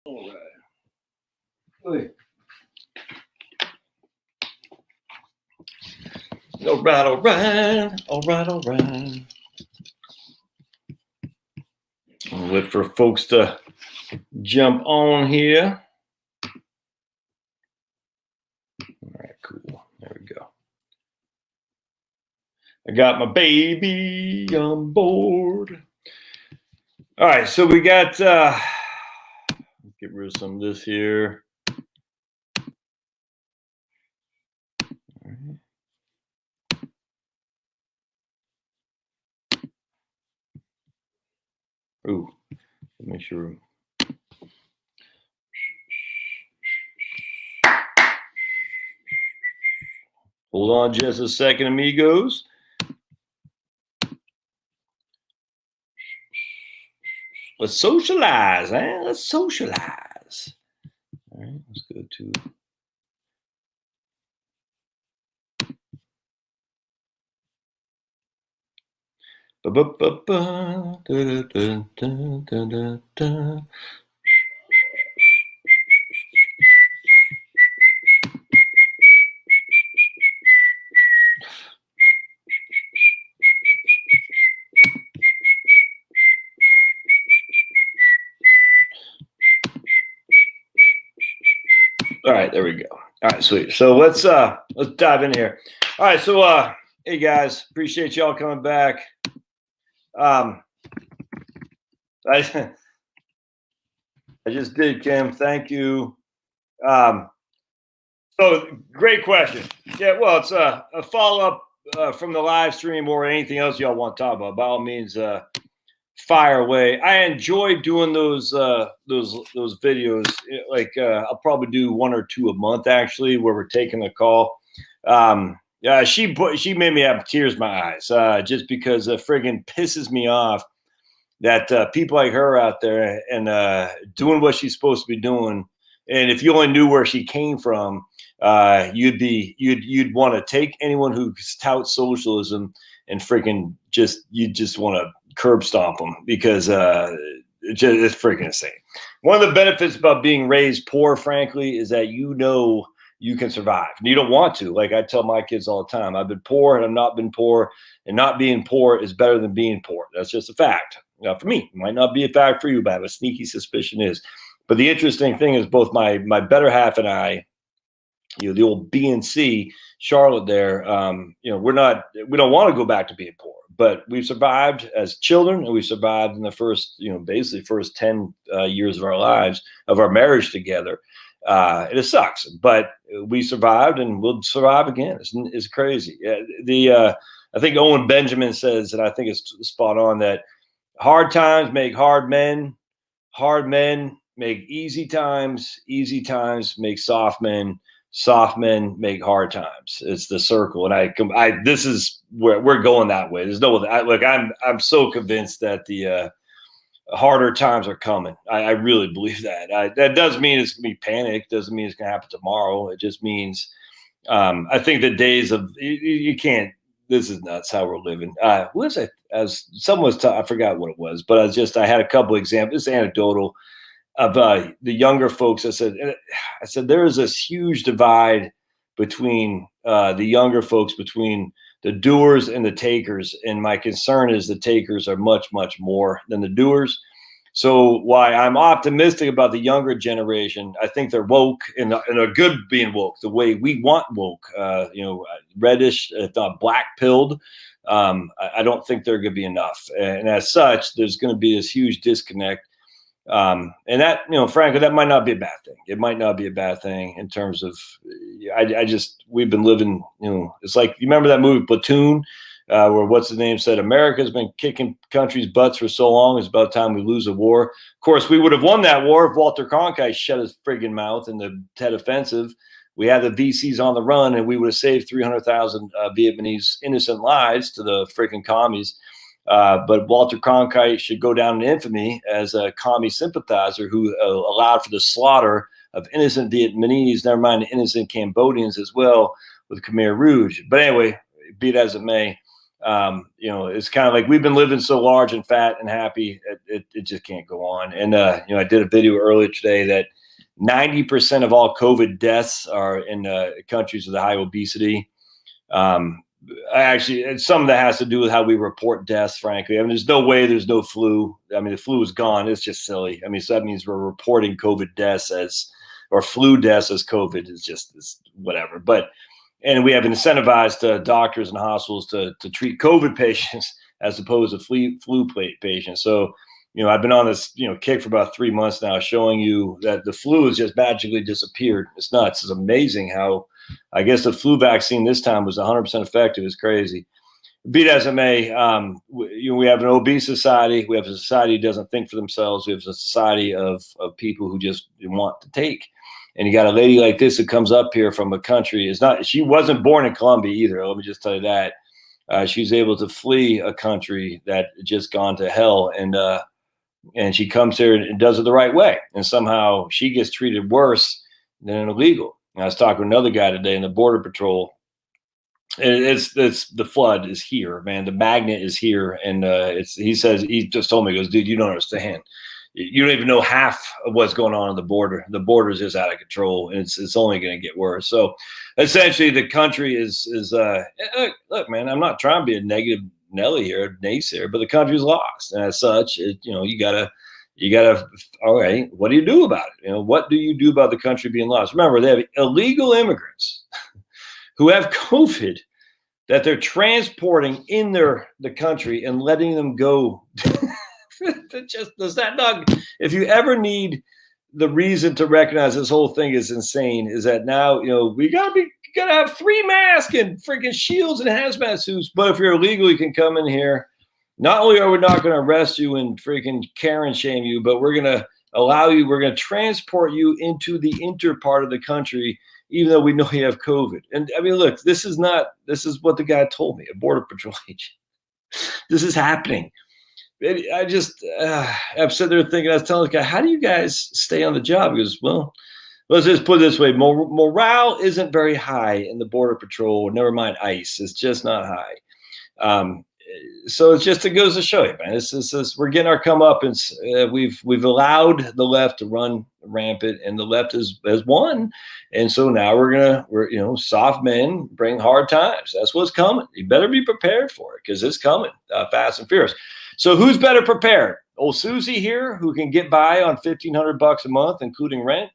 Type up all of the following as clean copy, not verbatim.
All right. All right, all right, all right, all right. I'll wait for folks to jump on here. All right, cool. There we go. I got my baby on board. All right, so we got, get rid of some of this here. Ooh, make sure. Hold on just a second, amigos. Let's socialize, eh? Let's socialize. All right, let's go to. All right, there we go. All right, sweet. So let's dive in here. All right, so hey guys, appreciate y'all coming back. I just did, Kim. Thank you. So great question. Yeah, well, it's a follow up from the live stream or anything else y'all want to talk about. By all means, fire away. I enjoy doing those videos. Like I'll probably do 1 or 2 a month actually, where we're taking a call. Yeah, she made me have tears in my eyes just because it friggin' pisses me off that people like her out there and doing what she's supposed to be doing. And if you only knew where she came from, you'd want to take anyone who touts socialism and freaking you just want to curb stomp them because it's freaking insane. One of the benefits about being raised poor, frankly, is that you can survive. You don't want to. Like I tell my kids all the time, I've been poor and I've not been poor, and not being poor is better than being poor. That's just a fact. Now, for me, it might not be a fact for you, but I have a sneaky suspicion is. But the interesting thing is both my better half and I, the old BNC, Charlotte there, we don't want to go back to being poor, but we've survived as children and we survived in the first, basically first 10 years of our lives, of our marriage together. It sucks, but we survived and we'll survive again. It's crazy. I think Owen Benjamin says, and I think it's spot on, that hard times make hard men make easy times make soft men make hard times. It's the circle. And this is where we're going that way. There's no look, I'm so convinced that the harder times are coming. I really believe that. That doesn't mean it's gonna be panic, doesn't mean it's gonna happen tomorrow. It just means I think the days of you can't. This is nuts how we're living. What was it? As someone was, I forgot what it was, but I had a couple examples. It's anecdotal of the younger folks. I said there is this huge divide between the younger folks, between the doers and the takers, and my concern is the takers are much more than the doers. So why I'm optimistic about the younger generation, I think they're woke and are good being woke the way we want woke, reddish, if not black pilled. I don't think they're going to be enough. And as such, there's going to be this huge disconnect. And that, frankly, that might not be a bad thing. It might not be a bad thing in terms of, we've been living, it's like, you remember that movie Platoon? Where what's the name said, America's been kicking countries' butts for so long, it's about time we lose a war. Of course, we would have won that war if Walter Cronkite shut his friggin' mouth in the Tet Offensive. We had the VCs on the run, and we would have saved 300,000 Vietnamese innocent lives to the friggin' commies. But Walter Cronkite should go down in infamy as a commie sympathizer who allowed for the slaughter of innocent Vietnamese, never mind innocent Cambodians as well, with Khmer Rouge. But anyway, be it as it may, It's kind of like we've been living so large and fat and happy, it just can't go on. And I did a video earlier today that 90% of all COVID deaths are in countries with high obesity. Actually, it's something that has to do with how we report deaths, frankly. I mean, there's no way there's no flu. I mean, the flu is gone. It's just silly. I mean, so that means we're reporting COVID deaths or flu deaths as COVID. It's whatever. And we have incentivized doctors and hospitals to treat COVID patients as opposed to flu patients. So, I've been on this, kick for about 3 months now, showing you that the flu has just magically disappeared. It's nuts. It's amazing how, I guess, the flu vaccine this time was 100% effective. It's crazy. Be it as it may, we have an obese society. We have a society that doesn't think for themselves. We have a society of people who just want to take. And you got a lady like this that comes up here from a country. She wasn't born in Colombia either. Let me just tell you that. She's able to flee a country that just gone to hell. And she comes here and does it the right way. And somehow she gets treated worse than an illegal. And I was talking to another guy today in the Border Patrol. It's the flood is here, man. The magnet is here. And he just told me, he goes, dude, you don't understand. You don't even know half of what's going on the border. The border is just out of control, and it's only going to get worse. So essentially the country is look, man, I'm not trying to be a negative Nelly here, naysayer, but the country's lost. And as such, you gotta, all right, what do you do about it? What do you do about the country being lost? Remember, they have illegal immigrants who have COVID that they're transporting in the country and letting them go. Does that not, if you ever need the reason to recognize this whole thing is insane, is that now, we gotta have 3 masks and freaking shields and hazmat suits. But if you're illegal, you can come in here. Not only are we not going to arrest you and freaking Karen shame you, but we're going to we're going to transport you into the inter part of the country, even though we know you have COVID. And I mean, look, this is what the guy told me, a Border Patrol agent. This is happening. I'm sitting there thinking, I was telling this guy, how do you guys stay on the job? He goes, well, let's just put it this way. Morale isn't very high in the Border Patrol. Never mind ICE. It's just not high. So it goes to show you, man. We're getting our comeuppance. We've allowed the left to run rampant, and the left has won. And so now we're soft men bring hard times. That's what's coming. You better be prepared for it, because it's coming fast and furious. So who's better prepared? Old Suzy here, who can get by on $1,500 a month, including rent,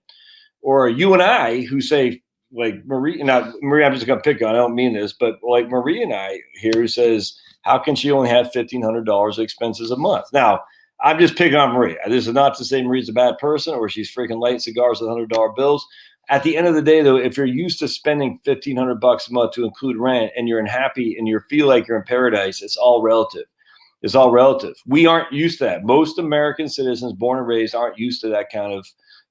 or you and I, who say, like Marie, I'm just going to pick on, I don't mean this, but like Marie and I here, who says, how can she only have $1,500 expenses a month? Now, I'm just picking on Marie. This is not to say Marie's a bad person or she's freaking lighting cigars with $100 bills. At the end of the day, though, if you're used to spending $1,500 a month to include rent, and you're happy and you feel like you're in paradise, it's all relative. It's all relative. We aren't used to that. Most American citizens born and raised aren't used to that kind of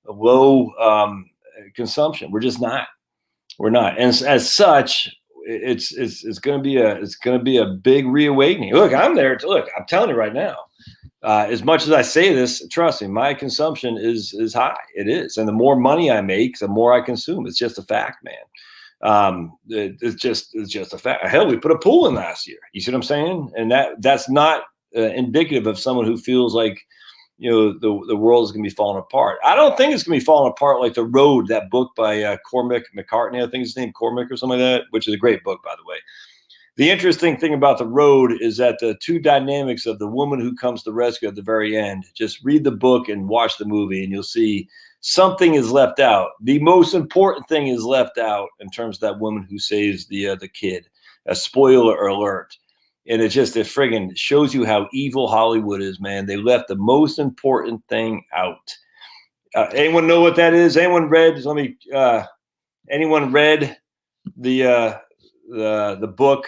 low consumption. We're just not. We're not. And as such, it's going to be a big reawakening. Look, I'm there. I'm telling you right now. As much as I say this, trust me, my consumption is high. It is, and the more money I make, the more I consume. It's just a fact, man. It's just a fact. Hell, we put a pool in last year. You see what I'm saying? And that's not indicative of someone who feels like the world is going to be falling apart. I don't think it's going to be falling apart like The Road, that book by Cormac McCartney. I think his name Cormac or something like that, which is a great book, by the way. The interesting thing about The Road is that the two dynamics of the woman who comes to rescue at the very end, just read the book and watch the movie, and you'll see something is left out. The most important thing is left out in terms of that woman who saves the kid. A spoiler alert. And it friggin' shows you how evil Hollywood is, man. They left the most important thing out. Anyone know what that is? Anyone read? Anyone read the book,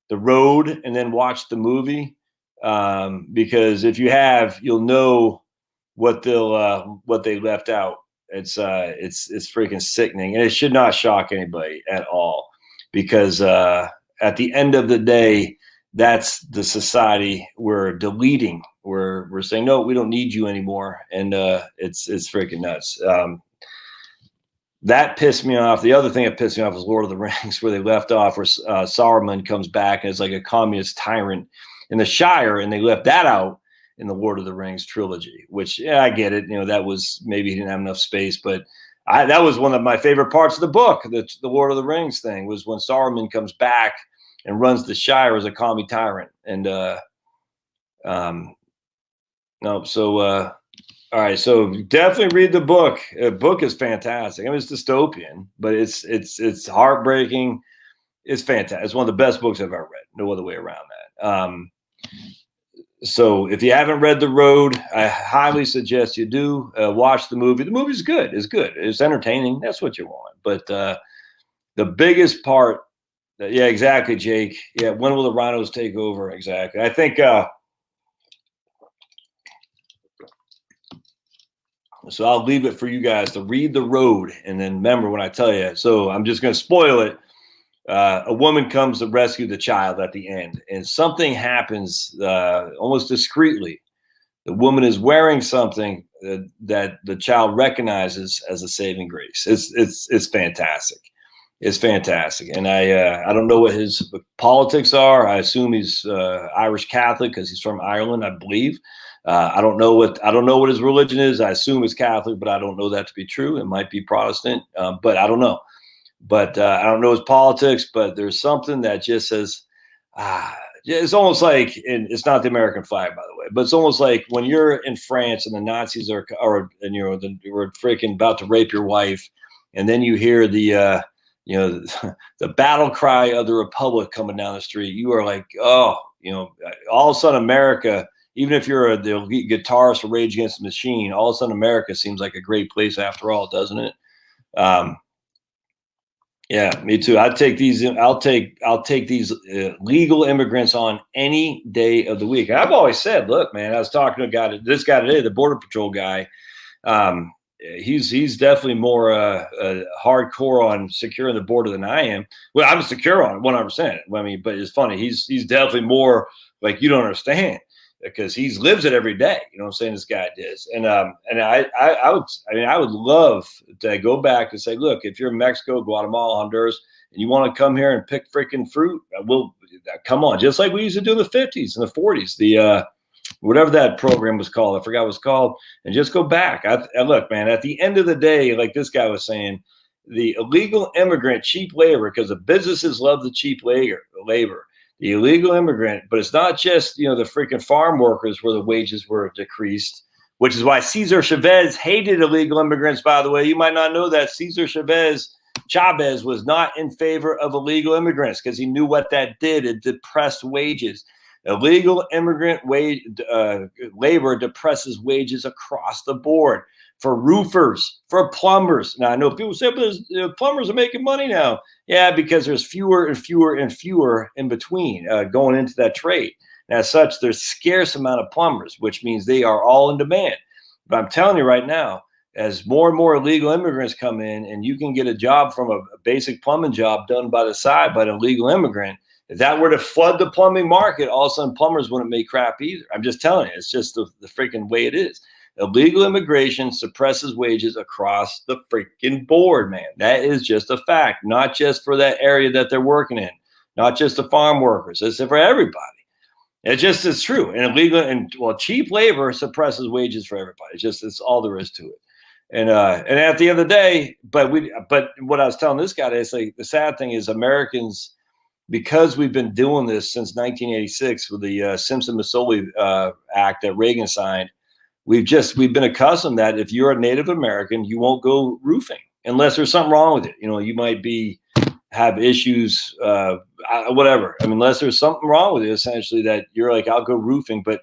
The Road, and then watched the movie? Because if you have, you'll know what they left out. It's freaking sickening, and it should not shock anybody at all, because at the end of the day, that's the society we're deleting. We're saying, no, we don't need you anymore, and it's freaking nuts. that pissed me off. The other thing that pissed me off was Lord of the Rings, where they left off, where Saruman comes back and is like a communist tyrant in the Shire, and they left that out in the Lord of the Rings trilogy, which, yeah, I get it. That was, maybe he didn't have enough space, but that was one of my favorite parts of the book. The Lord of the Rings thing was when Saruman comes back and runs the Shire as a commie tyrant. And all right, so definitely read the book. The book is fantastic. I mean, it's dystopian, but it's heartbreaking. It's fantastic. It's one of the best books I've ever read. No other way around that. So if you haven't read The Road, I highly suggest you do. Watch the movie. The movie's good. It's good. It's entertaining. That's what you want. But the biggest part, yeah, exactly, Jake. Yeah, when will the rhinos take over? Exactly. I think. So I'll leave it for you guys to read The Road, and then remember when I tell you. So I'm just going to spoil it. A woman comes to rescue the child at the end, and something happens almost discreetly. The woman is wearing something that the child recognizes as a saving grace. It's fantastic. It's fantastic. And I don't know what his politics are. I assume he's Irish Catholic because he's from Ireland, I believe. I don't know what his religion is. I assume it's Catholic, but I don't know that to be true. It might be Protestant, but I don't know. But I don't know his politics. But there's something that just says, it's almost like, and it's not the American flag, by the way, but it's almost like when you're in France and the Nazis are we're freaking about to rape your wife, and then you hear the the battle cry of the Republic coming down the street. You are like, oh, all of a sudden America. Even if you're the guitarist for Rage Against the Machine, all of a sudden America seems like a great place after all, doesn't it? Yeah, me too. I'll take these legal immigrants on any day of the week. And I've always said, look, man, I was talking to this guy today, the Border Patrol guy. He's definitely more hardcore on securing the border than I am. Well, I'm secure on it 100%. I mean, but it's funny. He's definitely more like, you don't understand. Because he lives it every day, you know what I'm saying? This guy does, and I would love to go back and say, look, if you're in Mexico, Guatemala, Honduras, and you want to come here and pick freaking fruit, come on, just like we used to do in the 50s and the 40s, the whatever that program was called, I forgot what it was called, and just go back. Look, man, at the end of the day, like this guy was saying, the illegal immigrant, cheap labor, because the businesses love the cheap labor. The illegal immigrant, but it's not just, the freaking farm workers where the wages were decreased, which is why Cesar Chavez hated illegal immigrants, by the way. You might not know that Cesar Chavez was not in favor of illegal immigrants because he knew what that did. It depressed wages. Illegal immigrant labor depresses wages across the board for roofers, for plumbers. Now, I know people say, but plumbers are making money now. Yeah, because there's fewer and fewer and fewer in between going into that trade. And as such, there's scarce amount of plumbers, which means they are all in demand. But I'm telling you right now, as more and more illegal immigrants come in, and you can get a job from a basic plumbing job done by the side by an illegal immigrant, if that were to flood the plumbing market, all of a sudden plumbers wouldn't make crap either. I'm just telling you, it's just the freaking way it is. Illegal immigration suppresses wages across the freaking board, man. That is just a fact, not just for that area that they're working in, not just the farm workers. It's for everybody. It's true. And cheap labor suppresses wages for everybody. It's all there is to it. And at the end of the day, but what I was telling this guy is, like, the sad thing is Americans, because we've been doing this since 1986 with the Simpson-Masoli Act that Reagan signed. We've been accustomed that if you're a Native American, you won't go roofing unless there's something wrong with it. You might have issues, whatever. I mean, unless there's something wrong with it, essentially, that you're like, I'll go roofing. But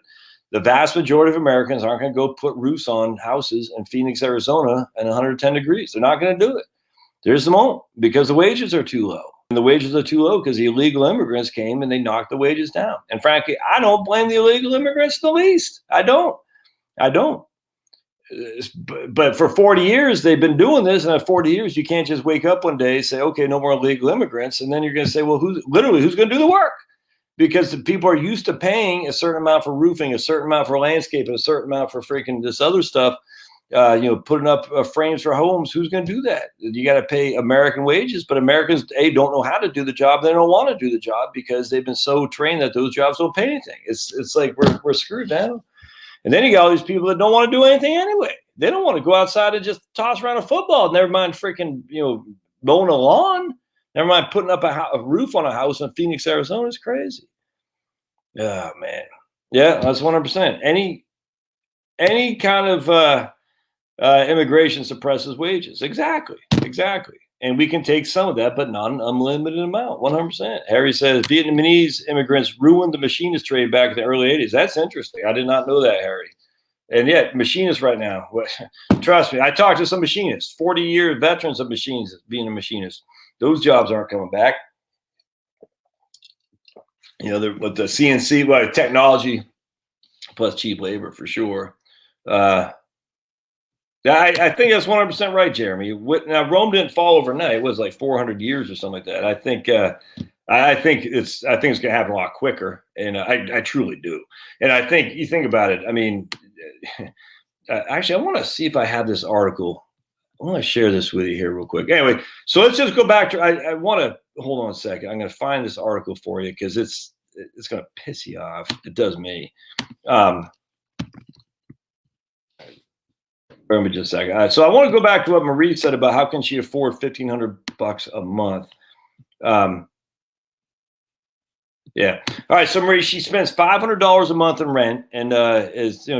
the vast majority of Americans aren't going to go put roofs on houses in Phoenix, Arizona at 110 degrees. They're not going to do it. There's the won't, because the wages are too low. And the wages are too low because the illegal immigrants came and they knocked the wages down. And frankly, I don't blame the illegal immigrants the least. I don't. But for 40 years, they've been doing this. And at 40 years, you can't just wake up one day and say, okay, no more illegal immigrants. And then you're going to say, well, who's going to do the work? Because the people are used to paying a certain amount for roofing, a certain amount for landscaping, a certain amount for freaking this other stuff. putting up frames for homes. Who's going to do that? You got to pay American wages, but Americans, don't know how to do the job. They don't want to do the job because they've been so trained that those jobs don't pay anything. It's like we're screwed now. And then you got all these people that don't want to do anything anyway. They don't want to go outside and just toss around a football. Never mind freaking, mowing a lawn. Never mind putting up a roof on a house in Phoenix, Arizona. It's crazy. Oh, man. Yeah, that's 100%. Any kind of immigration suppresses wages. Exactly. And we can take some of that, but not an unlimited amount. 100%. Harry says Vietnamese immigrants ruined the machinist trade back in the early 80s. That's interesting. I did not know that, Harry. And yet, machinists right now, trust me, I talked to some machinists, 40-year veterans of machines being a machinist. Those jobs aren't coming back. With the CNC, technology plus cheap labor for sure. I think that's 100% right, Jeremy. Now, Rome didn't fall overnight. It was like 400 years or something like that. I think it's going to happen a lot quicker, and I truly do. And I think you think about it. I mean, actually, I want to see if I have this article. I want to share this with you here real quick. Anyway, so let's just go back to. I want to hold on a second. I'm going to find this article for you because it's going to piss you off. It does me. Just a second. All right, so I want to go back to what Marie said about how can she afford $1,500 a month. Yeah. All right. So Marie, she spends $500 a month in rent, and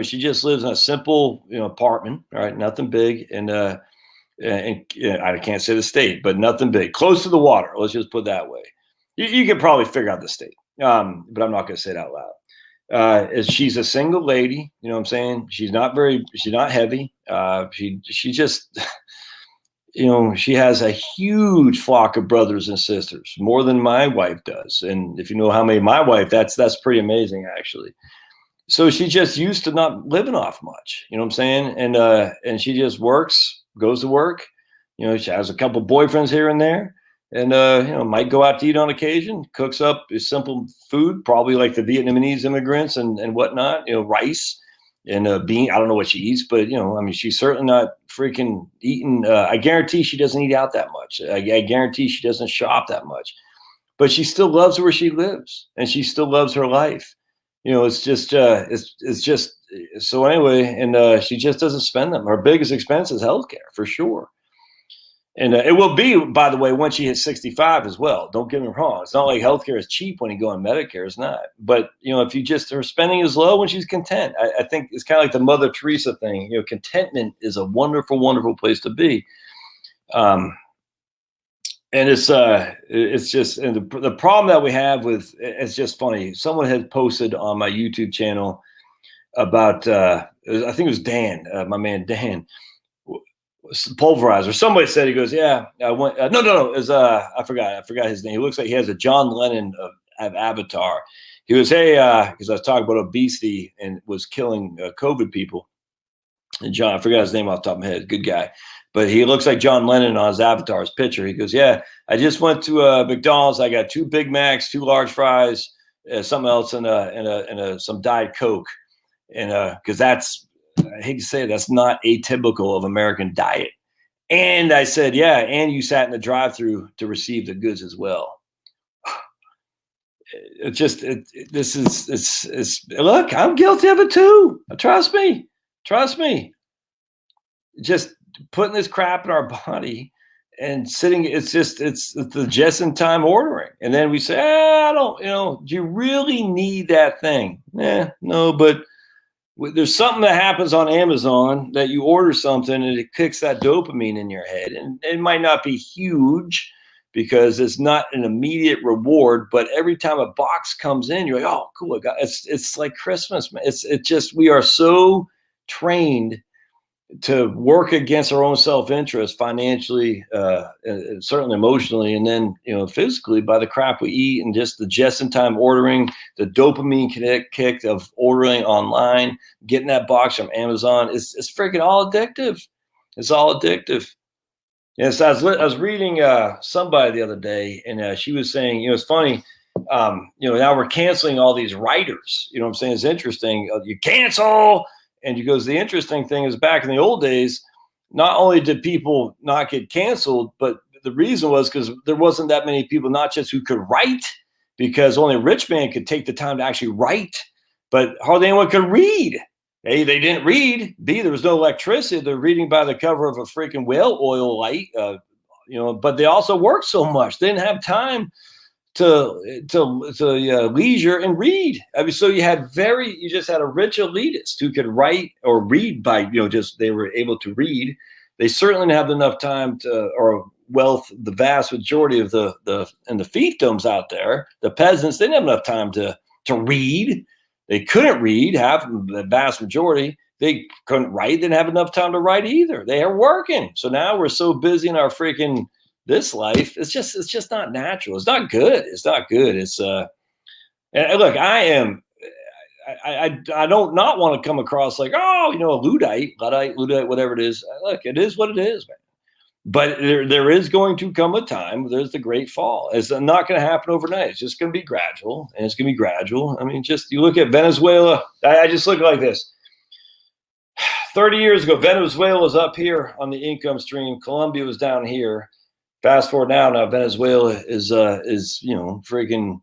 she just lives in a simple apartment. All right, nothing big, and I can't say the state, but nothing big, close to the water. Let's just put it that way. You can probably figure out the state, but I'm not going to say it out loud. She's a single lady, you know what I'm saying? She's not heavy. She just, she has a huge flock of brothers and sisters, more than my wife does. And if you know how many my wife, that's pretty amazing, actually. So she just used to not living off much, you know what I'm saying? And she just works, goes to work, she has a couple boyfriends here and there. And, might go out to eat on occasion, cooks up simple food, probably like the Vietnamese immigrants and whatnot, rice and bean. I don't know what she eats, but, she's certainly not freaking eating. I guarantee she doesn't eat out that much. I guarantee she doesn't shop that much. But she still loves where she lives, and she still loves her life. It's just so anyway, and she just doesn't spend them. Her biggest expense is healthcare, for sure. And it will be, by the way, once she hits 65 as well. Don't get me wrong. It's not like healthcare is cheap when you go on Medicare. It's not. But, if her spending is low when she's content, I think it's kind of like the Mother Teresa thing. Contentment is a wonderful, wonderful place to be. And it's just, and the problem that we have with, it's just funny. Someone had posted on my YouTube channel about, I think it was Dan, my man Dan, Pulverizer. Somebody said, he goes, yeah, I went, no, is I forgot his name. He looks like he has a John Lennon of Avatar. He goes, hey, because I was talking about obesity and was killing COVID people. And John, I forgot his name off the top of my head. Good guy. But he looks like John Lennon on his avatar's picture. He goes, yeah, I just went to McDonald's. I got 2 Big Macs, 2 large fries, something else, and some Diet Coke. And because that's, I hate to say it, that's not atypical of American diet. And I said, yeah, and you sat in the drive-through to receive the goods as well. It's just, look, I'm guilty of it too. Trust me. Just putting this crap in our body and sitting, it's the just in time ordering. And then we say, I don't, do you really need that thing? No, but there's something that happens on Amazon that you order something and it kicks that dopamine in your head. And it might not be huge because it's not an immediate reward, but every time a box comes in, you're like, oh, cool. It's like Christmas, man. It's just, we are so trained to work against our own self-interest financially, and certainly emotionally, and then physically by the crap we eat and just the just-in-time ordering, the dopamine kick of ordering online, getting that box from Amazon. It's freaking all addictive. It's all addictive. Yes, I was reading somebody the other day, and she was saying, it's funny. Now we're canceling all these writers. You know what I'm saying? It's interesting. You cancel. And he goes, the interesting thing is back in the old days, not only did people not get canceled, but the reason was because there wasn't that many people, not just who could write, because only a rich man could take the time to actually write, but hardly anyone could read. A, they didn't read. B, there was no electricity. They're reading by the cover of a freaking whale oil light, but they also worked so much. They didn't have time to leisure and read. I mean, so you just had a rich elitist who could write or read by, just they were able to read. They certainly didn't have enough time or wealth. The vast majority of the fiefdoms out there, the peasants, they didn't have enough time to read. They couldn't read. Half the vast majority, they couldn't write. They didn't have enough time to write either. They are working. So now we're so busy in our freaking this life. It's just not natural. It's not good. It's not good. It's and look, I don't not want to come across like, a Luddite, whatever it is. Look, it is what it is, man. But there is going to come a time. There's the great fall. It's not going to happen overnight. It's just going to be gradual, and it's going to be gradual. I mean, just you look at Venezuela. I just look like this. 30 years ago, Venezuela was up here on the income stream. Colombia was down here. Fast forward now Venezuela is freaking.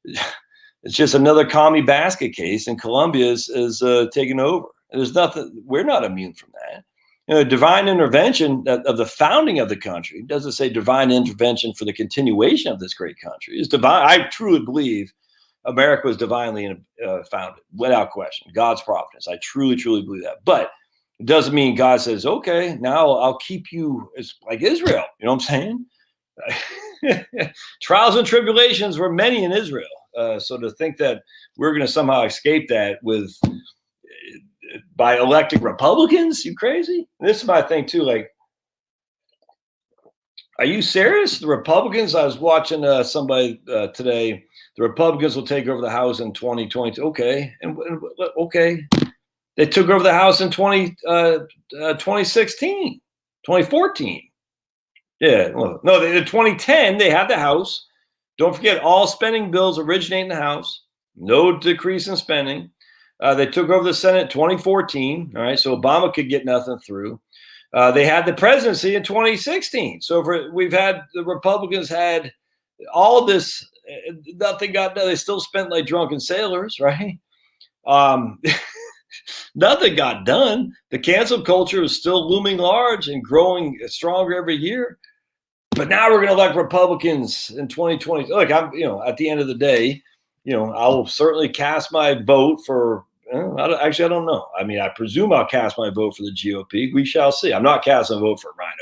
It's just another commie basket case, and Colombia is taking over. There's nothing. We're not immune from that. Divine intervention of the founding of the country doesn't say divine intervention for the continuation of this great country. It's divine. I truly believe America was divinely founded, without question. God's providence. I truly, truly believe that. But it doesn't mean God says, okay, now I'll keep you. It's like Israel. You know what I'm saying? Trials and tribulations were many in Israel. So to think that we're going to somehow escape that by electing Republicans, you crazy? And this is my thing too. Like, are you serious? The Republicans, I was watching somebody today. The Republicans will take over the House in 2022. Okay. Okay. They took over the House in 2016, 2014. Yeah. Well, no, in 2010, they had the House. Don't forget, all spending bills originate in the House. No decrease in spending. They took over the Senate in 2014. All right. So Obama could get nothing through. They had the presidency in 2016. So the Republicans had all this, nothing got done. They still spent like drunken sailors, right? Nothing got done. The cancel culture is still looming large and growing stronger every year. But now we're going to elect Republicans in 2020. Look, I'm, at the end of the day, I'll certainly cast my vote for. I don't know. I mean, I presume I'll cast my vote for the GOP. We shall see. I'm not casting a vote for Rhino.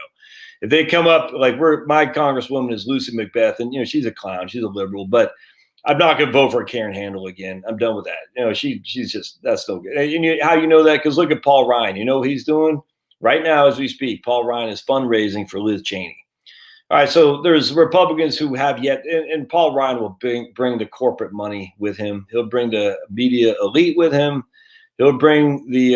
If they come up, like my congresswoman is Lucy Macbeth, and she's a clown. She's a liberal, but I'm not going to vote for Karen Handel again. I'm done with that. She's just, that's no good. And how you know that? Because look at Paul Ryan. You know what he's doing right now as we speak. Paul Ryan is fundraising for Liz Cheney. All right, so there's Republicans who have yet, and Paul Ryan will bring the corporate money with him. He'll bring the media elite with him. He'll bring the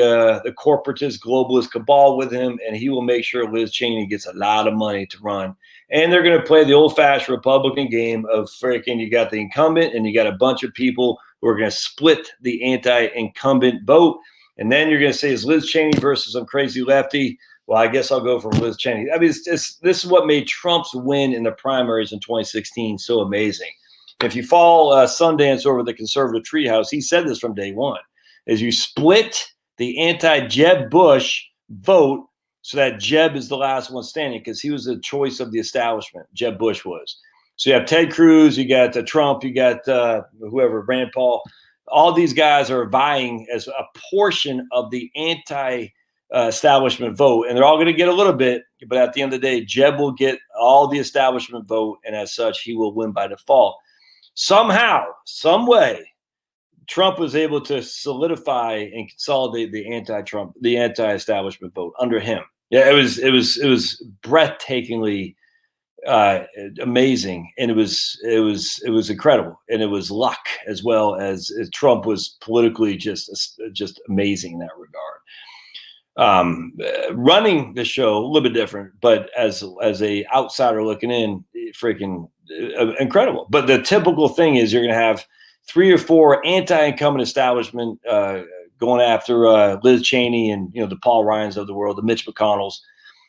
corporatist, globalist cabal with him, and he will make sure Liz Cheney gets a lot of money to run. And they're going to play the old-fashioned Republican game of freaking, you got the incumbent, and you got a bunch of people who are going to split the anti-incumbent vote. And then you're going to say, is Liz Cheney versus some crazy lefty? Well, I guess I'll go for Liz Cheney. I mean, this is what made Trump's win in the primaries in 2016 so amazing. If you follow Sundance over the conservative treehouse, he said this from day one, is you split the anti-Jeb Bush vote so that Jeb is the last one standing because he was the choice of the establishment. Jeb Bush was. So you have Ted Cruz, you got Trump, you got whoever, Rand Paul. All these guys are vying as a portion of the establishment vote, and they're all going to get a little bit, but at the end of the day, Jeb will get all the establishment vote, and as such, he will win by default. Somehow, some way, Trump was able to solidify and consolidate the anti-establishment vote under him. Yeah, it was breathtakingly amazing, and it was incredible, and it was luck as well as Trump was politically just amazing in that regard. Running the show a little bit different, but as a outsider looking in, freaking incredible. But the typical thing is you're going to have 3 or 4 anti-incumbent establishment going after Liz Cheney and, the Paul Ryans of the world, the Mitch McConnells,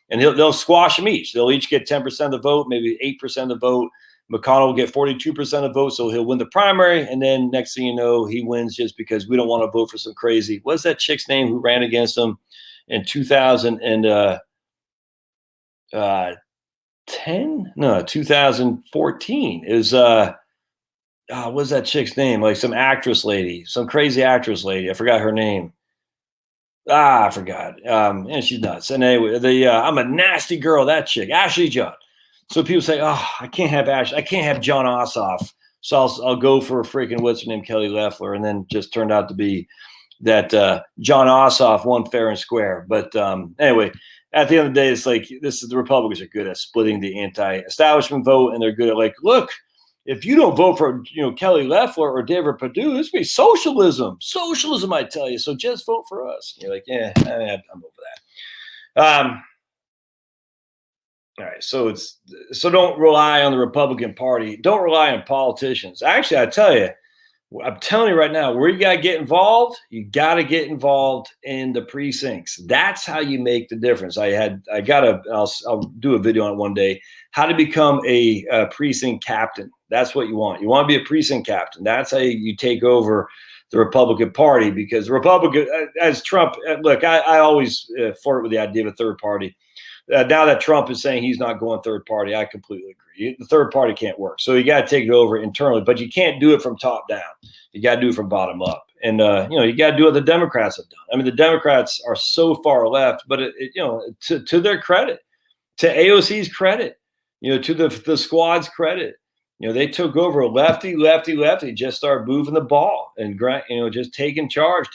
and they'll squash them each. They'll each get 10% of the vote, maybe 8% of the vote. McConnell will get 42% of the vote, so he'll win the primary, and then next thing you know, he wins just because we don't want to vote for some crazy. What's that chick's name who ran against him in 2014? Is what's that chick's name? Like some actress lady, some crazy actress lady. I forgot her name. I forgot. And she's nuts. And anyway, I'm a nasty girl. That chick, Ashley Judd. So people say, oh, I can't have Ashley. I can't have John Ossoff. So I'll go for a freaking what's her name, Kelly Loeffler, and then just turned out to be that John Ossoff won fair and square. But anyway, at the end of the day, it's like the Republicans are good at splitting the anti-establishment vote, and they're good at like, look, if you don't vote for Kelly Loeffler or David Perdue, this will be socialism. Socialism, I tell you. So just vote for us. And you're like, yeah, I'm over that. All right, so don't rely on the Republican Party. Don't rely on politicians. Actually, I'm telling you right now, where you got to get involved, you got to get involved in the precincts. That's how you make the difference. I'll do a video on it one day, how to become a precinct captain. That's what you want. You want to be a precinct captain. That's how you take over the Republican Party, because the Republican, as Trump, look, I always flirt with the idea of a third party. Now that Trump is saying he's not going third party, I completely agree. The third party can't work. So you got to take it over internally, but you can't do it from top down. You got to do it from bottom up. And, you got to do what the Democrats have done. I mean, the Democrats are so far left, but, to their credit, to AOC's credit, to the squad's credit, they took over lefty, just started moving the ball and, just taking charge.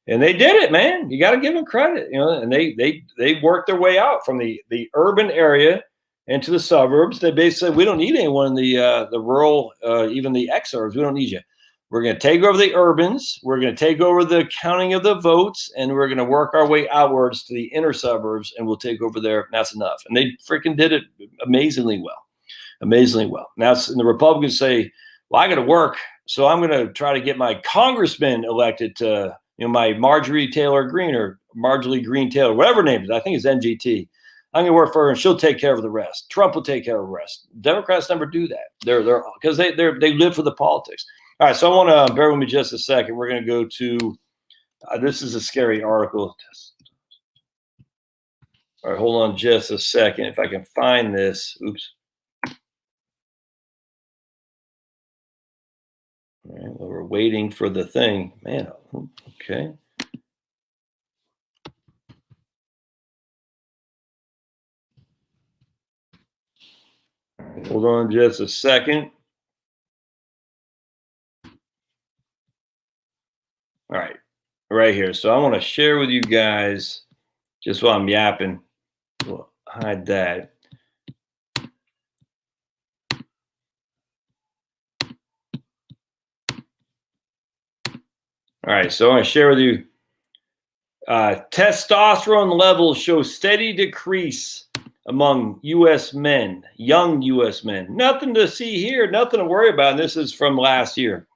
And they did it, man. You got to give them credit, and they worked their way out from the urban area into the suburbs. They basically said, we don't need anyone in the rural, even the exurbs. We don't need you. We're going to take over the urbans. We're going to take over the counting of the votes, and we're going to work our way outwards to the inner suburbs, and we'll take over there. And that's enough. And they freaking did it amazingly well. Now, and the Republicans say, well, I got to work, so I'm going to try to get my congressman elected to, my Marjorie Taylor Greene or Marjorie Greene Taylor, whatever her name is. I think it's NGT. I'm going to work for her, and she'll take care of the rest. Trump will take care of the rest. Democrats never do that. They're because they live for the politics. All right, so I want to bear with me just a second. We're going to go to this is a scary article. All right, hold on just a second. If I can find this. Oops. All right, well, we're waiting for the thing. Man, okay. Hold on just a second. All right, right here. So I want to share with you guys, just while I'm yapping, we'll hide that. All right, so I want to share with you, testosterone levels show steady decrease among U.S. men, young U.S. men. Nothing to see here, nothing to worry about. And this is from last year.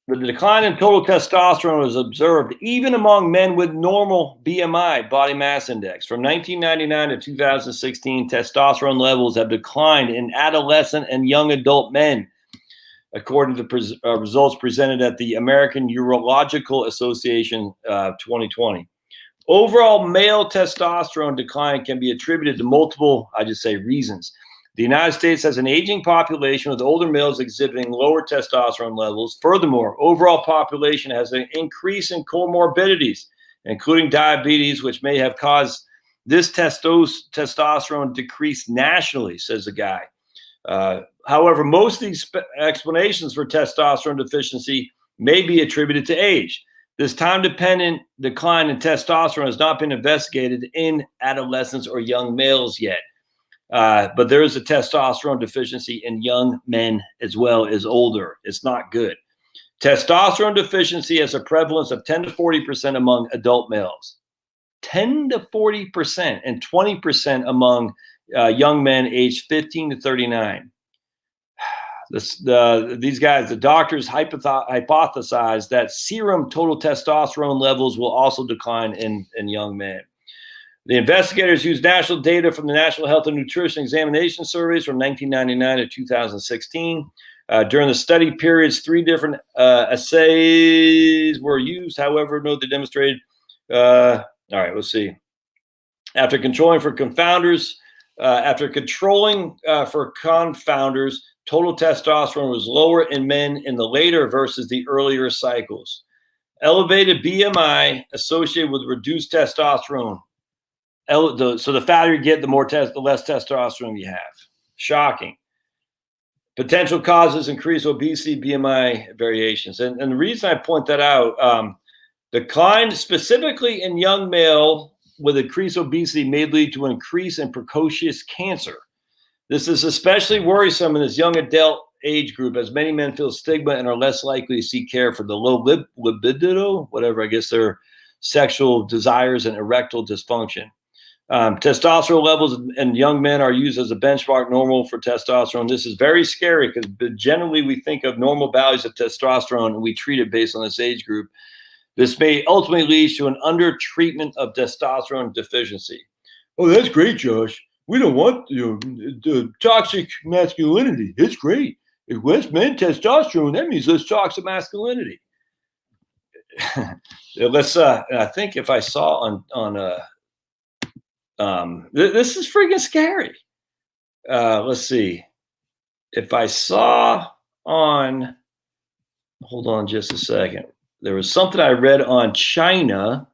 The decline in total testosterone was observed even among men with normal BMI, body mass index. From 1999 to 2016, testosterone levels have declined in adolescent and young adult men, according to results presented at the American Urological Association 2020. Overall male testosterone decline can be attributed to multiple, reasons. The United States has an aging population with older males exhibiting lower testosterone levels. Furthermore, overall population has an increase in comorbidities, including diabetes, which may have caused this testosterone decrease nationally, says the guy. However, most of these explanations for testosterone deficiency may be attributed to age. This time-dependent decline in testosterone has not been investigated in adolescents or young males yet. But there is a testosterone deficiency in young men as well as older. It's not good. Testosterone deficiency has a prevalence of 10 to 40% among adult males. 10 to 40% and 20% among young men aged 15 to 39. these guys, the doctors hypothesize that serum total testosterone levels will also decline in young men. The investigators used national data from the National Health and Nutrition Examination Surveys from 1999 to 2016. During the study periods, 3 different assays were used. However, no, they demonstrated. All right, let's see. After controlling for confounders, total testosterone was lower in men in the later versus the earlier cycles. Elevated BMI associated with reduced testosterone. So the fatter you get, the less testosterone you have. Shocking. Potential causes increase obesity, BMI variations. And the reason I point that out, decline specifically in young male with increased obesity may lead to an increase in precocious cancer. This is especially worrisome in this young adult age group, as many men feel stigma and are less likely to seek care for the low libido, whatever, I guess their sexual desires and erectile dysfunction. Testosterone levels in young men are used as a benchmark normal for testosterone. This is very scary because generally we think of normal values of testosterone and we treat it based on this age group. This may ultimately lead to an under-treatment of testosterone deficiency. Oh, that's great, Josh. We don't want the toxic masculinity. It's great. If less men testosterone, that means less toxic masculinity. I think if I saw this is freaking scary. Let's see. If I saw on, hold on just a second. There was something I read on China.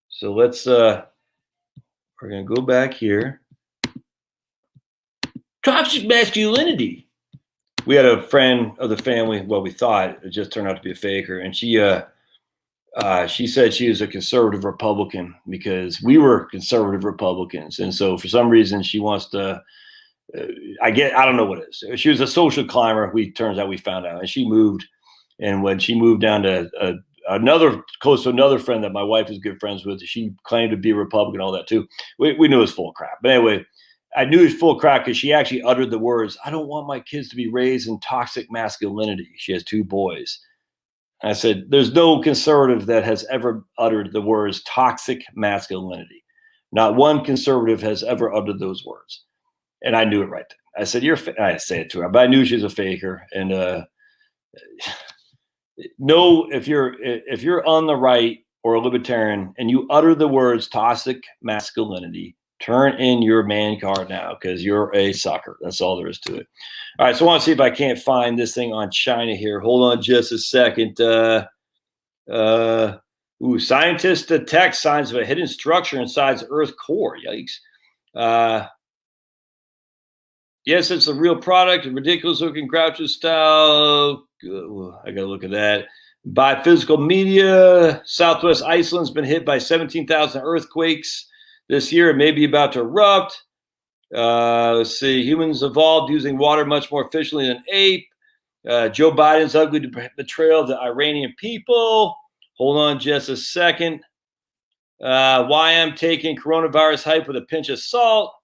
So let's, we're going to go back here. Toxic masculinity. We had a friend of the family, well, we thought it just turned out to be a faker. And she said she was a conservative Republican because we were conservative Republicans. And so for some reason she wants to, I don't know what it is. She was a social climber. Turns out we found out, and she moved. And when she moved down to close to another friend that my wife is good friends with, she claimed to be a Republican, all that too. We knew it was full of crap. But anyway, I knew it was full of crap because she actually uttered the words, "I don't want my kids to be raised in toxic masculinity." She has 2 boys. I said, there's no conservative that has ever uttered the words toxic masculinity. Not one conservative has ever uttered those words. And I knew it right then. I said, I didn't say it to her, but I knew she was a faker. And no, if you're on the right or a libertarian and you utter the words toxic masculinity, turn in your man card now because you're a sucker. That's all there is to it. All right, so I want to see if I can't find this thing on China here. Hold on just a second. Scientists detect signs of a hidden structure inside the Earth core. Yikes. Yes, it's a real product. A ridiculous-looking Groucho style. I got to look at that. By physical media, Southwest Iceland's been hit by 17,000 earthquakes this year. It may be about to erupt. Let's see. Humans evolved using water much more efficiently than ape. Joe Biden's ugly betrayal of the Iranian people. Hold on just a second. Why I'm taking coronavirus hype with a pinch of salt.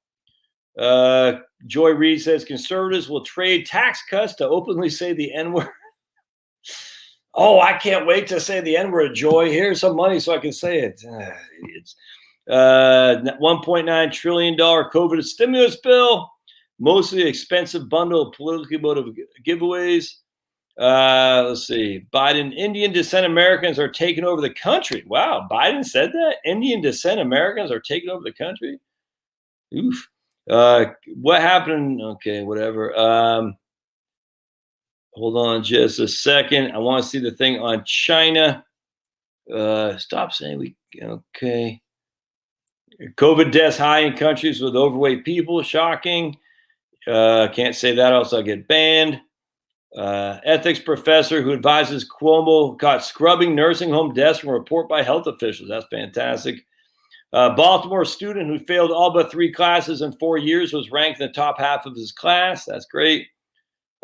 Joy Reid says conservatives will trade tax cuts to openly say the N-word. Oh, I can't wait to say the N-word, Joy. Here's some money so I can say it. Idiots. $1.9 trillion COVID stimulus bill. Mostly expensive bundle of politically motivated giveaways. Let's see. Biden, Indian descent Americans are taking over the country. Wow, Biden said that? Indian descent Americans are taking over the country? Oof. What happened? Okay, whatever. Hold on just a second. I want to see the thing on China. Stop saying okay. COVID deaths high in countries with overweight people. Shocking. Can't say that, else I'll get banned. Ethics professor who advises Cuomo caught scrubbing nursing home deaths from a report by health officials. That's fantastic. Baltimore student who failed all but 3 classes in 4 years was ranked in the top half of his class. That's great.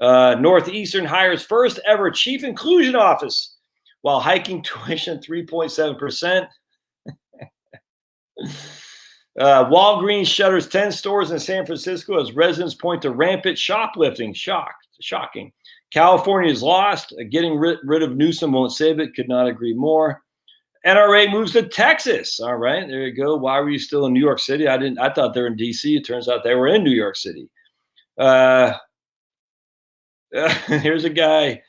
Northeastern hires first ever chief inclusion office while hiking tuition 3.7%. Walgreens shutters 10 stores in San Francisco as residents point to rampant shoplifting. Shocked. Shocking. California is lost. Getting rid of Newsom won't save it. Could not agree more. NRA moves to Texas. All right, there you go. Why were you still in New York City? I thought they were in D.C. It turns out they were in New York City. Here's a guy,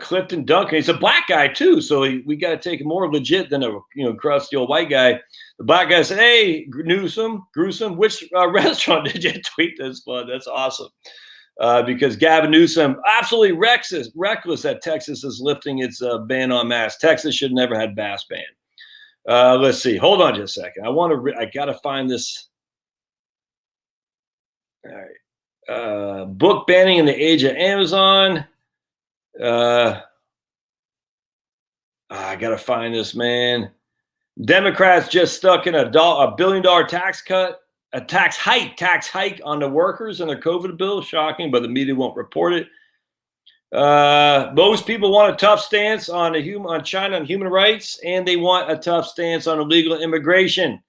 Clifton Duncan. He's a black guy too, so we got to take him more legit than a crusty old white guy. The black guy said, "Hey, Newsom, gruesome. Which restaurant did you tweet this for?" That's awesome. Because Gavin Newsom, absolutely reckless that Texas is lifting its ban on masks. Texas should never had mask ban. Let's see. Hold on just a second. I got to find this. All right. Book banning in the age of Amazon. I got to find this, man. Democrats just stuck in a $1 billion tax cut. A tax hike on the workers and their COVID bill. Shocking, but the media won't report it. Most people want a tough stance on China and human rights, and they want a tough stance on illegal immigration.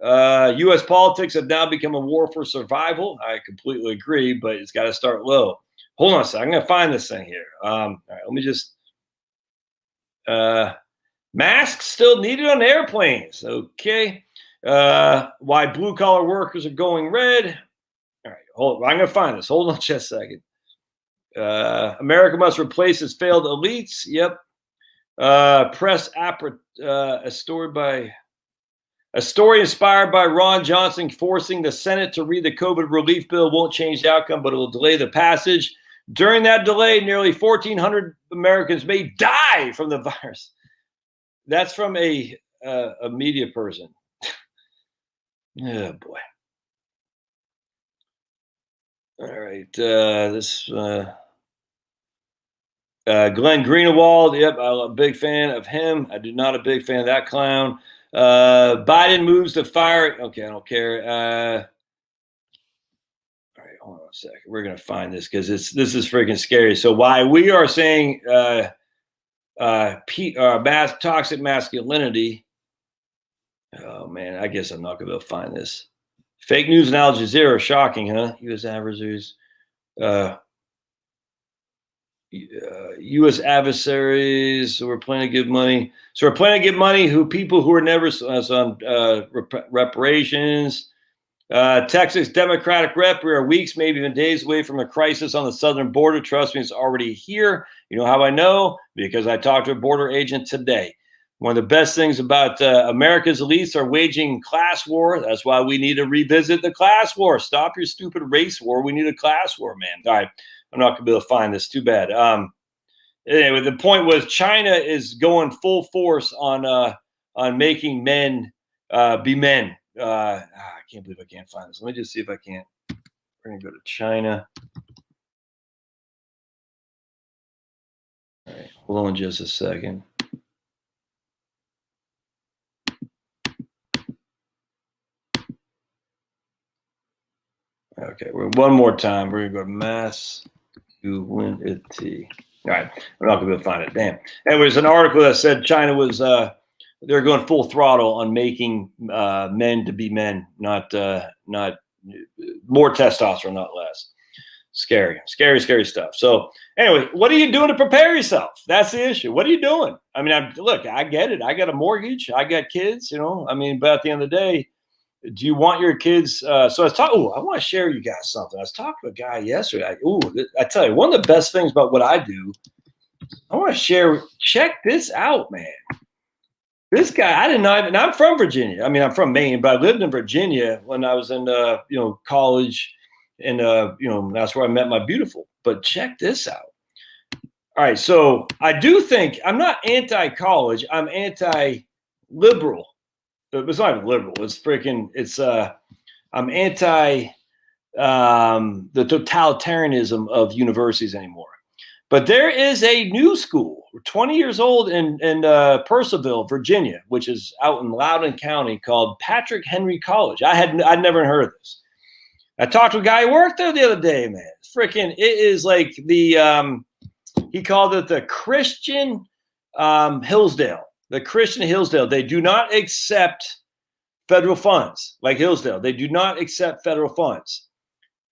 U.S. politics have now become a war for survival. I completely agree, but it's got to start low. Hold on a second. I'm going to find this thing here. All right, let me just. Masks still needed on airplanes. Okay. Why blue-collar workers are going red. All right, I'm going to find this. Hold on just a second. America must replace its failed elites. Yep. A story inspired by Ron Johnson forcing the Senate to read the COVID relief bill won't change the outcome, but it will delay the passage. During that delay, nearly 1,400 Americans may die from the virus. That's from a media person. Oh, boy. All right. Glenn Greenwald. Yep, I'm a big fan of him. I do not a big fan of that clown. Biden moves to fire. Okay, I don't care. All right, hold on a second. We're going to find this because this is freaking scary. So why we are saying toxic masculinity. Oh, man, I guess I'm not going to be able to find this. Fake news and Al Jazeera, shocking, huh? U.S. adversaries. U.S. adversaries. So we're planning to give money. So we're planning to give money to people who are never on reparations. Texas Democratic rep. We are weeks, maybe even days away from a crisis on the southern border. Trust me, it's already here. You know how I know? Because I talked to a border agent today. One of the best things about America's elites are waging class war. That's why we need to revisit the class war. Stop your stupid race war. We need a class war, man. All right. I'm not going to be able to find this. Too bad. Anyway, the point was China is going full force on making men be men. I can't believe I can't find this. Let me just see if I can't. We're going to go to China. All right. Hold on just a second. Okay, one more time. We're gonna go masculinity. All right, we're not gonna be able to find it. Damn. And there's an article that said China was they're going full throttle on making men to be men, not more testosterone, not less. Scary stuff. So anyway, what are you doing to prepare yourself? That's the issue. What are you doing? I mean, look, I get it. I got a mortgage. I got kids. I mean, but at the end of the day. Do you want your kids? So I was talking. I want to share you guys something. I was talking to a guy yesterday. I tell you, one of the best things about what I do, I want to share. Check this out, man. This guy, I didn't know. And I'm from Virginia. I mean, I'm from Maine, but I lived in Virginia when I was in college, and that's where I met my beautiful. But check this out. All right, so I do think I'm not anti-college. I'm anti-liberal. It's not even liberal. I'm anti the totalitarianism of universities anymore. But there is a new school, 20 years old in Purcellville, Virginia, which is out in Loudoun County, called Patrick Henry College. I'd never heard of this. I talked to a guy who worked there the other day, man. It is like the he called it the Christian Hillsdale. The Christian Hillsdale, they do not accept federal funds like Hillsdale. They do not accept federal funds.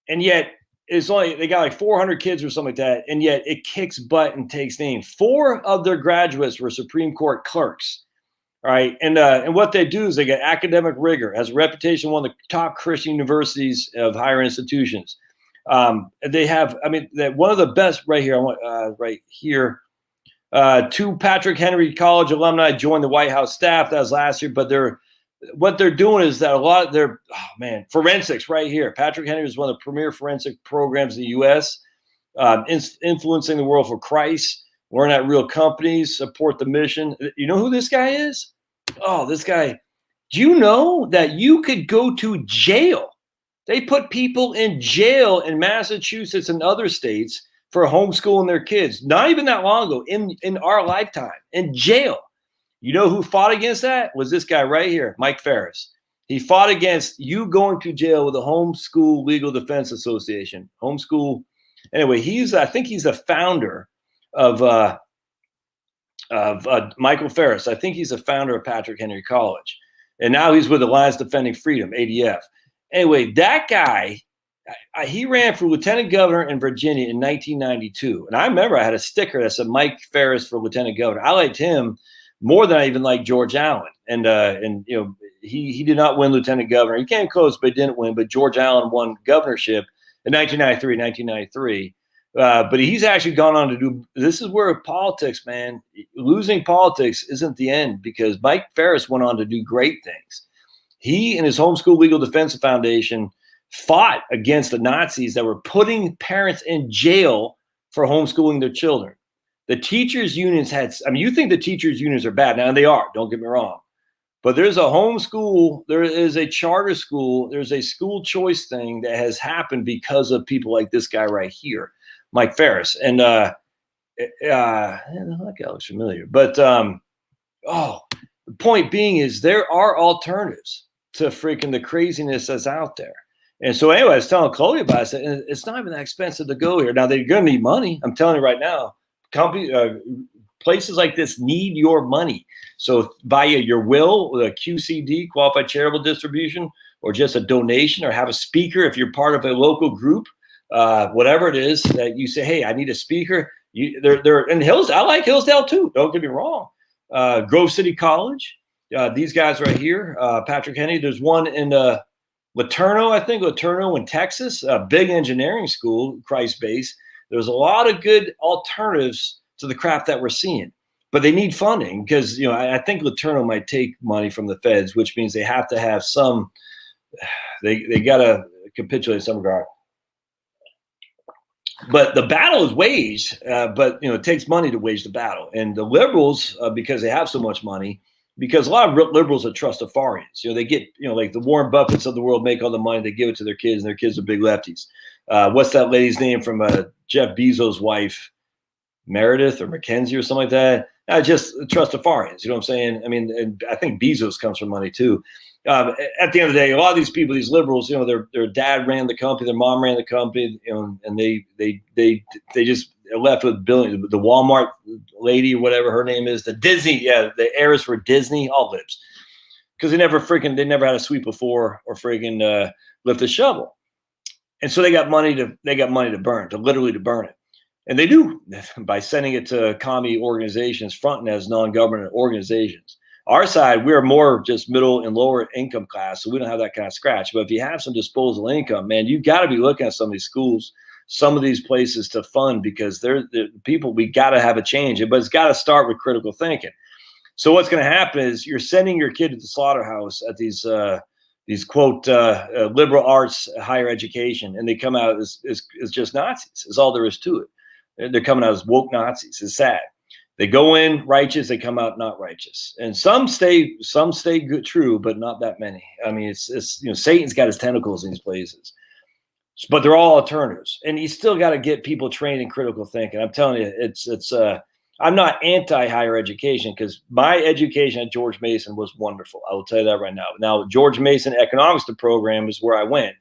And yet it's only, they got like 400 kids or something like that, and yet it kicks butt and takes names. 4 of their graduates were Supreme Court clerks. All right, and what they do is they get academic rigor, has a reputation, one of the top Christian universities of higher institutions. They have, I mean, one of the best right here. I want right here. 2 Patrick Henry College alumni joined the White House staff. That was last year, but what they're doing is that a lot of their, forensics right here. Patrick Henry is one of the premier forensic programs in the U.S., influencing the world for Christ, learn at real companies, support the mission. You know who this guy is? Oh, this guy. Do you know that you could go to jail? They put people in jail in Massachusetts and other states for homeschooling their kids. Not even that long ago, in our lifetime, in jail. You know who fought against that? Was this guy right here, Mike Ferris. He fought against you going to jail with the Homeschool Legal Defense Association. Homeschool. Anyway, I think he's the founder of Michael Ferris. I think he's the founder of Patrick Henry College. And now he's with Alliance Defending Freedom, ADF. Anyway, that guy, he ran for lieutenant governor in Virginia in 1992. And I remember I had a sticker that said Mike Ferris for lieutenant governor. I liked him more than I even liked George Allen. And you know, he did not win lieutenant governor. He came close, but he didn't win. But George Allen won governorship in 1993. But he's actually gone on to do, this is where politics, man, losing politics isn't the end, because Mike Ferris went on to do great things. He and his Homeschool Legal Defense Foundation fought against the Nazis that were putting parents in jail for homeschooling their children. The teachers' unions you think the teachers' unions are bad. Now they are, don't get me wrong. But there's a homeschool, there is a charter school, there's a school choice thing that has happened because of people like this guy right here, Mike Ferris. And that guy looks familiar. But the point being is there are alternatives to freaking the craziness that's out there. And so anyway, I was telling Chloe about it. I said, it's not even that expensive to go here. Now, they're going to need money. I'm telling you right now, places like this need your money. So via your will, with a QCD, qualified charitable distribution, or just a donation, or have a speaker if you're part of a local group, whatever it is that you say, hey, I need a speaker. They're in Hillsdale. I like Hillsdale too. Don't get me wrong. Grove City College. These guys right here, Patrick Henry. There's one in LeTourneau in Texas, a big engineering school, Christ-based. There's a lot of good alternatives to the crap that we're seeing, but they need funding because, you know, I think LeTourneau might take money from the feds, which means they have to have some, they got to capitulate in some regard. But the battle is waged, but, you know, it takes money to wage the battle. And the liberals, because they have so much money, because a lot of liberals are trustafarians. You know, they get, you know, like the Warren Buffetts of the world make all the money, they give it to their kids, and their kids are big lefties. What's that lady's name from Jeff Bezos' wife, Meredith or Mackenzie or something like that? Just trustafarians, you know what I'm saying? I mean, and I think Bezos comes from money too. At the end of the day, a lot of these people, these liberals, you know, their dad ran the company, their mom ran the company, you know, and they just left with billions. The Walmart lady, whatever her name is, the Disney, the heirs for Disney, all libs, because they never had a sweep before or friggin' lift a shovel, and so they got money to burn, literally burn it, and they do by sending it to commie organizations, fronting as non-government organizations. Our side, we're more just middle and lower income class, so we don't have that kind of scratch. But if you have some disposable income, man, you got to be looking at some of these schools, some of these places to fund, because they're people, we got to have a change. But it's got to start with critical thinking. So what's going to happen is you're sending your kid to the slaughterhouse at these quote liberal arts higher education, and they come out as just Nazis. Is all there is to it. They're coming out as woke Nazis. It's sad. They go in righteous, they come out not righteous, and some stay good, true, but not that many. I mean, it's you know, Satan's got his tentacles in these places, but they're all alternatives, and you still got to get people trained in critical thinking. I'm telling you, it's I'm not anti higher education, because my education at George Mason was wonderful. I will tell you that right now. Now, George Mason Economics program is where I went,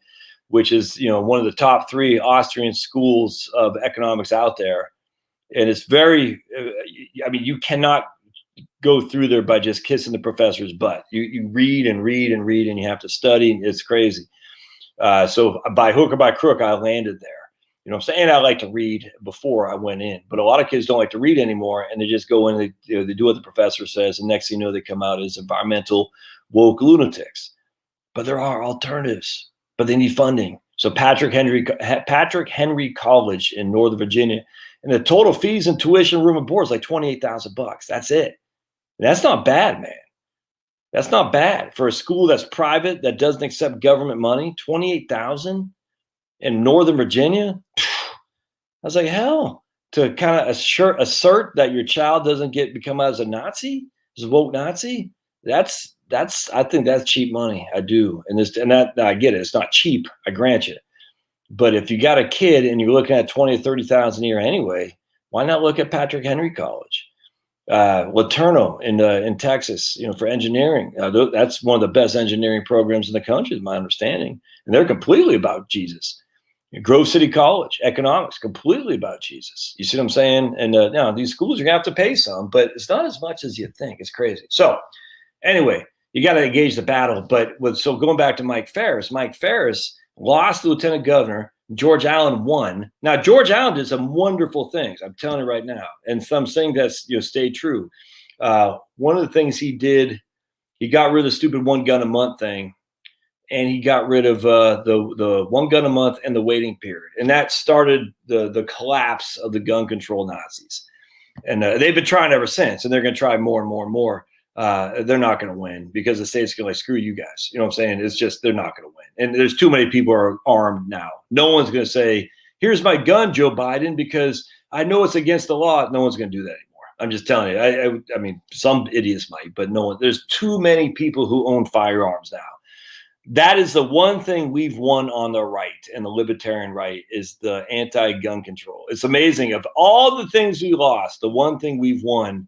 which is, you know, one of the top 3 Austrian schools of economics out there. And it's very, I mean, you cannot go through there by just kissing the professor's butt. You read and read and read, and you have to study. It's crazy. So by hook or by crook, I landed there. You know what I'm saying? I like to read before I went in, but a lot of kids don't like to read anymore, and they just go in, they do what the professor says, and next thing you know, they come out as environmental woke lunatics. But there are alternatives, but they need funding. So Patrick Henry College in Northern Virginia, and the total fees and tuition, room and board is like $28,000. That's it. And that's not bad, man. That's not bad for a school that's private, that doesn't accept government money. $28,000 in Northern Virginia. I was like, hell, to kind of assert that your child doesn't become as a Nazi, as a woke Nazi. I think that's cheap money. I do. And that I get it. It's not cheap. I grant you. But if you got a kid and you're looking at 20 or 30,000 a year anyway, why not look at Patrick Henry College? Laterno in Texas, for engineering. That's one of the best engineering programs in the country, is my understanding. And they're completely about Jesus. Grove City College, economics, completely about Jesus. You see what I'm saying? And now these schools, you're going to have to pay some, but it's not as much as you think. It's crazy. So anyway, you got to engage the battle. So going back to Mike Farris lost the lieutenant governor. George Allen won. Now, George Allen did some wonderful things. I'm telling you right now. And some things that's, stayed true. One of the things he did, he got rid of the stupid 1 gun a month thing. And he got rid of the 1 gun a month and the waiting period. And that started the collapse of the gun control Nazis. And they've been trying ever since. And they're going to try more and more and more. They're not going to win because the state's going to screw you guys. You know what I'm saying? It's just, they're not going to win. And there's too many people are armed now. No one's going to say, here's my gun, Joe Biden, because I know it's against the law. No one's going to do that anymore. I'm just telling you. I mean, some idiots might, but no one. There's too many people who own firearms now. That is the one thing we've won on the right, and the libertarian right, is the anti-gun control. It's amazing. Of all the things we lost, the one thing we've won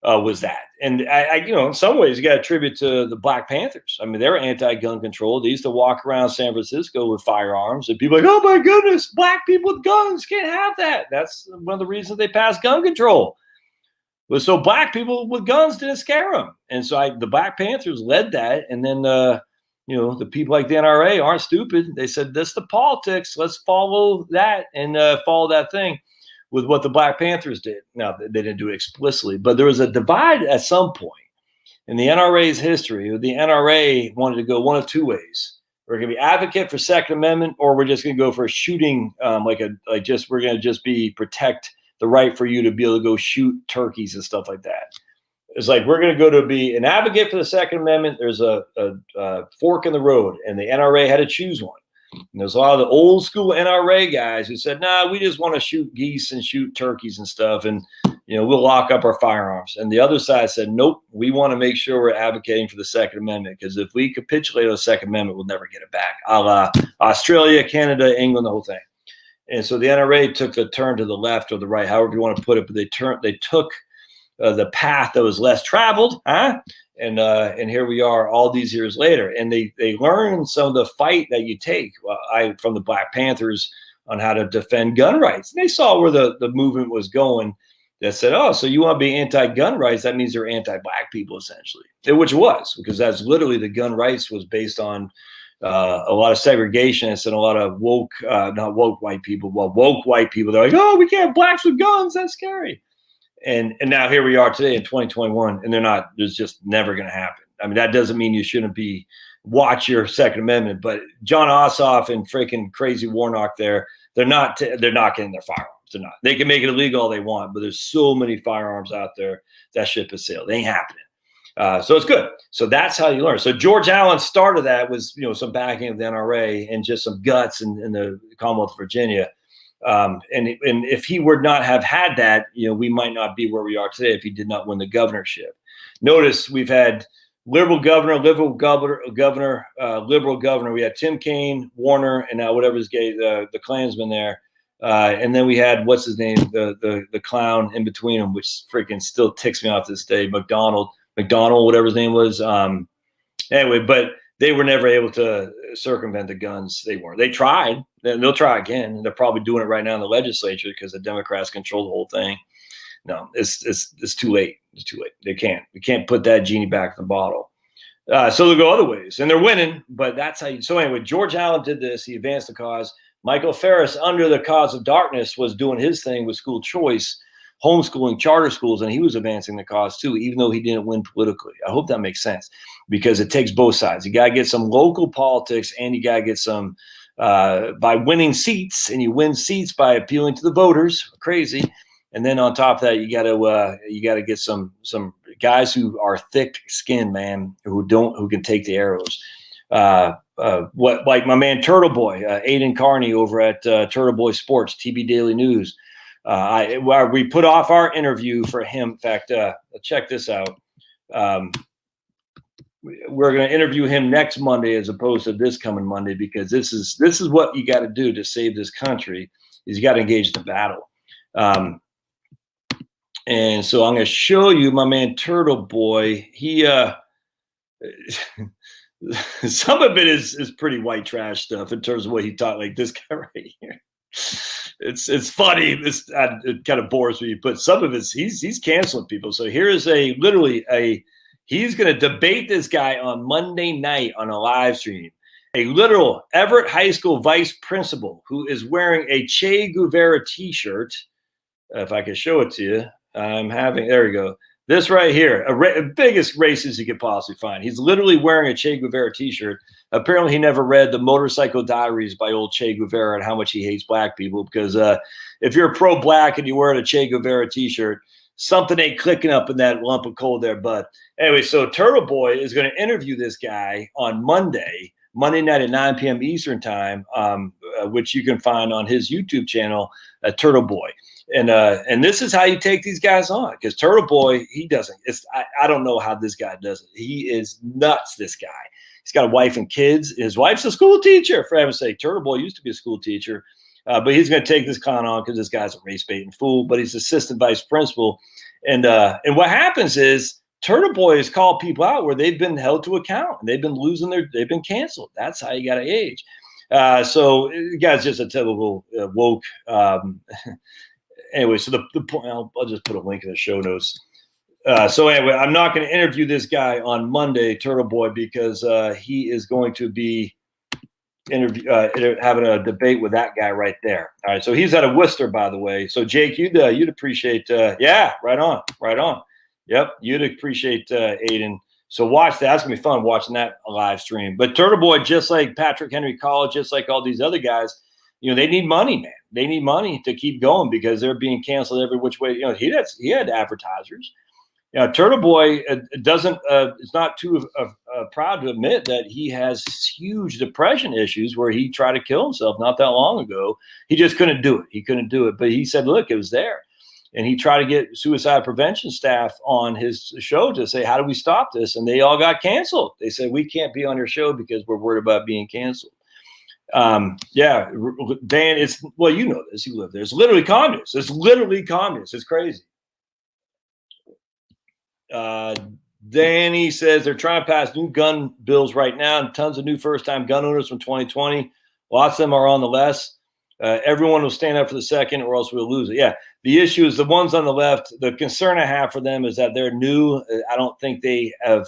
was that. And in some ways, you got to attribute to the Black Panthers. I mean, they were anti-gun control. They used to walk around San Francisco with firearms, and people are like, oh my goodness, Black people with guns can't have that. That's one of the reasons they passed gun control. But so Black people with guns didn't scare them. And so the Black Panthers led that. And then, the people like the NRA aren't stupid. They said, this is the politics. Let's follow that and follow that thing with what the Black Panthers did. Now, they didn't do it explicitly, but there was a divide at some point in the NRA's history. The NRA wanted to go one of two ways. We're going to be advocate for Second Amendment, or we're just going to go for shooting, we're going to just protect the right for you to be able to go shoot turkeys and stuff like that. It's like, we're going to go to be an advocate for the Second Amendment. There's a fork in the road, and the NRA had to choose one. And there's a lot of the old school NRA guys who said, nah, we just want to shoot geese and shoot turkeys and stuff. And, we'll lock up our firearms. And the other side said, nope, we want to make sure we're advocating for the Second Amendment, because if we capitulate on the Second Amendment, we'll never get it back. A la Australia, Canada, England, the whole thing. And so the NRA took the turn to the left or the right, however you want to put it, but they took the path that was less traveled, and here we are all these years later. And they learned some of the fight that you take from the Black Panthers on how to defend gun rights. And they saw where the movement was going. That said, oh, so you want to be anti-gun rights? That means you're anti-Black people, essentially, which it was, because that's literally the gun rights was based on a lot of segregationists and a lot of woke, not woke white people, woke white people. They're like, oh, we can't have Blacks with guns. That's scary. And now here we are today in 2021, and there's just never going to happen. I mean, that doesn't mean you shouldn't watch your Second Amendment, but John Ossoff and freaking crazy Warnock they're not getting their firearms. They're not. They can make it illegal all they want, but there's so many firearms out there. That ship has sailed. They ain't happening. So it's good. So that's how you learn. So George Allen started that with, some backing of the NRA and just some guts in the Commonwealth of Virginia. And if he would not have had that, we might not be where we are today if he did not win the governorship. Notice we've had liberal governor. We had Tim Kaine, Warner, and now whatever his the Klansman there. And then we had, what's his name, the clown in between them, which freaking still ticks me off this day, McDonald, whatever his name was. Anyway, but they were never able to circumvent the guns. They tried. They'll try again. They're probably doing it right now in the legislature because the Democrats control the whole thing. No, it's too late. It's too late. They can't. We can't put that genie back in the bottle. So they'll go other ways, and they're winning. But that's how you. So anyway, George Allen did this. He advanced the cause. Michael Ferris, under the cause of darkness, was doing his thing with school choice, homeschooling, charter schools, and he was advancing the cause too, even though he didn't win politically. I hope that makes sense, because it takes both sides. You got to get some local politics, and you got to get some by winning seats, and you win seats by appealing to the voters. Crazy. And then on top of that, you got to get some guys who are thick-skinned, man, who can take the arrows. Like my man Turtle Boy, Aiden Carney over at Turtle Boy Sports, TB Daily News. We put off our interview for him. In fact, check this out. We're going to interview him next Monday as opposed to this coming Monday, because this is what you got to do to save this country. Is you got to engage the battle. And so I'm going to show you my man Turtle Boy. He some of it is pretty white trash stuff in terms of what he taught. Like this guy right here. It's funny. It kind of bores me, but some of it's he's canceling people. So here is he's going to debate this guy on Monday night on a live stream. A literal Everett High School vice principal who is wearing a Che Guevara T-shirt. If I can show it to you. There we go. This right here, biggest racist you could possibly find. He's literally wearing a Che Guevara T-shirt. Apparently, he never read the Motorcycle Diaries by old Che Guevara and how much he hates black people. Because if you're pro-black and you're wearing a Che Guevara T-shirt, something ain't clicking up in that lump of coal there, bud. Anyway, so Turtle Boy is going to interview this guy on Monday night at 9 p.m. Eastern time, which you can find on his YouTube channel, Turtle Boy. And this is how you take these guys on, because Turtle Boy, he doesn't. I don't know how this guy does it. He is nuts, this guy. He's got a wife and kids. His wife's a school teacher, for heaven's sake. Turtle Boy used to be a school teacher, but he's going to take this clown on because this guy's a race-baiting fool, but he's assistant vice principal. And what happens is Turtle Boy has called people out where they've been held to account, and they've been canceled. That's how you got to age. So the guy's just a typical woke. Anyway, so the point, I'll just put a link in the show notes. So anyway, I'm not going to interview this guy on Monday, Turtle Boy, because he is going to be having a debate with that guy right there. All right, so he's out of Worcester, by the way. So Jake, you'd appreciate, yeah, right on. Yep, you'd appreciate Aiden. So watch that. That's gonna be fun watching that live stream. But Turtle Boy, just like Patrick Henry College, just like all these other guys, they need money, man. They need money to keep going because they're being canceled every which way. He had advertisers. Turtle Boy is not too proud to admit that he has huge depression issues where he tried to kill himself not that long ago. He just couldn't do it. He couldn't do it. But he said, look, it was there. And he tried to get suicide prevention staff on his show to say, how do we stop this? And they all got canceled. They said, we can't be on your show because we're worried about being canceled. Yeah, Dan, you know this. You live there. It's literally communist. It's crazy. Danny says they're trying to pass new gun bills right now, and tons of new first-time gun owners from 2020. Lots of them are on the less. Everyone will stand up for the second, or else we'll lose it. Yeah, the issue is the ones on the left. The concern I have for them is that they're new. I don't think they have.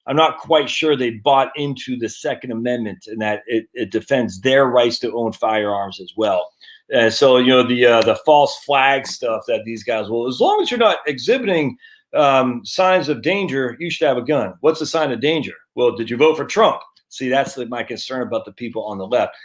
I'm not quite sure they bought into the Second Amendment and that it defends their rights to own firearms as well. So the false flag stuff that these guys will, as long as you're not exhibiting signs of danger, you should have a gun. What's the sign of danger? Well, did you vote for Trump? See, that's my concern about the people on the left.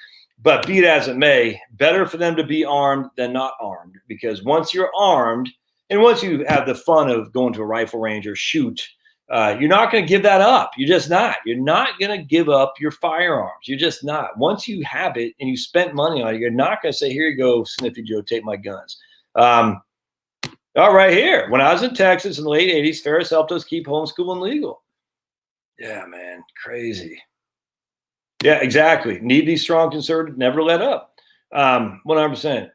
But be it as it may, better for them to be armed than not armed, because once you're armed and once you have the fun of going to a rifle range or shoot, you're not going to give that up. You're just not. You're not going to give up your firearms. You're just not. Once you have it and you spent money on it, you're not going to say, here you go, Sniffy Joe, take my guns. All right, here. When I was in Texas in the late 80s, Ferris helped us keep homeschooling legal. Yeah, man, crazy. Yeah, exactly. Need these strong conservatives, never let up. 100%.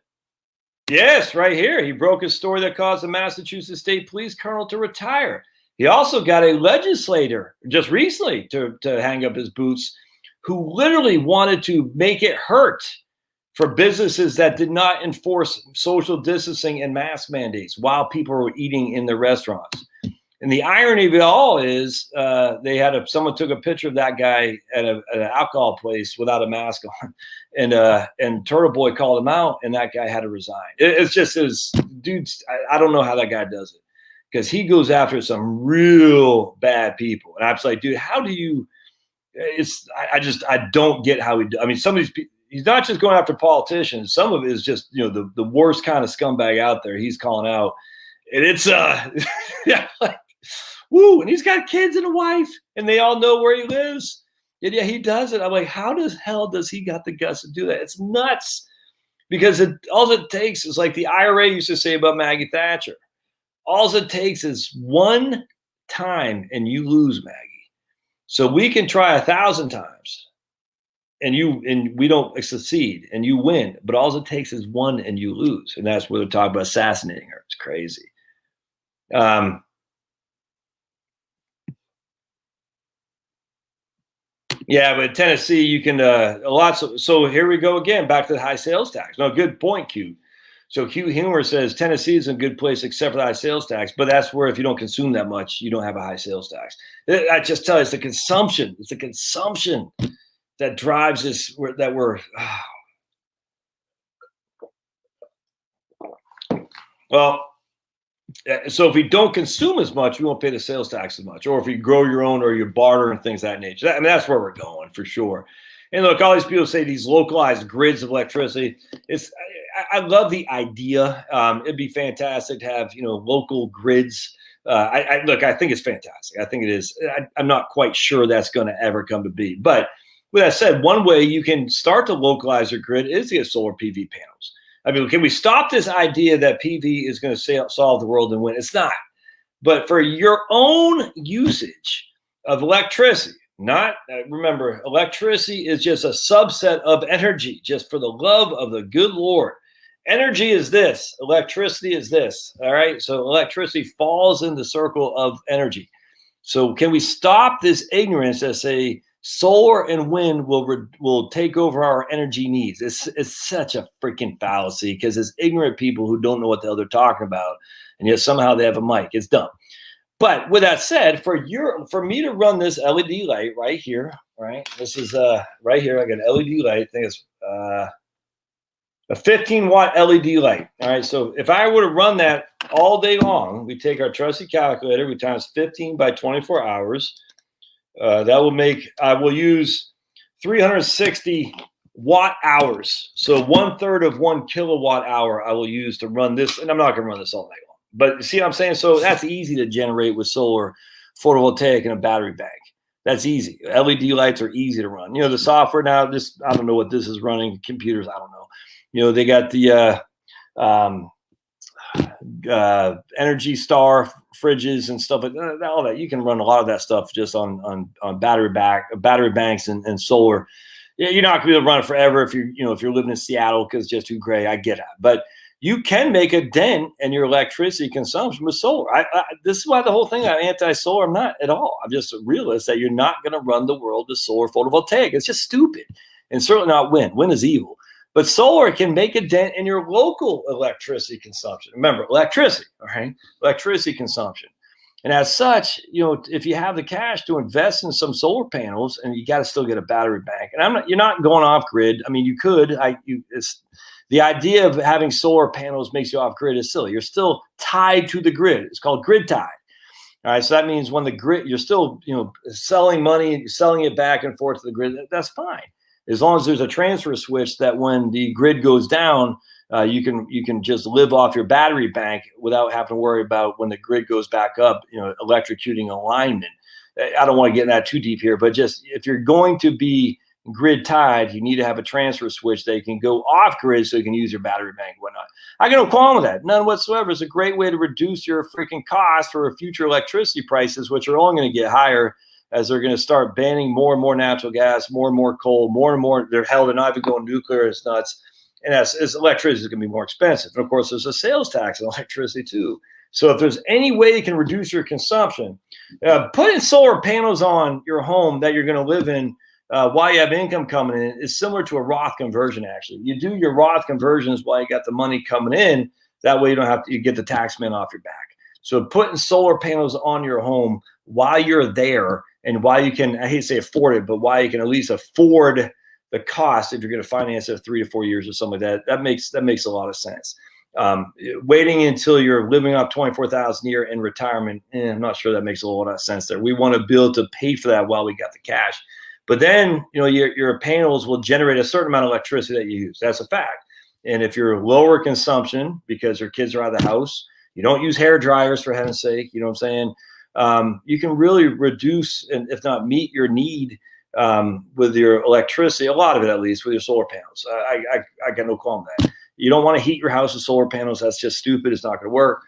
Yes, right here. He broke a story that caused the Massachusetts State Police Colonel to retire. He also got a legislator just recently to hang up his boots who literally wanted to make it hurt for businesses that did not enforce social distancing and mask mandates while people were eating in their restaurants. And the irony of it all is someone took a picture of that guy at an alcohol place without a mask on, and Turtle Boy called him out, and that guy had to resign. It's just dudes. I don't know how that guy does it, because he goes after some real bad people, and I was like, dude, how do you? I don't get how he. I mean, some of these people. He's not just going after politicians. Some of it is just the worst kind of scumbag out there. He's calling out, and it's yeah, like. Woo, and he's got kids and a wife, and they all know where he lives. And yeah, he does it. I'm like, how the hell does he got the guts to do that? It's nuts, because all it takes is, like the IRA used to say about Maggie Thatcher, all it takes is one time and you lose, Maggie. So we can try 1,000 times and we don't succeed and you win, but all it takes is one and you lose. And that's where they're talking about assassinating her. It's crazy. Yeah, but Tennessee, you can so here we go again, back to the high sales tax. No, good point, Q. So Q Humor says Tennessee is a good place except for the high sales tax, but that's where if you don't consume that much, you don't have a high sales tax. I just tell you, it's the consumption. It's the consumption that drives this. Well. So if we don't consume as much, we won't pay the sales tax as much. Or if you grow your own or you barter and things of that nature. I mean, that's where we're going for sure. And look, all these people say these localized grids of electricity. I love the idea. It'd be fantastic to have local grids. I think it's fantastic. I think it is. I'm not quite sure that's going to ever come to be. But with that said, one way you can start to localize your grid is to get solar PV panels. I mean, can we stop this idea that PV is going to solve the world and win? It's not. But for your own usage of electricity, remember, electricity is just a subset of energy, just for the love of the good Lord. Energy is this. Electricity is this. All right? So electricity falls in the circle of energy. So can we stop this ignorance that say, solar and wind will take over our energy needs? It's such a freaking fallacy, because it's ignorant people who don't know what the hell they're talking about, and yet somehow they have a mic. It's dumb. But with that said, for me to run this LED light right here, right? This is right here. I got an LED light. I think it's a 15-watt LED light. All right. So if I were to run that all day long, we take our trusty calculator, we times 15 by 24 hours. That will make, I will use 360 watt hours. So 1/3 of 1 kilowatt hour I will use to run this. And I'm not going to run this all night long. But you see what I'm saying? So that's easy to generate with solar, photovoltaic, and a battery bank. That's easy. LED lights are easy to run. The software now, I don't know what this is running. Computers, I don't know. They got the Energy Star fridges and stuff like that. All that, you can run a lot of that stuff just on battery banks and solar. Yeah, you're not gonna be able to run it forever if you're living in Seattle, because it's just too gray. I get that, but you can make a dent in your electricity consumption with solar. This is why the whole thing, I'm anti-solar. I'm not at all. I'm just a realist that you're not going to run the world with solar photovoltaic. It's just stupid, and certainly not wind. Wind is evil. But solar can make a dent in your local electricity consumption. Remember, electricity, all right? Electricity consumption. And as such, if you have the cash to invest in some solar panels, and you got to still get a battery bank. And you're not going off grid. I mean, you could. The idea of having solar panels makes you off grid is silly. You're still tied to the grid. It's called grid tied. All right. So that means when the grid, you're still, selling money, selling it back and forth to the grid. That's fine. As long as there's a transfer switch that when the grid goes down, you can just live off your battery bank without having to worry about when the grid goes back up, electrocuting alignment. I don't want to get in that too deep here, but just if you're going to be grid tied, you need to have a transfer switch that you can go off grid so you can use your battery bank and whatnot. I got no qualm with that. None whatsoever. It's a great way to reduce your freaking cost for future electricity prices, which are only going to get higher as they're going to start banning more and more natural gas, more and more coal, more and more. They're not even going nuclear. It's nuts. And as electricity is going to be more expensive. And of course, there's a sales tax on electricity too. So if there's any way you can reduce your consumption, putting solar panels on your home that you're going to live in while you have income coming in is similar to a Roth conversion. Actually, you do your Roth conversions while you got the money coming in. That way you don't have to, you get the tax man off your back. So putting solar panels on your home while you're there, and while you can, I hate to say afford it, but while you can at least afford the cost, if you're going to finance it 3 to 4 years or something like that, that makes a lot of sense. Waiting until you're living off $24,000 a year in retirement, I'm not sure that makes a lot of sense there. We want to be able to pay for that while we got the cash. But then, your panels will generate a certain amount of electricity that you use. That's a fact. And if you're lower consumption because your kids are out of the house, you don't use hair dryers, for heaven's sake, you know what I'm saying? You can really reduce, and if not meet your need with your electricity, a lot of it at least, with your solar panels. I got no qualm with that. You don't want to heat your house with solar panels. That's just stupid. It's not going to work.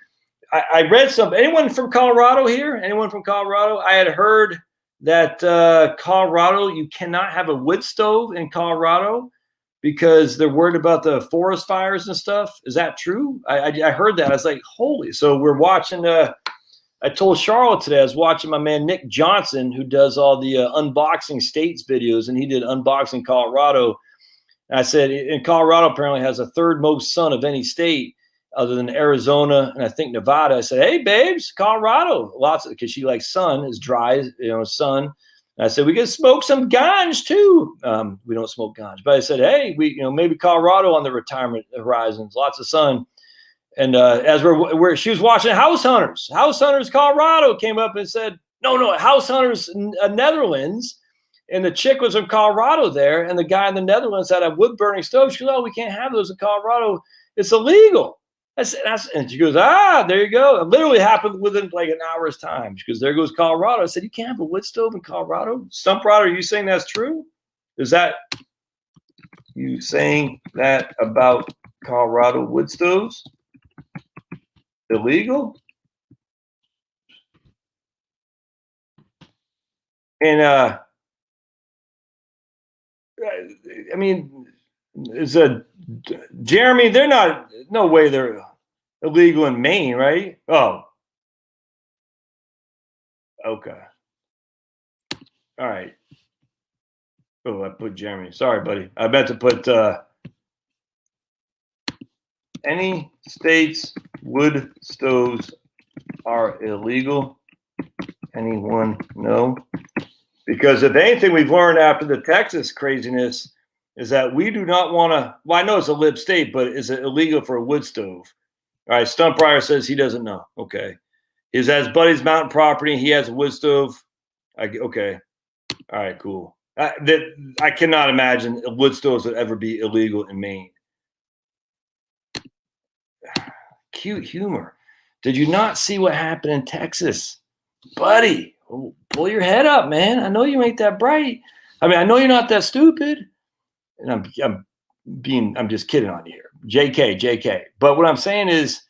I read anyone from Colorado here? Anyone from Colorado? I had heard that Colorado, you cannot have a wood stove in Colorado because they're worried about the forest fires and stuff. Is that true? I heard that. I was like, holy. So we're watching, I told Charlotte today, I was watching my man Nick Johnson, who does all the unboxing states videos, and he did unboxing Colorado. And I said, in Colorado apparently has the third most sun of any state other than Arizona and I think Nevada. I said, hey, babes, Colorado, lots of, because she likes sun, is dry, sun. And I said, we can smoke some ganj too. We don't smoke ganj, but I said, hey, maybe Colorado on the retirement horizons, lots of sun. And as she was watching House Hunters Colorado came up and said, no, House Hunters Netherlands. And the chick was from Colorado there. And the guy in the Netherlands had a wood burning stove. She goes, oh, we can't have those in Colorado. It's illegal. And she goes, there you go. It literally happened within like an hour's time. She goes, there goes Colorado. I said, you can't have a wood stove in Colorado? Stump Rod, are you saying that's true? Is that you saying that about Colorado wood stoves? Illegal? And I mean, is Jeremy? They're not. No way they're illegal in Maine, right? Oh, okay. All right. Oh, I put Jeremy. Sorry, buddy. I meant to put any states wood stoves are illegal. Anyone know? Because if anything we've learned after the Texas craziness is that we do not want to, well, I know it's a lib state, but is it illegal for a wood stove? All right, Stump Pryor says he doesn't know. Okay. Is that his buddy's mountain property? He has a wood stove. Okay. All right, cool. I cannot imagine wood stoves would ever be illegal in Maine. Cute humor. Did you not see what happened in Texas? Buddy, pull your head up, man. I know you ain't that bright. I mean, I know you're not that stupid. And I'm just kidding on you here. JK. But what I'm saying is,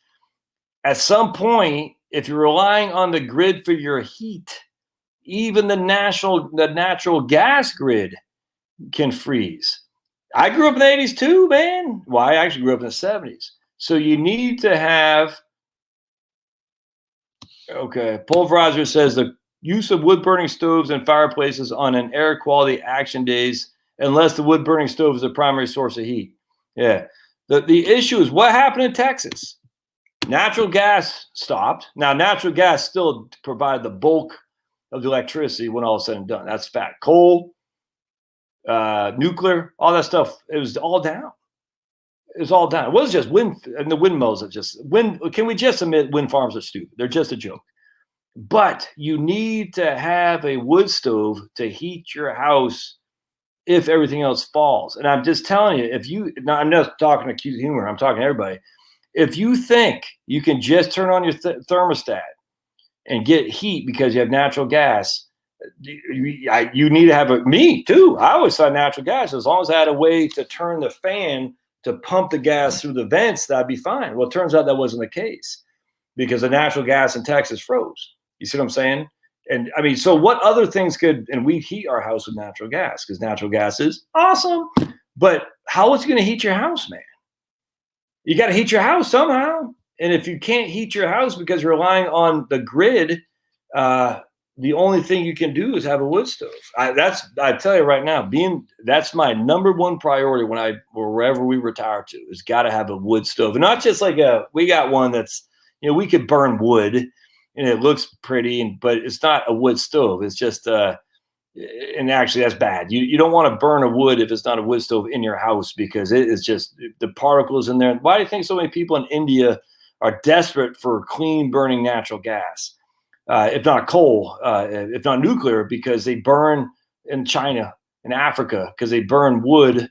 at some point, if you're relying on the grid for your heat, even the natural gas grid can freeze. I grew up in the 80s too, man. Well, I actually grew up in the 70s. So you need to have, okay, Pulverizer says the use of wood-burning stoves and fireplaces on an air quality action days, unless the wood-burning stove is the primary source of heat. Yeah. The issue is what happened in Texas. Natural gas stopped. Now, natural gas still provide the bulk of the electricity when all is said and done. That's fact. Coal, nuclear, all that stuff, it was all down. It was all down. It wasn't just wind, and the windmills are just wind. Can we just admit wind farms are stupid? They're just a joke. But you need to have a wood stove to heat your house if everything else falls. And I'm just telling you, I'm not talking to cute humor, I'm talking to everybody. If you think you can just turn on your thermostat and get heat because you have natural gas, you need to have me too. I always thought natural gas, as long as I had a way to turn the fan to pump the gas through the vents, that'd be fine. Well, it turns out that wasn't the case because the natural gas in Texas froze. You see what I'm saying? And I mean, so what other things and we heat our house with natural gas because natural gas is awesome. But how is it going to heat your house, man? You got to heat your house somehow. And if you can't heat your house because you're relying on the grid, the only thing you can do is have a wood stove. I tell you right now, that's my number one priority wherever we retire to, is got to have a wood stove. And not just like we got one that's, we could burn wood and it looks pretty, but it's not a wood stove. It's just, and actually that's bad. You don't want to burn a wood if it's not a wood stove in your house, because it is just the particles in there. Why do you think so many people in India are desperate for clean burning natural gas? If not coal, if not nuclear, because they burn in China, in Africa, because they burn wood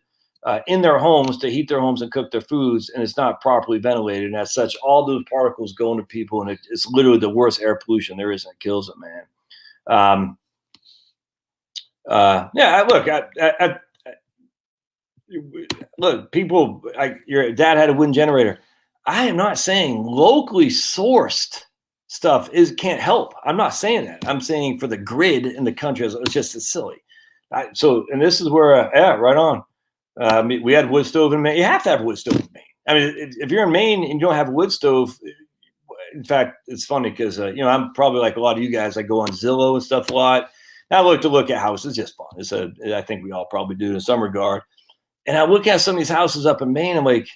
in their homes to heat their homes and cook their foods, and it's not properly ventilated. And as such, all those particles go into people, and it's literally the worst air pollution there is, and it kills them, man. Look, people, your dad had a wind generator. I am not saying locally sourced stuff can't help. I'm not saying that. I'm saying for the grid in the country, it's just silly. And this is where, right on. We had wood stove in Maine. You have to have a wood stove in Maine. I mean, if you're in Maine and you don't have a wood stove, in fact, it's funny because, I'm probably like a lot of you guys. I go on Zillow and stuff a lot. And I look at houses. It's just fun. I think we all probably do in some regard. And I look at some of these houses up in Maine. I'm like,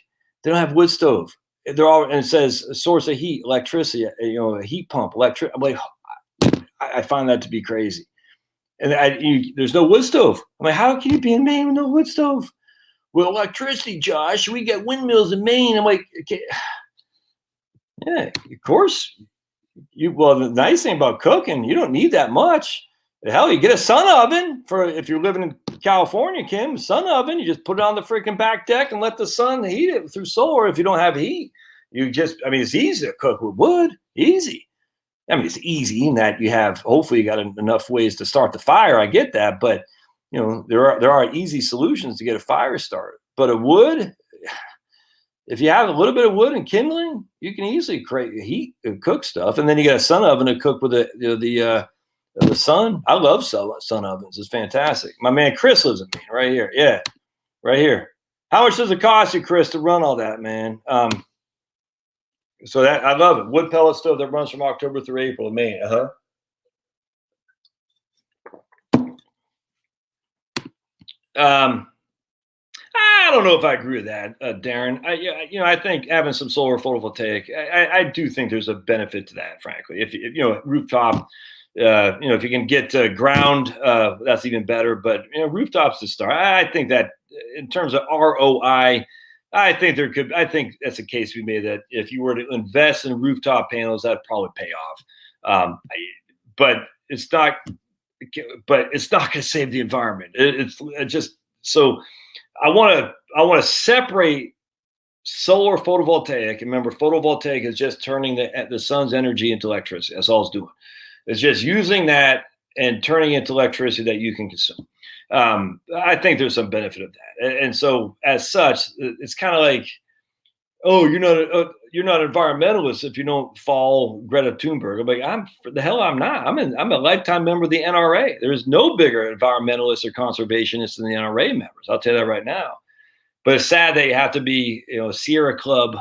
they don't have wood stove. And it says a source of heat, electricity, a heat pump, electric. I'm like, I find that to be crazy. And there's no wood stove. I'm like, how can you be in Maine with no wood stove? Well, electricity, Josh. We get windmills in Maine. I'm like, okay. Yeah, of course. Well, the nice thing about cooking, you don't need that much. Hell, you get a sun oven if you're living in California, Kim. Sun oven, you just put it on the freaking back deck and let the sun heat it through solar. If you don't have heat, it's easy to cook with wood. Easy. I mean, it's easy in that hopefully you got enough ways to start the fire. I get that, but there are easy solutions to get a fire started. But a wood, if you have a little bit of wood and kindling, you can easily create heat and cook stuff. And then you got a sun oven to cook with the sun. I love sun ovens. It's fantastic. My man Chris lives in Maine, right here. Yeah, right here. How much does it cost you, Chris, to run all that, man? So that I love it. Wood pellet stove that runs from October through April in Maine. I don't know if I agree with that, Darren. I think having some solar photovoltaic, I do think there's a benefit to that, frankly. If rooftop, if you can get ground, that's even better. But rooftops to start. I think that in terms of ROI, I think that's a case we made that if you were to invest in rooftop panels, that'd probably pay off. But it's not going to save the environment. It's just so. I want to separate solar photovoltaic. Remember, photovoltaic is just turning the sun's energy into electricity. That's all it's doing. It's just using that and turning it into electricity that you can consume. I think there's some benefit of that. And so as such, it's kind of like, oh, you're not an environmentalist if you don't follow Greta Thunberg. I'm like, I'm not. I'm a lifetime member of the NRA. There's no bigger environmentalists or conservationists than the NRA members. I'll tell you that right now. But it's sad that you have to be, a Sierra Club,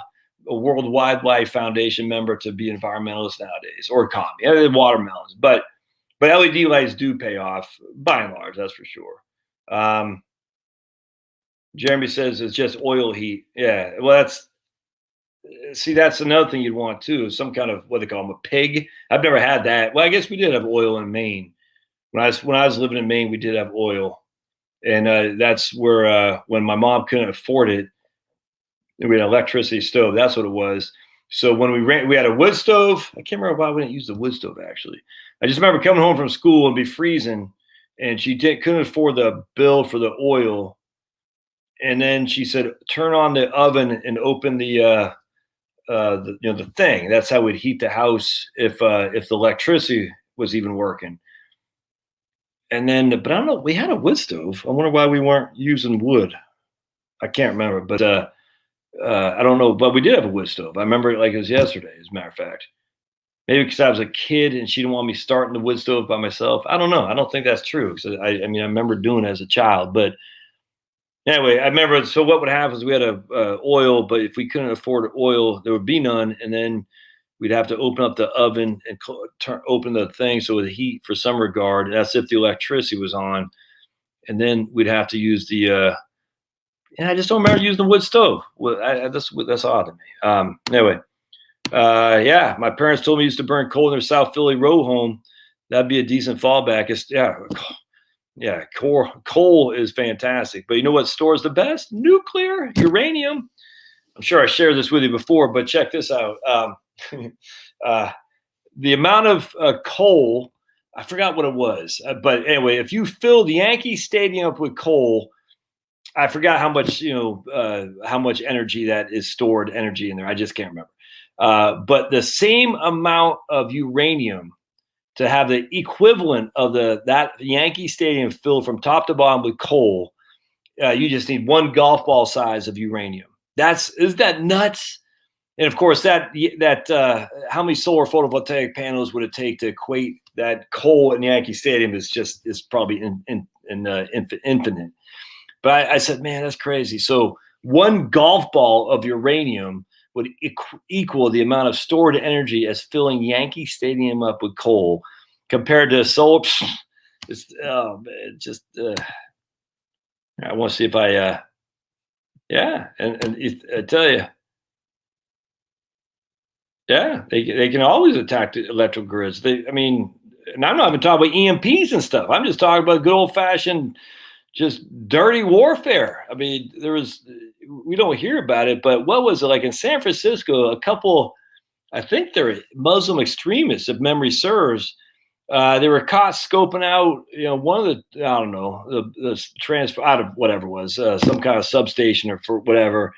a World Wildlife Foundation member to be an environmentalist nowadays, or commie, watermelons. But LED lights do pay off by and large. That's for sure. Jeremy says it's just oil heat. Yeah, well, that's another thing you'd want too. Some kind of, what they call them, a pig. I've never had that. Well, I guess we did have oil in Maine. When I was living in Maine, we did have oil, and that's where when my mom couldn't afford it, we had an electricity stove. That's what it was. So when we had a wood stove. I can't remember why we didn't use the wood stove actually. I just remember coming home from school and be freezing, and she couldn't afford the bill for the oil, and then she said, "Turn on the oven and open the thing." That's how we'd heat the house if the electricity was even working. And then, but I don't know, we had a wood stove. I wonder why we weren't using wood. I can't remember, but I don't know. But we did have a wood stove. I remember it like it was yesterday, as a matter of fact. Maybe because I was a kid and she didn't want me starting the wood stove by myself. I don't know. I don't think that's true. So I remember doing it as a child, but anyway, I remember. So what would happen is we had oil, but if we couldn't afford oil, there would be none, and then we'd have to open up the oven and open the thing so it would heat for some regard. That's if the electricity was on, and then we'd have to use the. And I just don't remember using the wood stove. Well, that's odd to me. Anyway, Yeah, my parents told me used to burn coal in their South Philly row home. That'd be a decent fallback. Yeah, coal is fantastic. But you know what stores the best? Nuclear, uranium. I'm sure I shared this with you before, but check this out. Uh, the amount of coal, I forgot what it was. But anyway, if you fill the Yankee Stadium up with coal, I forgot how much, how much energy that is stored energy in there. I just can't remember. But the same amount of uranium to have the equivalent of that Yankee Stadium filled from top to bottom with coal, you just need one golf ball size of uranium. Is that nuts? And of course, that how many solar photovoltaic panels would it take to equate that coal in Yankee Stadium is probably infinite. But I said, man, that's crazy. So one golf ball of uranium would equal the amount of stored energy as filling Yankee Stadium up with coal, compared to solar. I want to see if I, yeah, and I tell you, yeah, they can always attack the electrical grids. And I'm not even talking about EMPs and stuff. I'm just talking about good old fashioned, just dirty warfare. I mean, we don't hear about it, but what was it like in San Francisco? A couple, I think they're Muslim extremists, if memory serves. They were caught scoping out, one of the, I don't know, the transfer out of whatever it was, some kind of substation or for whatever.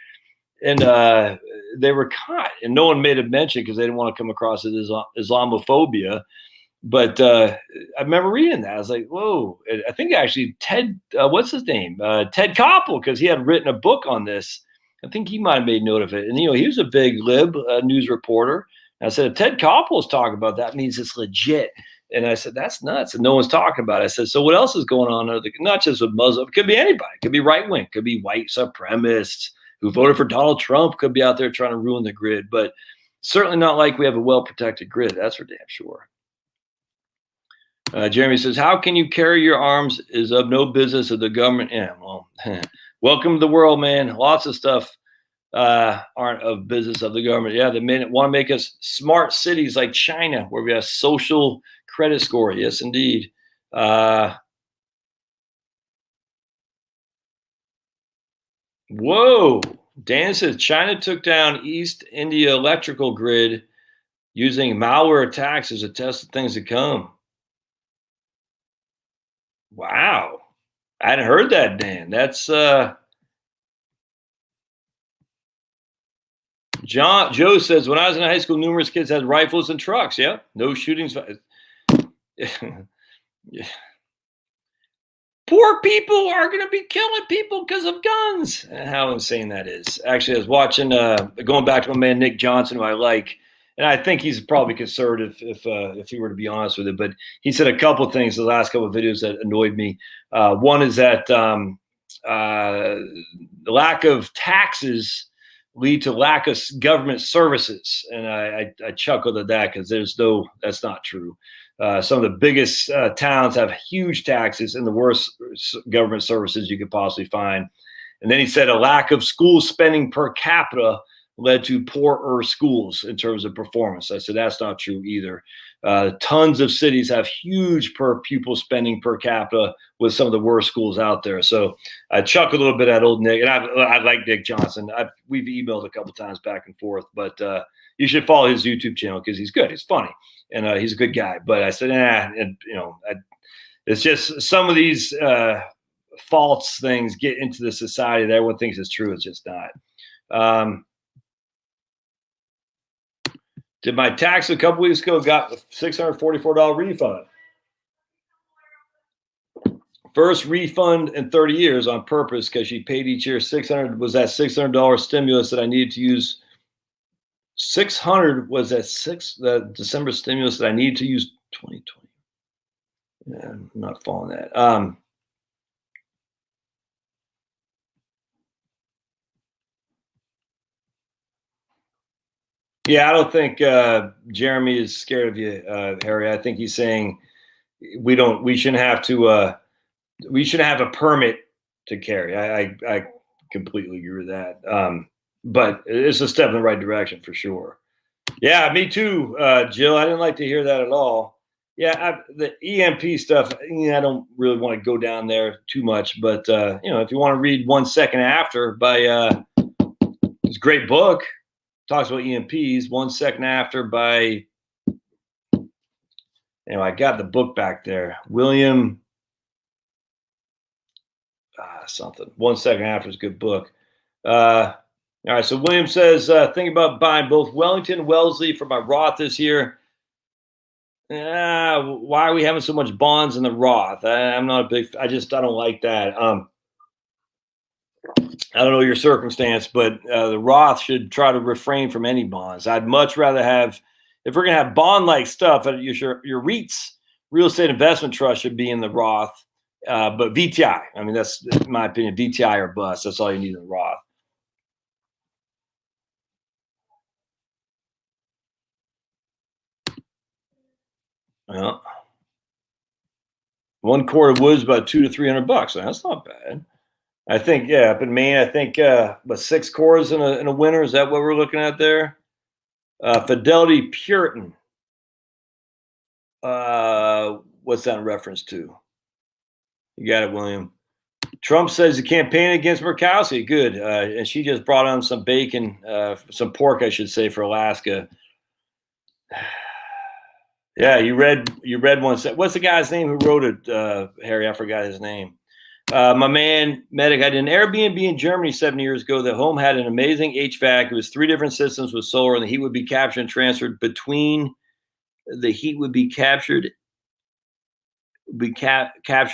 And they were caught, and no one made a mention because they didn't want to come across as Islamophobia. But I remember reading that. I was like, whoa. I think actually Ted, what's his name? Ted Koppel, because he had written a book on this. I think he might have made note of it. And, he was a big lib news reporter. And I said, if Ted Koppel is talking about that, means it's legit. And I said, that's nuts. And no one's talking about it. I said, so what else is going on? Not just with Muslim. It could be anybody. It could be right wing. It could be white supremacists who voted for Donald Trump. Could be out there trying to ruin the grid. But certainly not like we have a well-protected grid. That's for damn sure. Jeremy says, how can you carry your arms is of no business of the government. Yeah, well, welcome to the world, man. Lots of stuff aren't of business of the government. Yeah, they want to make us smart cities like China, where we have social credit score. Yes, indeed. Whoa. Dan says China took down East India electrical grid using malware attacks as a test of things to come. Wow. I hadn't heard that, Dan. That's Joe says, when I was in high school, numerous kids had rifles and trucks. Yeah. No shootings. Yeah. Poor people are going to be killing people because of guns. How insane that is. Actually, I was watching, going back to my man Nick Johnson, who I like, and I think he's probably conservative if he were to be honest with it. But he said a couple of things the last couple of videos that annoyed me. One is that the lack of taxes lead to lack of government services, and I chuckled at that because that's not true. Some of the biggest towns have huge taxes and the worst government services you could possibly find. And then he said a lack of school spending per capita led to poorer schools in terms of performance. I said that's not true either. Tons of cities have huge per pupil spending per capita with some of the worst schools out there. So I chuckled a little bit at old Nick, and I like Nick Johnson. We've emailed a couple times back and forth, but you should follow his YouTube channel because he's good. He's funny, and he's a good guy. But I said, it's just some of these false things get into the society that everyone thinks is true. It's just not. Did my tax a couple weeks ago got a $644 refund. First refund in 30 years on purpose because she paid each year $600. Was that $600 stimulus that I needed to use? 600 was the December stimulus that I needed to use 2020. Yeah, I'm not following that. Yeah, I don't think Jeremy is scared of you, Harry. I think he's saying we shouldn't have a permit to carry. I completely agree with that. But it's a step in the right direction for sure. Yeah, me too, Jill. I didn't like to hear that at all. Yeah, the EMP stuff, I don't really want to go down there too much. But, if you want to read 1 Second After by it's a great book, talks about EMPs, 1 Second After by, I got the book back there. William something. 1 Second After is a good book. All right, so William says, think about buying both Wellington and Wellesley for my Roth this year. Why are we having so much bonds in the Roth? I'm not a big. I don't like that. I don't know your circumstance, but the Roth should try to refrain from any bonds. I'd much rather have, if we're gonna have bond-like stuff, your REITs, real estate investment trust, should be in the Roth. But VTI, I mean, that's in my opinion, VTI or bust. That's all you need in the Roth. Well, 1 quart of wood is about $200 to $300. That's not bad. I think, up in Maine, I think, 6 cores in a winter. Is that what we're looking at there? Fidelity Puritan. What's that in reference to? You got it, William. Trump says the campaign against Murkowski. Good. And she just brought on some bacon, some pork, I should say, for Alaska. Yeah, you read one. What's the guy's name who wrote it, Harry? I forgot his name. My man, Medic, I did an Airbnb in Germany 7 years ago. The home had an amazing HVAC. It was 3 different systems with solar, and the heat would be captured and transferred between. The heat would be captured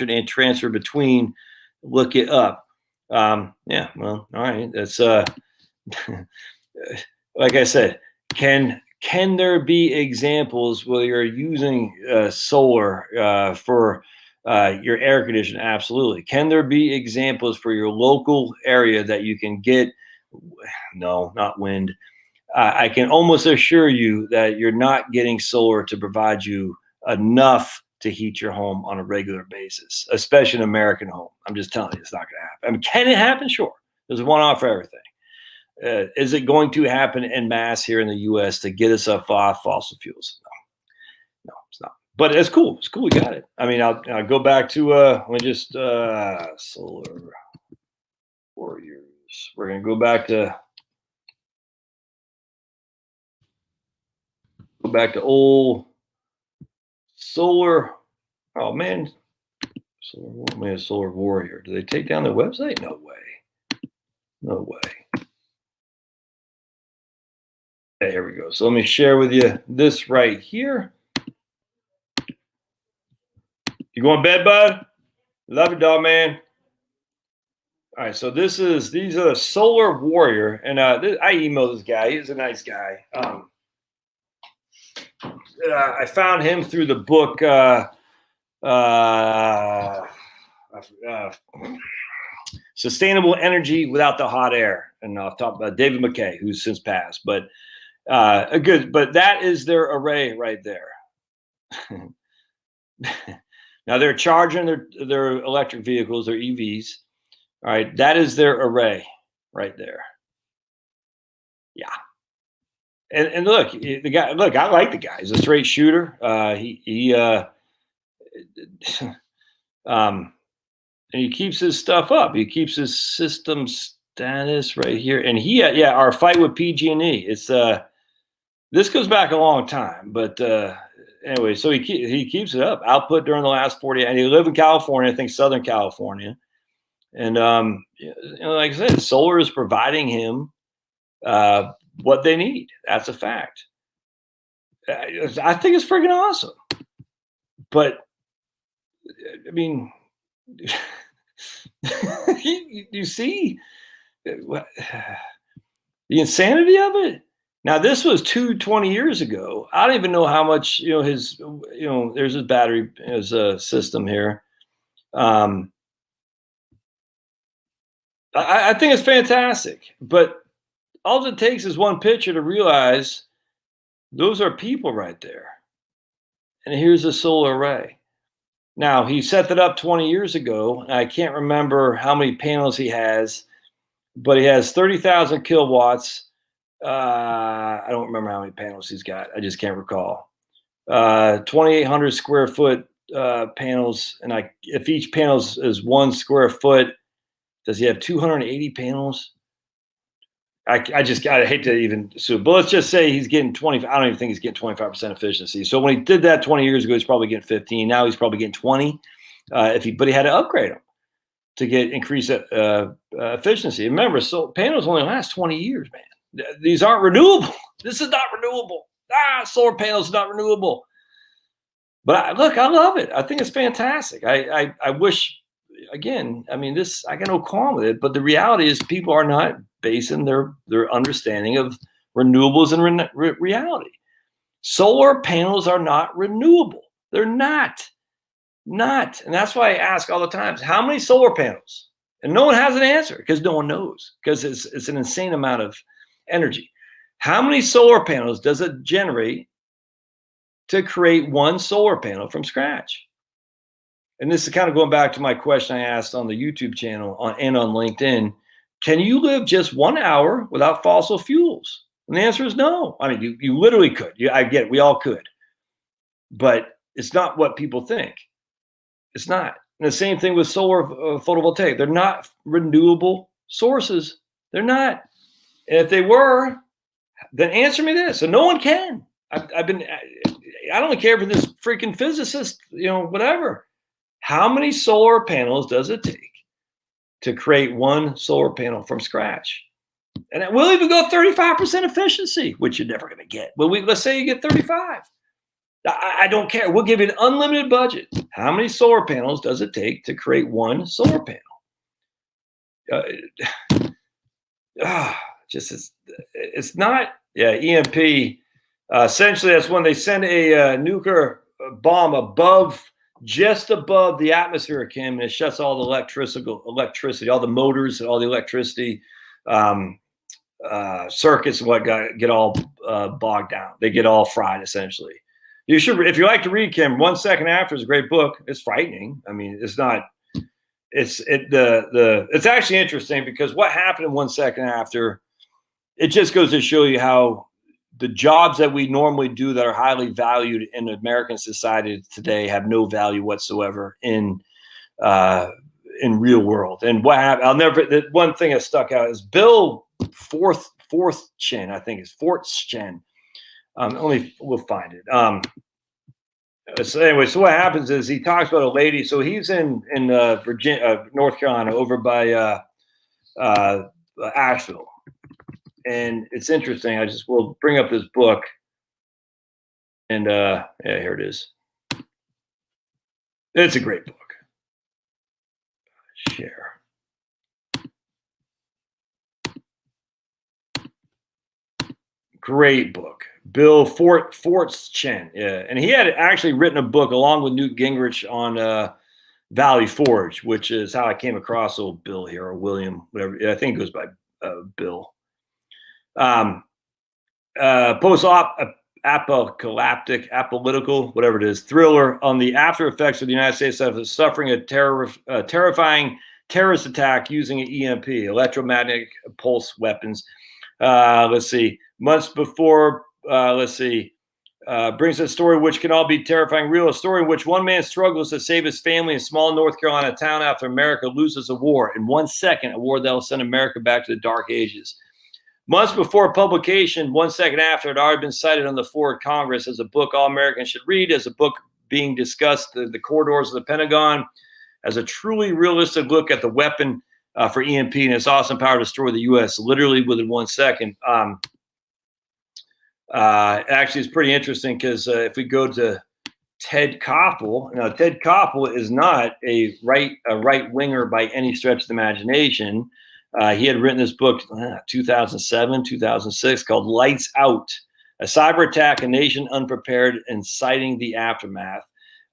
and transferred between. Look it up. Yeah, well, all right. That's like I said, can there be examples where you're using solar for your air conditioning? Absolutely. Can there be examples for your local area that you can get? No, not wind. I can almost assure you that you're not getting solar to provide you enough to heat your home on a regular basis, especially an American home. I'm just telling you, it's not going to happen. I mean, can it happen? Sure. There's a one-off for everything. Is it going to happen en masse here in the U.S. to get us off fossil fuels? No, it's not. But it's cool. It's cool. We got it. I mean, I'll go back to let me just solar warriors. We're gonna go back to old solar. Oh man, solar warrior. Do they take down their website? No way. No way. Okay, here we go. So let me share with you this right here. You going to bed, bud? Love you, dog, man. All right, so these are the Solar Warrior, and I emailed this guy. He's a nice guy. I found him through the book Sustainable Energy Without the Hot Air, and I'll talk about David McKay, who's since passed, but but that is their array right there. Now they're charging their electric vehicles, their EVs. All right, that is their array right there. Yeah. And look, the guy. Look, I like the guy. He's a straight shooter. And he keeps his stuff up. He keeps his system status right here. And our fight with PG&E. It's this goes back a long time, but anyway, so he keeps it up. Output during the last 40. And he lived in California, I think Southern California. And like I said, solar is providing him what they need. That's a fact. I think it's freaking awesome. But I mean, you see the insanity of it. Now, this was 20 years ago. I don't even know how much, his, there's his battery, his system here. I think it's fantastic, but all it takes is one picture to realize those are people right there. And here's a solar array. Now, he set that up 20 years ago. And I can't remember how many panels he has, but he has 30,000 kilowatts. I don't remember how many panels he's got. I just can't recall. 2,800 square foot panels, and if each panel is 1 square foot, does he have 280 panels? I hate to even assume, but let's just say he's getting 20. I don't even think he's getting 25% efficiency. So when he did that 20 years ago, he's probably getting 15. Now he's probably getting 20. But he had to upgrade them to get increased efficiency. Remember, so panels only last 20 years, man. These aren't renewable. This is not renewable. Solar panels are not renewable. But look, I love it. I think it's fantastic. I wish, again, I mean, I got no qualm with it, but the reality is people are not basing their understanding of renewables and reality. Solar panels are not renewable. They're not. And that's why I ask all the time, how many solar panels? And no one has an answer because no one knows, because it's an insane amount of energy. How many solar panels does it generate to create 1 solar panel from scratch? And this is kind of going back to my question I asked on the YouTube channel and on LinkedIn. Can you live just 1 hour without fossil fuels? And the answer is no. I mean, you literally could. I get it. We all could. But it's not what people think. It's not. And the same thing with solar photovoltaic. They're not renewable sources. They're not. And if they were, then answer me this. And no one can. I don't care if this freaking physicist, whatever. How many solar panels does it take to create 1 solar panel from scratch? And we'll even go 35% efficiency, which you're never going to get. But let's say you get 35. I don't care. We'll give you an unlimited budget. How many solar panels does it take to create 1 solar panel? It's not. Yeah, EMP. Essentially, that's when they send a nuclear bomb just above the atmosphere, Kim, and it shuts all the electricity, all the motors, all the electricity circuits and what get all bogged down. They get all fried, essentially. You should, if you like to read, Kim, 1 Second After is a great book. It's frightening. I mean, it's not. It's actually interesting because what happened in 1 Second After, it just goes to show you how the jobs that we normally do that are highly valued in American society today have no value whatsoever in real world. And what happened? The one thing that stuck out is Bill Fourth Chin. I think it's Fourth Chin. We'll find it. So anyway, so what happens is he talks about a lady. So he's in Virginia, North Carolina, over by Asheville, and it's interesting. We'll bring up this book, and yeah, here it is. It's a great book. Share. Great book. Bill Fortschen, yeah, and he had actually written a book along with Newt Gingrich on Valley Forge, which is how I came across old Bill here, or William, whatever. I think it goes by Bill. Post-apocalyptic, apolitical, whatever it is, thriller on the after effects of the United States after suffering a terrifying terrorist attack using an EMP, electromagnetic pulse weapons. Let's see. Months before, brings a story which can all be terrifying real, a story in which one man struggles to save his family in a small North Carolina town after America loses a war. In 1 second, a war that will send America back to the dark ages. Months before publication, 1 second after, it had already been cited on the floor of Congress as a book all Americans should read, as a book being discussed in the corridors of the Pentagon, as a truly realistic look at the weapon for EMP and its awesome power to destroy the U.S. literally within 1 second. Actually, it's pretty interesting because if we go to Ted Koppel, now Ted Koppel is not a right winger by any stretch of the imagination. He had written this book 2007, 2006 called Lights Out, a cyber attack, a nation unprepared, and citing the aftermath.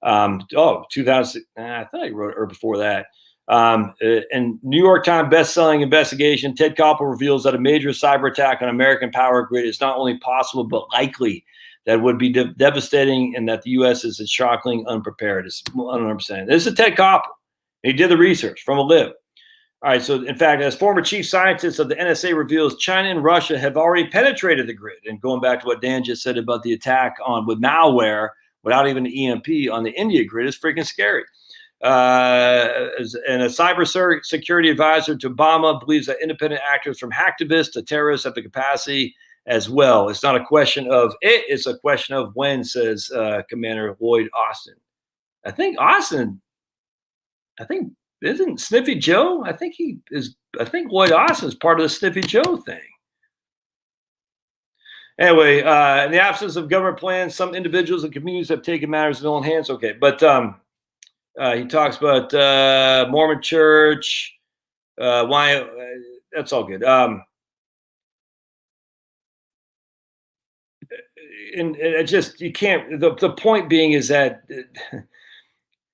2000, I thought he wrote it or before that. And New York Times best-selling investigation, Ted Koppel reveals that a major cyber attack on American power grid is not only possible but likely, that would be devastating, and that the U.S. is shockingly unprepared. It's 100%. This is Ted Koppel. He did the research from a lib. All right. So, in fact, as former chief scientist of the NSA reveals, China and Russia have already penetrated the grid. And going back to what Dan just said about the attack on with malware without even the EMP on the India grid is freaking scary. And a cyber security advisor to Obama believes that independent actors from hacktivists to terrorists have the capacity as well. It's not a question of it, it's a question of when, says Commander Lloyd Austin. I think isn't Sniffy Joe? I think Lloyd Austin is part of the Sniffy Joe thing. Anyway, in the absence of government plans, some individuals and communities have taken matters in their own hands. Okay, but he talks about Mormon Church. Why? That's all good. And it just, you can't. The point being is that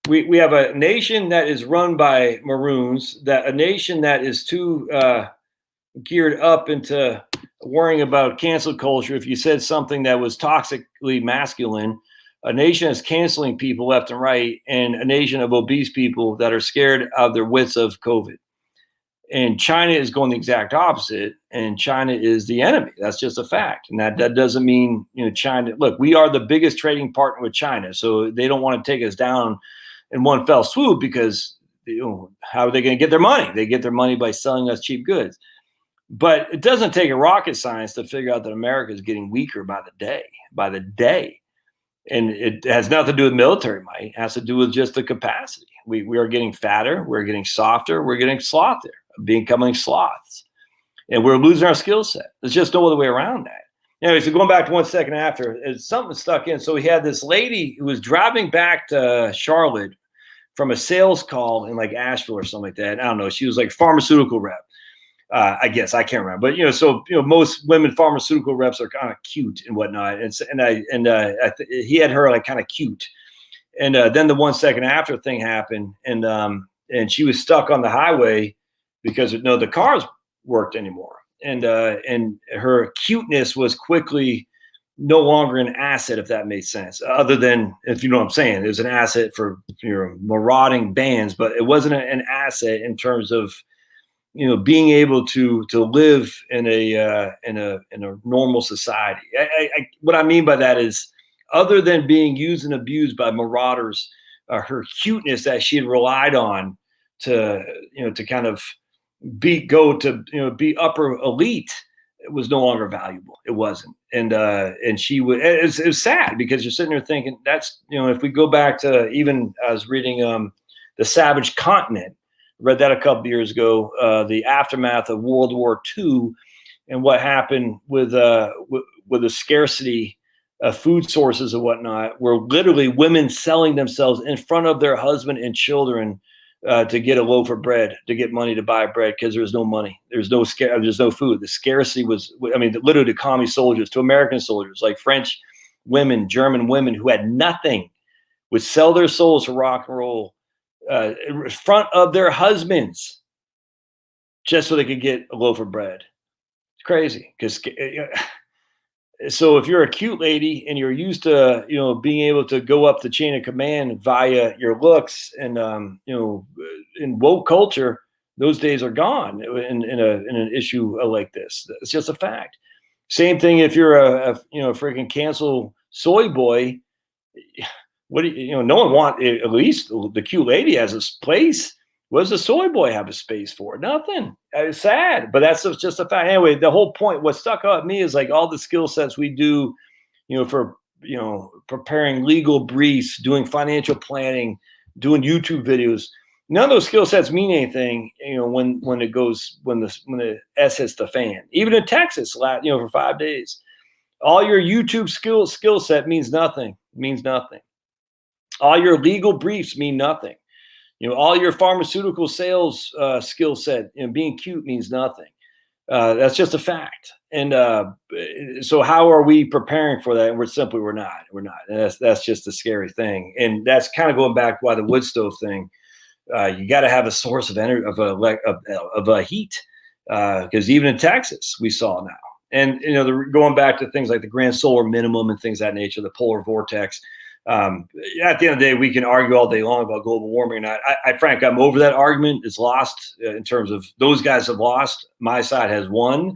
we have a nation that is run by Maroons, that a nation that is too geared up into worrying about cancel culture. If you said something that was toxically masculine, a nation that's canceling people left and right, and a nation of obese people that are scared of their wits of COVID. And China is going the exact opposite, and China is the enemy. That's just a fact. And that doesn't mean, China, look, we are the biggest trading partner with China, so they don't want to take us down in one fell swoop because, how are they going to get their money? They get their money by selling us cheap goods. But it doesn't take a rocket science to figure out that America is getting weaker by the day. And it has nothing to do with military might. It has to do with just the capacity. We are getting fatter. We're getting softer. We're getting slothier, becoming sloths. And we're losing our skill set. There's just no other way around that. Anyway, so going back to 1 second after, something stuck in. So we had this lady who was driving back to Charlotte from a sales call in like Asheville or something like that. I don't know. She was like pharmaceutical rep. I guess I can't remember, but most women pharmaceutical reps are kind of cute and whatnot, he had her like kind of cute, and then the 1 second after thing happened, and she was stuck on the highway because the cars worked anymore, and her cuteness was quickly no longer an asset, if that made sense. Other than, if you know what I'm saying, it was an asset for marauding bands, but it wasn't an asset in terms of being able to live in a normal society. What I mean by that is, other than being used and abused by marauders, her cuteness that she had relied on to kind of be upper elite, it was no longer valuable. It wasn't, and she would. It was sad because you're sitting there thinking that's if we go back to, even I was reading The Savage Continent. Read that a couple of years ago, the aftermath of World War II and what happened with the scarcity of food sources and whatnot, were literally women selling themselves in front of their husband and children to get a loaf of bread, to get money to buy bread, because there was no money. There's no food. The scarcity was, literally to commie soldiers, to American soldiers, like French women, German women who had nothing, would sell their souls for rock and roll in front of their husbands just so they could get a loaf of bread. It's crazy. Because so if you're a cute lady and you're used to being able to go up the chain of command via your looks, and in woke culture, those days are gone in an issue like this. It's just a fact. Same thing if you're a freaking cancel soy boy. What do no one want, at least the cute lady has a place. What does the soy boy have a space for? Nothing. It's sad, but that's just a fact. Anyway, the whole point, what stuck out at me is like all the skill sets we do, for preparing legal briefs, doing financial planning, doing YouTube videos. None of those skill sets mean anything, when the S hits the fan. Even in Texas, for 5 days, all your YouTube skill set means nothing. Means nothing. All your legal briefs mean nothing. All your pharmaceutical sales skill set, being cute means nothing. That's just a fact. And so how are we preparing for that? And we're not. And that's just a scary thing. And that's kind of going back to why the wood stove thing. You got to have a source of energy, of heat, because even in Texas, we saw now. And going back to things like the grand solar minimum and things of that nature, the polar vortex. At the end of the day, we can argue all day long about global warming or not. Frankly, I'm over that argument. It's lost in terms of those guys have lost. My side has won,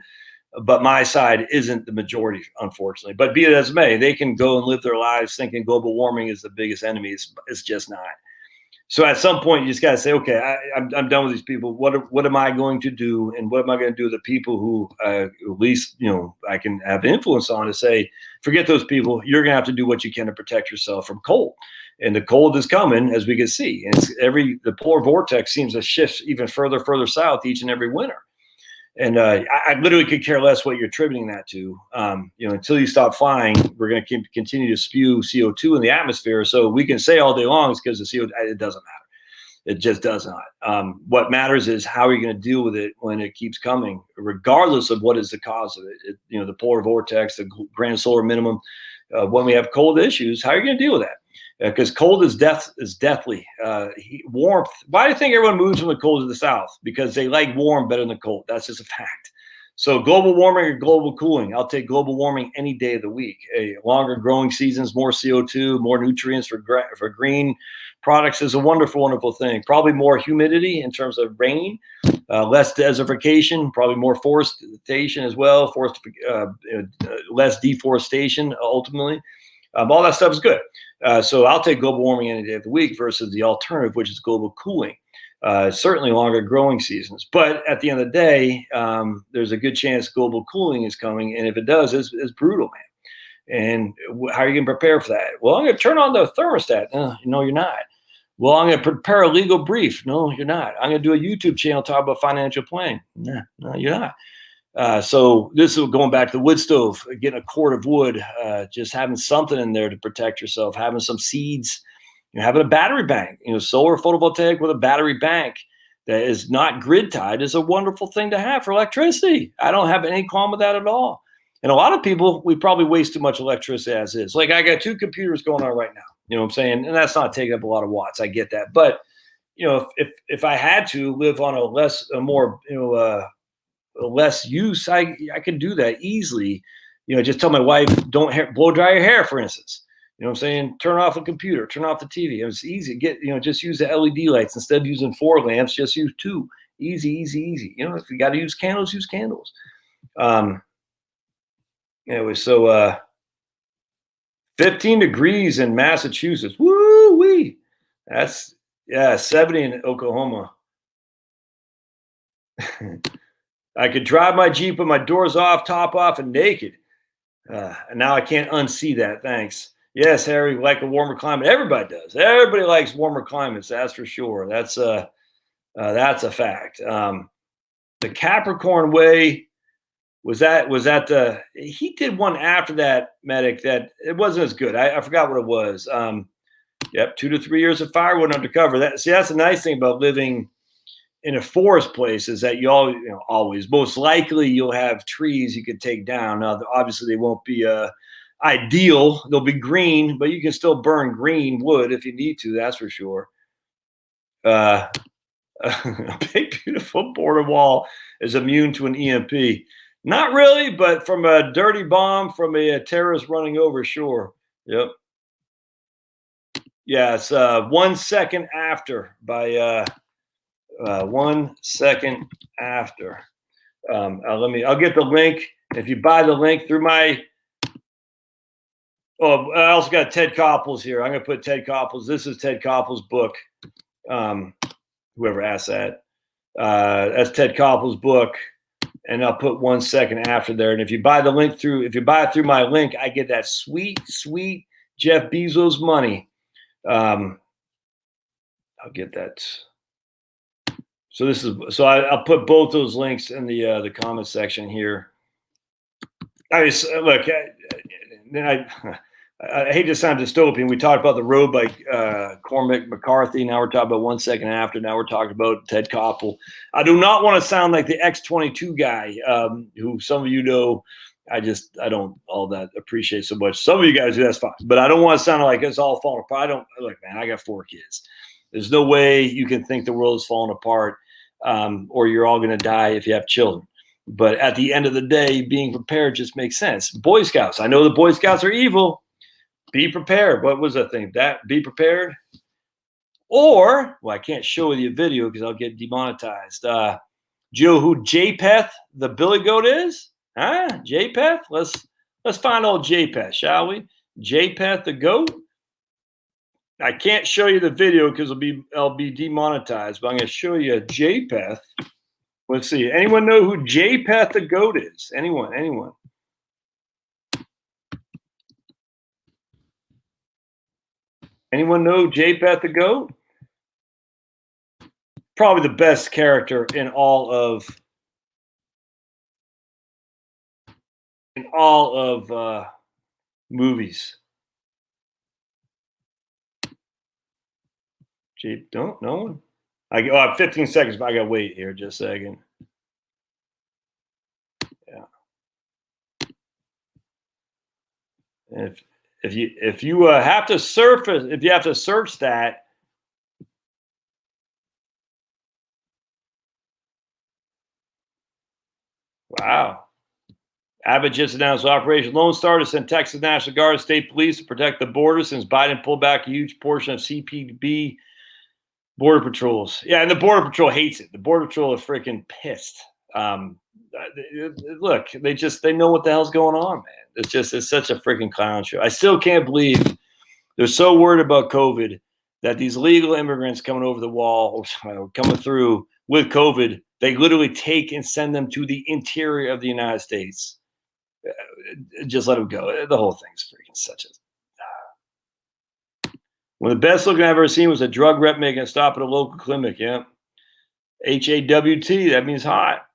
but my side isn't the majority, unfortunately. But be it as may, they can go and live their lives thinking global warming is the biggest enemy. It's just not. So at some point, you just got to say, okay, I'm done with these people. What am I going to do, and what am I going to do with the people who at least I can have influence on to say, forget those people. You're going to have to do what you can to protect yourself from cold, and the cold is coming, as we can see. And the polar vortex seems to shift even further south each and every winter. And I literally could care less what you're attributing that to. Until you stop flying, we're going to continue to spew CO2 in the atmosphere. So we can say all day long it's because of CO2. It doesn't matter. It just does not. What matters is how are you going to deal with it when it keeps coming, regardless of what is the cause of it. The polar vortex, the grand solar minimum. When we have cold issues, how are you going to deal with that? Because cold is deathly. Warmth. Why do you think everyone moves from the cold to the south? Because they like warm better than the cold. That's just a fact. So global warming or global cooling, I'll take global warming any day of the week. Longer growing seasons, more CO2, more nutrients for green products is a wonderful, wonderful thing. Probably more humidity in terms of rain, less desertification, probably more forestation as well, less deforestation ultimately. All that stuff is good. So I'll take global warming any day of the week versus the alternative, which is global cooling. Certainly longer growing seasons. But at the end of the day, there's a good chance global cooling is coming. And if it does, it's brutal, man. And how are you going to prepare for that? Well, I'm going to turn on the thermostat. No, you're not. Well, I'm going to prepare a legal brief. No, you're not. I'm going to do a YouTube channel talk about financial planning. No, you're not. So this is going back to the wood stove, getting a cord of wood, just having something in there to protect yourself, having some seeds, having a battery bank, solar photovoltaic with a battery bank that is not grid tied is a wonderful thing to have for electricity. I don't have any qualm with that at all. And a lot of people, we probably waste too much electricity as is. Like I got 2 computers going on right now, you know what I'm saying? And that's not taking up a lot of watts. I get that. But, if I had to live on less use, I could do that easily. Just tell my wife, don't blow dry your hair, for instance. You know what I'm saying? Turn off a computer, turn off the TV. It's easy. Just use the LED lights instead of using 4 lamps. Just use 2. Easy. If you got to use candles, use candles. Anyway, so 15 degrees in Massachusetts. Woo wee. That's 70 in Oklahoma. I could drive my Jeep with my doors off, top off, and naked. And now I can't unsee that. Thanks. Yes, Harry, like a warmer climate. Everybody does. Everybody likes warmer climates. That's for sure. That's a fact. The Capricorn way was that he did one after that, Medic, that it wasn't as good. I forgot what it was. 2 to 3 years of firewood undercover. That's the nice thing about living in a forest place is that always most likely you'll have trees you could take down. Now, obviously they won't be ideal. They'll be green, but you can still burn green wood if you need to. That's for sure. A big, beautiful border wall is immune to an EMP. Not really, but from a dirty bomb from a terrorist running over, sure. Yep. Yeah, it's 1 second after by 1 second after. I'll get the link. If you buy the link through my, I also got Ted Koppel's here. I'm going to put Ted Koppel's. This is Ted Koppel's book. Whoever asked that. That's Ted Koppel's book. And I'll put 1 second after there. And if you buy it through my link, I get that sweet, sweet Jeff Bezos money. I'll get that. So I'll put both those links in the comment section here. I hate to sound dystopian. We talked about The Road by Cormac McCarthy. Now we're talking about 1 second after. Now we're talking about Ted Koppel. I do not want to sound like the X-22 guy, who some of you know I don't all that appreciate so much. Some of you guys do, that's fine. But I don't want to sound like it's all falling apart. Look, man, I got 4 kids. There's no way you can think the world is falling apart, or you're all going to die if you have children. But at the end of the day, being prepared just makes sense. Boy Scouts. I know the Boy Scouts are evil. Be prepared. What was that thing? That be prepared? Or, well, I can't show you a video because I'll get demonetized. Do you know who Japheth the Billy Goat is? Huh? Japheth? Let's find old Japheth, shall we? Japheth the Goat. I can't show you the video because I'll be demonetized, but I'm going to show you Japheth. Let's see. Anyone know who Japheth the Goat is? Anyone? Anyone know Japheth the Goat? Probably the best character in all of movies. No one. I have 15 seconds, but I gotta wait here just a second. Yeah. If you have to surface, if you have to search that. Wow. Abbott just announced Operation Lone Star to send Texas National Guard, state police to protect the border since Biden pulled back a huge portion of CPB border patrols. Yeah, and the Border Patrol hates it. The Border Patrol are freaking pissed. Look, they know what the hell's going on, man. It's such a freaking clown show. I still can't believe they're so worried about COVID that these illegal immigrants coming over the wall, or coming through with COVID, they literally take and send them to the interior of the United States. Just let them go. The whole thing's freaking such a. One of the best looking I've ever seen was a drug rep making a stop at a local clinic. Yeah. HAWT, that means hot.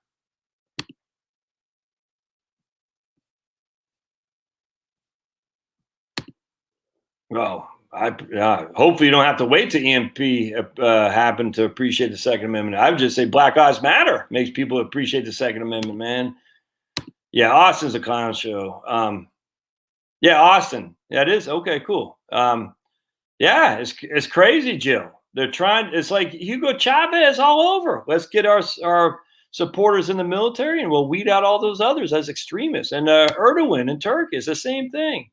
Well, hopefully you don't have to wait till EMP happen to appreciate the Second Amendment. I would just say Black Lives Matter makes people appreciate the Second Amendment, man. Yeah, Austin's a clown show. Yeah, Austin. Yeah, it is. Okay, cool. Yeah, it's crazy, Jill. They're trying. It's like Hugo Chavez all over. Let's get our supporters in the military, and we'll weed out all those others as extremists. And Erdogan in Turkey is the same thing.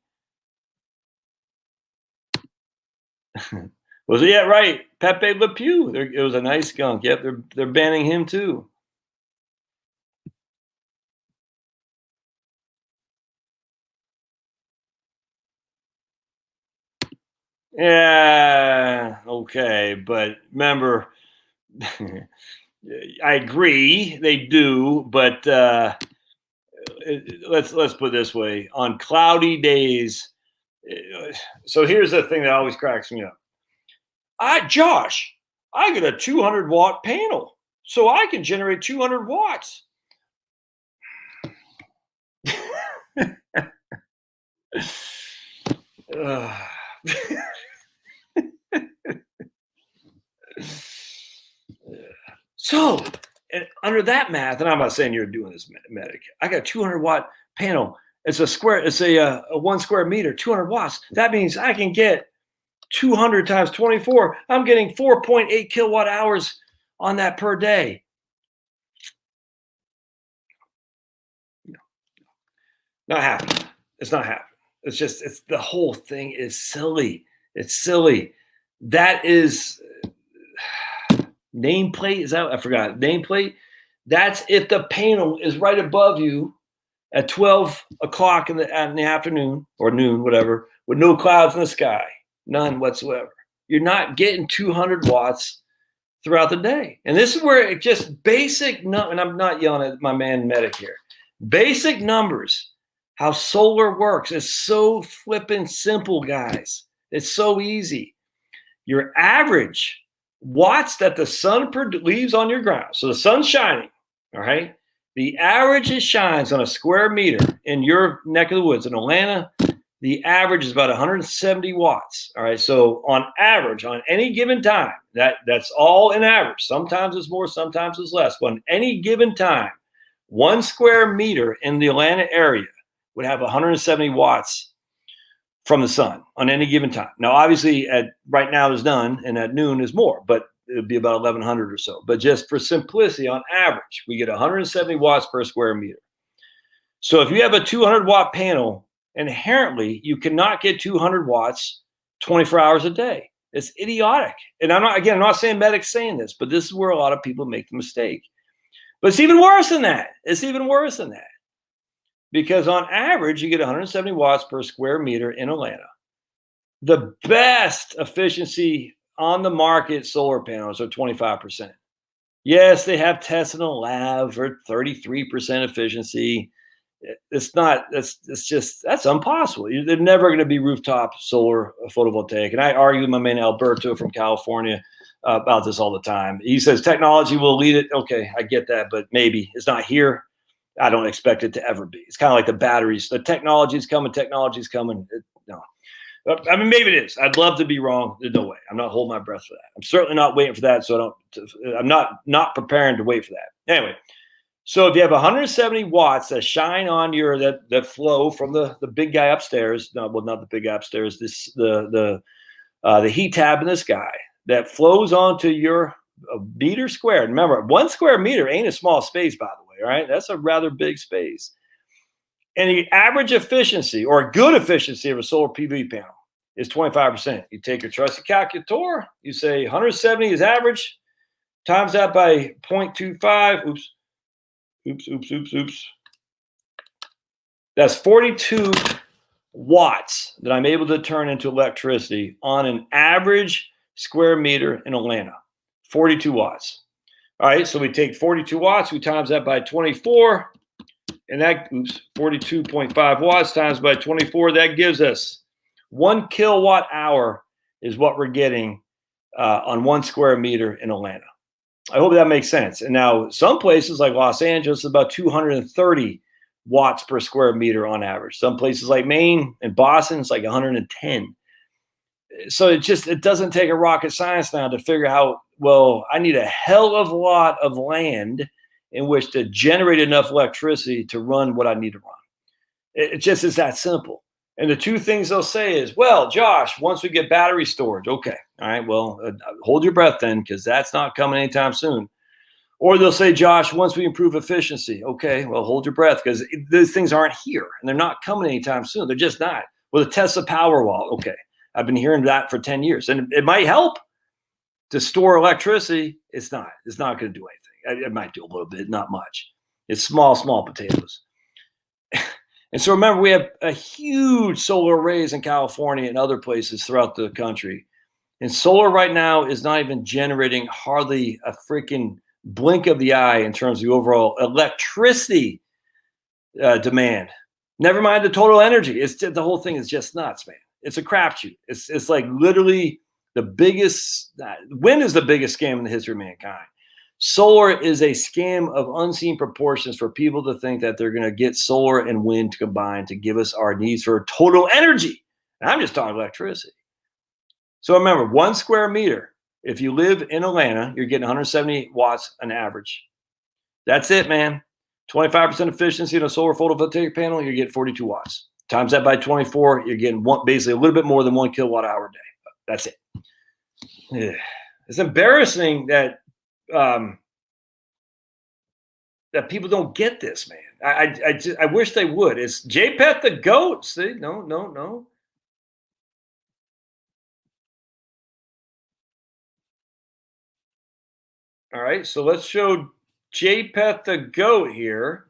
Was it? Yeah, right. Pepe Le Pew. It was a nice skunk. Yep, they're banning him too. Yeah, okay, but remember, I agree they do, but let's put it this way: on cloudy days. So here's the thing that always cracks me up. Josh, I get a 200-watt panel, so I can generate 200 watts. So, under that math, and I'm not saying you're doing this, medic. I got a 200-watt panel. It's a 1 square meter, 200 watts. That means I can get 200 times 24. I'm getting 4.8 kilowatt hours on that per day. No. Not happening. It's not happening. It's the whole thing is silly. It's silly. That is nameplate. Is that, I forgot, nameplate? That's if the panel is right above you at 12 o'clock in the afternoon or noon, whatever, with no clouds in the sky, none whatsoever. You're not getting 200 watts throughout the day. And this is where it just basic, and I'm not yelling at my man medic here, basic numbers, how solar works. It's so flippin' simple, guys. It's so easy. Your average watts that the sun leaves on your ground. So the sun's shining, all right? The average it shines on a square meter in your neck of the woods in Atlanta, the average is about 170 watts. All right. So on average, on any given time, that's all in average. Sometimes it's more, sometimes it's less. But on any given time, 1 square meter in the Atlanta area would have 170 watts from the sun on any given time. Now, obviously, right now there's none, and at noon is more, but it would be about 1,100 or so. But just for simplicity, on average, we get 170 watts per square meter. So if you have a 200-watt panel inherently you cannot get 200 watts 24 hours a day. It's idiotic. And I'm not saying medics saying this, but this is where a lot of people make the mistake. But it's even worse than that. Because on average, you get 170 watts per square meter in Atlanta. The best efficiency on the market solar panels are 25%. Yes, they have tests in a lab for 33% efficiency. That's impossible. They're never going to be rooftop solar photovoltaic. And I argue with my man Alberto from California about this all the time. He says technology will lead it. Okay, I get that, but maybe it's not here. I don't expect it to ever be. It's kind of like the batteries. The technology's coming. No. I mean, maybe it is. I'd love to be wrong. There's no way. I'm not holding my breath for that. I'm certainly not waiting for that. So I'm not preparing to wait for that. Anyway, so if you have 170 watts that shine on your that flow from the big guy upstairs, not the big guy upstairs, the heat tab in the sky that flows onto your meter squared. Remember, 1 square meter ain't a small space, by the way. All right, that's a rather big space. And the average efficiency or good efficiency of a solar PV panel is 25%. You take your trusty calculator, you say 170 is average, times that by 0.25. Oops. That's 42 watts that I'm able to turn into electricity on an average square meter in Atlanta. 42 watts. All right, so we take 42 watts, we times that by 24, and that 42.5 watts times by 24, that gives us 1 kilowatt hour is what we're getting on 1 square meter in Atlanta. I hope that makes sense. And now some places like Los Angeles is about 230 watts per square meter on average. Some places like Maine and Boston, it's like 110. So it doesn't take a rocket science now to figure out, well, I need a hell of a lot of land in which to generate enough electricity to run what I need to run. It just is that simple. And the two things they'll say is, well, Josh, once we get battery storage, okay, all right, well, hold your breath then, because that's not coming anytime soon. Or they'll say, Josh, once we improve efficiency, okay, well, hold your breath, because those things aren't here, and they're not coming anytime soon. They're just not. Well, the Tesla Powerwall, okay, I've been hearing that for 10 years, and it might help to store electricity. It's not going to do anything. It might do a little bit, not much. It's small potatoes. And so remember, we have a huge solar arrays in California and other places throughout the country. And solar right now is not even generating hardly a freaking blink of the eye in terms of the overall electricity demand. Never mind the total energy. The whole thing is just nuts, man. It's a crapshoot. It's like literally the biggest. Wind is the biggest scam in the history of mankind. Solar is a scam of unseen proportions for people to think that they're going to get solar and wind to combine to give us our needs for total energy. And I'm just talking electricity. So remember, 1 square meter, if you live in Atlanta, you're getting 170 watts on average. That's it, man. 25% efficiency in a solar photovoltaic panel, you're getting 42 watts. Times that by 24, you're getting basically a little bit more than 1 kilowatt hour a day. That's it. Yeah. It's embarrassing that that people don't get this, man. I wish they would. It's JPET the GOAT. See, no. All right, so let's show JPET the GOAT here.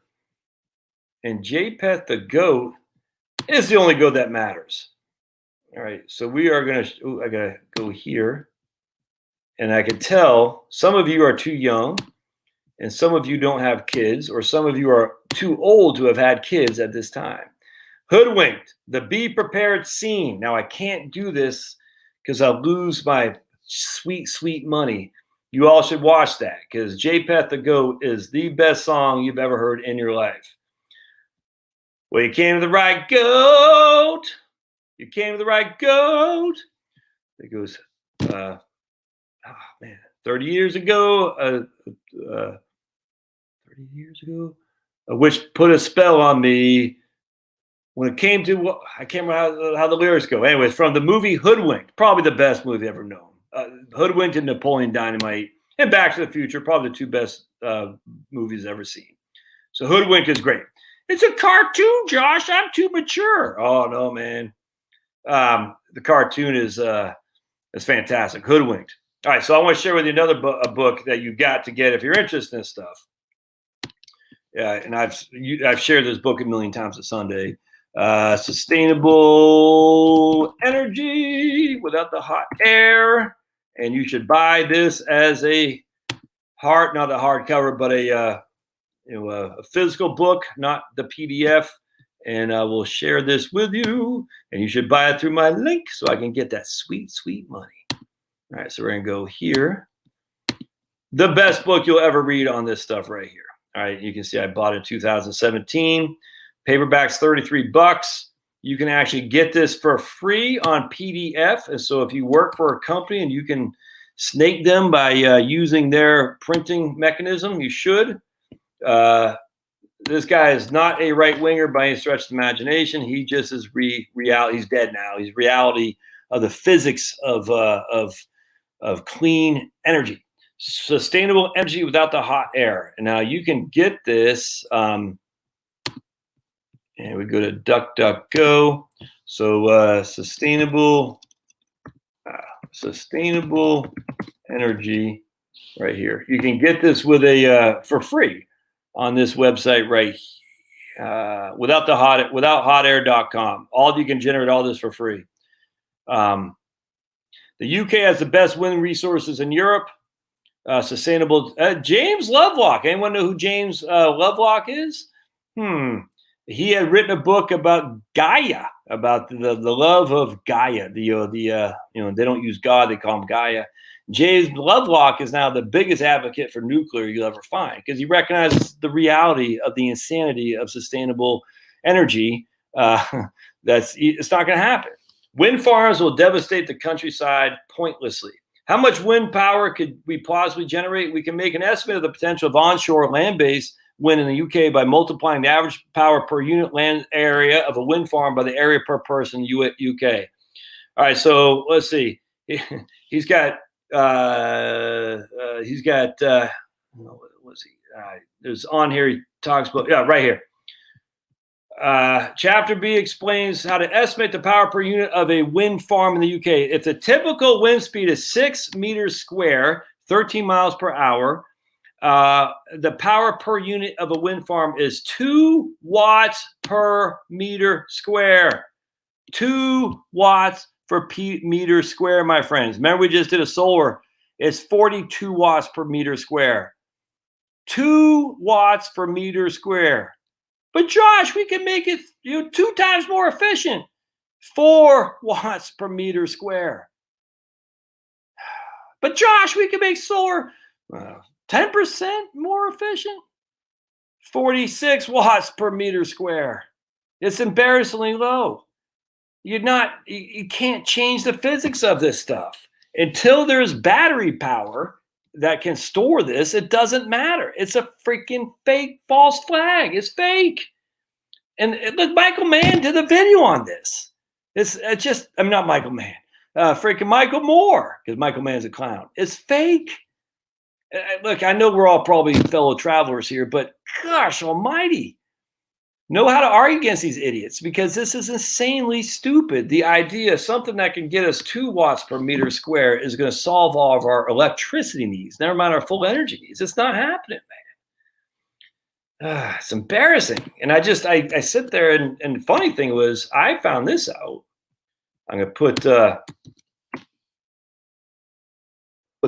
And JPET the GOAT is the only GOAT that matters. All right, so we are going to, I got to go here. And I can tell some of you are too young and some of you don't have kids, or some of you are too old to have had kids at this time. Hoodwinked, the Be Prepared scene. Now, I can't do this because I'll lose my sweet, sweet money. You all should watch that because JPET the GOAT is the best song you've ever heard in your life. Well, you came to the right goat. You came to the right goat. It goes, oh man, 30 years ago, 30 years ago, which put a spell on me when it came to, I can't remember how the lyrics go. Anyways, from the movie Hoodwinked, probably the best movie ever known. Hoodwinked and Napoleon Dynamite and Back to the Future, probably the two best movies ever seen. So Hoodwinked is great. It's a cartoon, Josh. I'm too mature. Oh no, man. The cartoon is fantastic. Hoodwinked. All right, so I want to share with you another book that you got to get if you're interested in this stuff. Yeah, and I've shared this book a million times at Sunday. Sustainable Energy Without the Hot Air, and you should buy this as a not a hardcover, but a physical book, not the PDF. And I will share this with you, and you should buy it through my link so I can get that sweet, sweet money. All right, so we're gonna go here. The best book you'll ever read on this stuff right here. All right, you can see I bought it in 2017. Paperback's $33. You can actually get this for free on PDF. And so if you work for a company and you can snake them by using their printing mechanism, you should. This guy is not a right-winger by any stretch of the imagination. He just is reality. He's dead now. He's reality of the physics of clean energy. Sustainable Energy Without the Hot Air. And now you can get this, and we go to DuckDuckGo. So sustainable energy right here. You can get this with for free on this website right withouthotAir.com. You can generate all this for free. The UK has the best wind resources in Europe. Sustainable James Lovelock. Anyone know who James Lovelock is? He had written a book about Gaia, about the love of Gaia. They don't use God, they call him Gaia. James Lovelock is now the biggest advocate for nuclear you'll ever find, because he recognizes the reality of the insanity of sustainable energy. It's not going to happen. Wind farms will devastate the countryside pointlessly. How much wind power could we possibly generate? We can make an estimate of the potential of onshore land-based wind in the UK by multiplying the average power per unit land area of a wind farm by the area per person UK. All right, so let's see. There's on here, he talks about, right here. Chapter B explains how to estimate the power per unit of a wind farm in the UK. If the typical wind speed is 6 meters square, 13 miles per hour, the power per unit of a wind farm is 2 watts per meter square. 2 watts per meter square, my friends. Remember, we just did a solar. It's 42 watts per meter square. 2 watts per meter square. But Josh, we can make it 2 times more efficient. 4 watts per meter square. But Josh, we can make solar 10% more efficient. 46 watts per meter square. It's embarrassingly low. You can't change the physics of this stuff. Until there's battery power that can store this, it doesn't matter. It's a freaking fake false flag. It's fake. And look, Michael Mann did a video on this. I'm not Michael Mann. Freaking Michael Moore, because Michael Mann's a clown. It's fake. Look, I know we're all probably fellow travelers here, but gosh almighty, know how to argue against these idiots, because this is insanely stupid. The idea something that can get us 2 watts per meter square is going to solve all of our electricity needs, never mind our full energy needs. It's not happening, man. It's embarrassing. And I sit there, and the funny thing was, I found this out. I'm going to put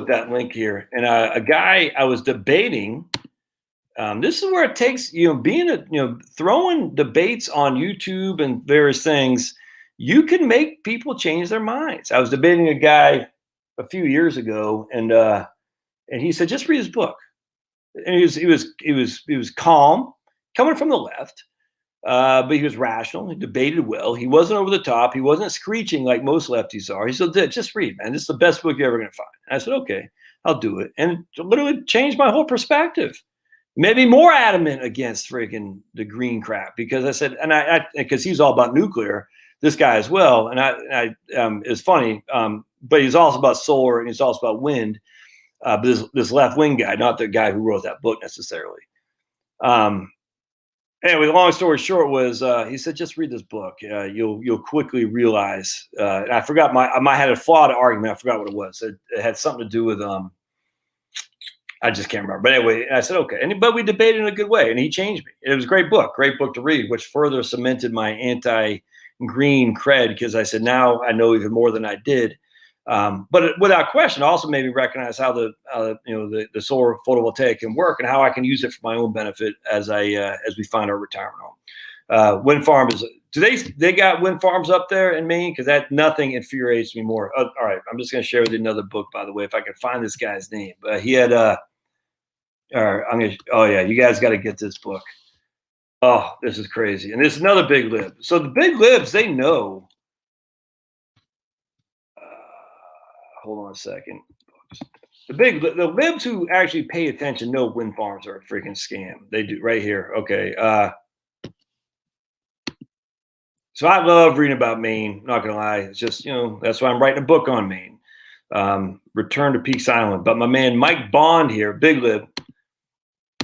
that link here. And a guy I was debating. This is where it takes, throwing debates on YouTube and various things. You can make people change their minds. I was debating a guy a few years ago, and he said, just read his book. And he was calm, coming from the left, but he was rational. He debated well. He wasn't over the top. He wasn't screeching like most lefties are. He said, just read, man. This is the best book you're ever going to find. And I said, okay, I'll do it. And it literally changed my whole perspective. Maybe more adamant against freaking the green crap, because I said, because he's all about nuclear, this guy as well. And it's funny, but he's also about solar, and he's also about wind. But this left wing guy, not the guy who wrote that book necessarily. Anyway, the long story short was he said, just read this book. You'll quickly realize. And I forgot I had a flawed argument. I forgot what it was. It had something to do with I just can't remember. But anyway, I said, okay. But we debated in a good way, and he changed me. It was a great book to read, which further cemented my anti-green cred, because I said, now I know even more than I did. But without question, also made me recognize how the solar photovoltaic can work and how I can use it for my own benefit as we find our retirement home. Wind farm is. They got wind farms up there in Maine? Because that nothing infuriates me more. All right, I'm just going to share with you another book, by the way, if I can find this guy's name. He had oh yeah, you guys got to get this book. Oh, this is crazy. And this is another big lib. So the big libs, they know. Hold on a second. The libs who actually pay attention know wind farms are a freaking scam. They do right here. Okay. So I love reading about Maine. Not gonna lie, it's just that's why I'm writing a book on Maine. Return to Peaks Island. But my man Mike Bond here, big lib,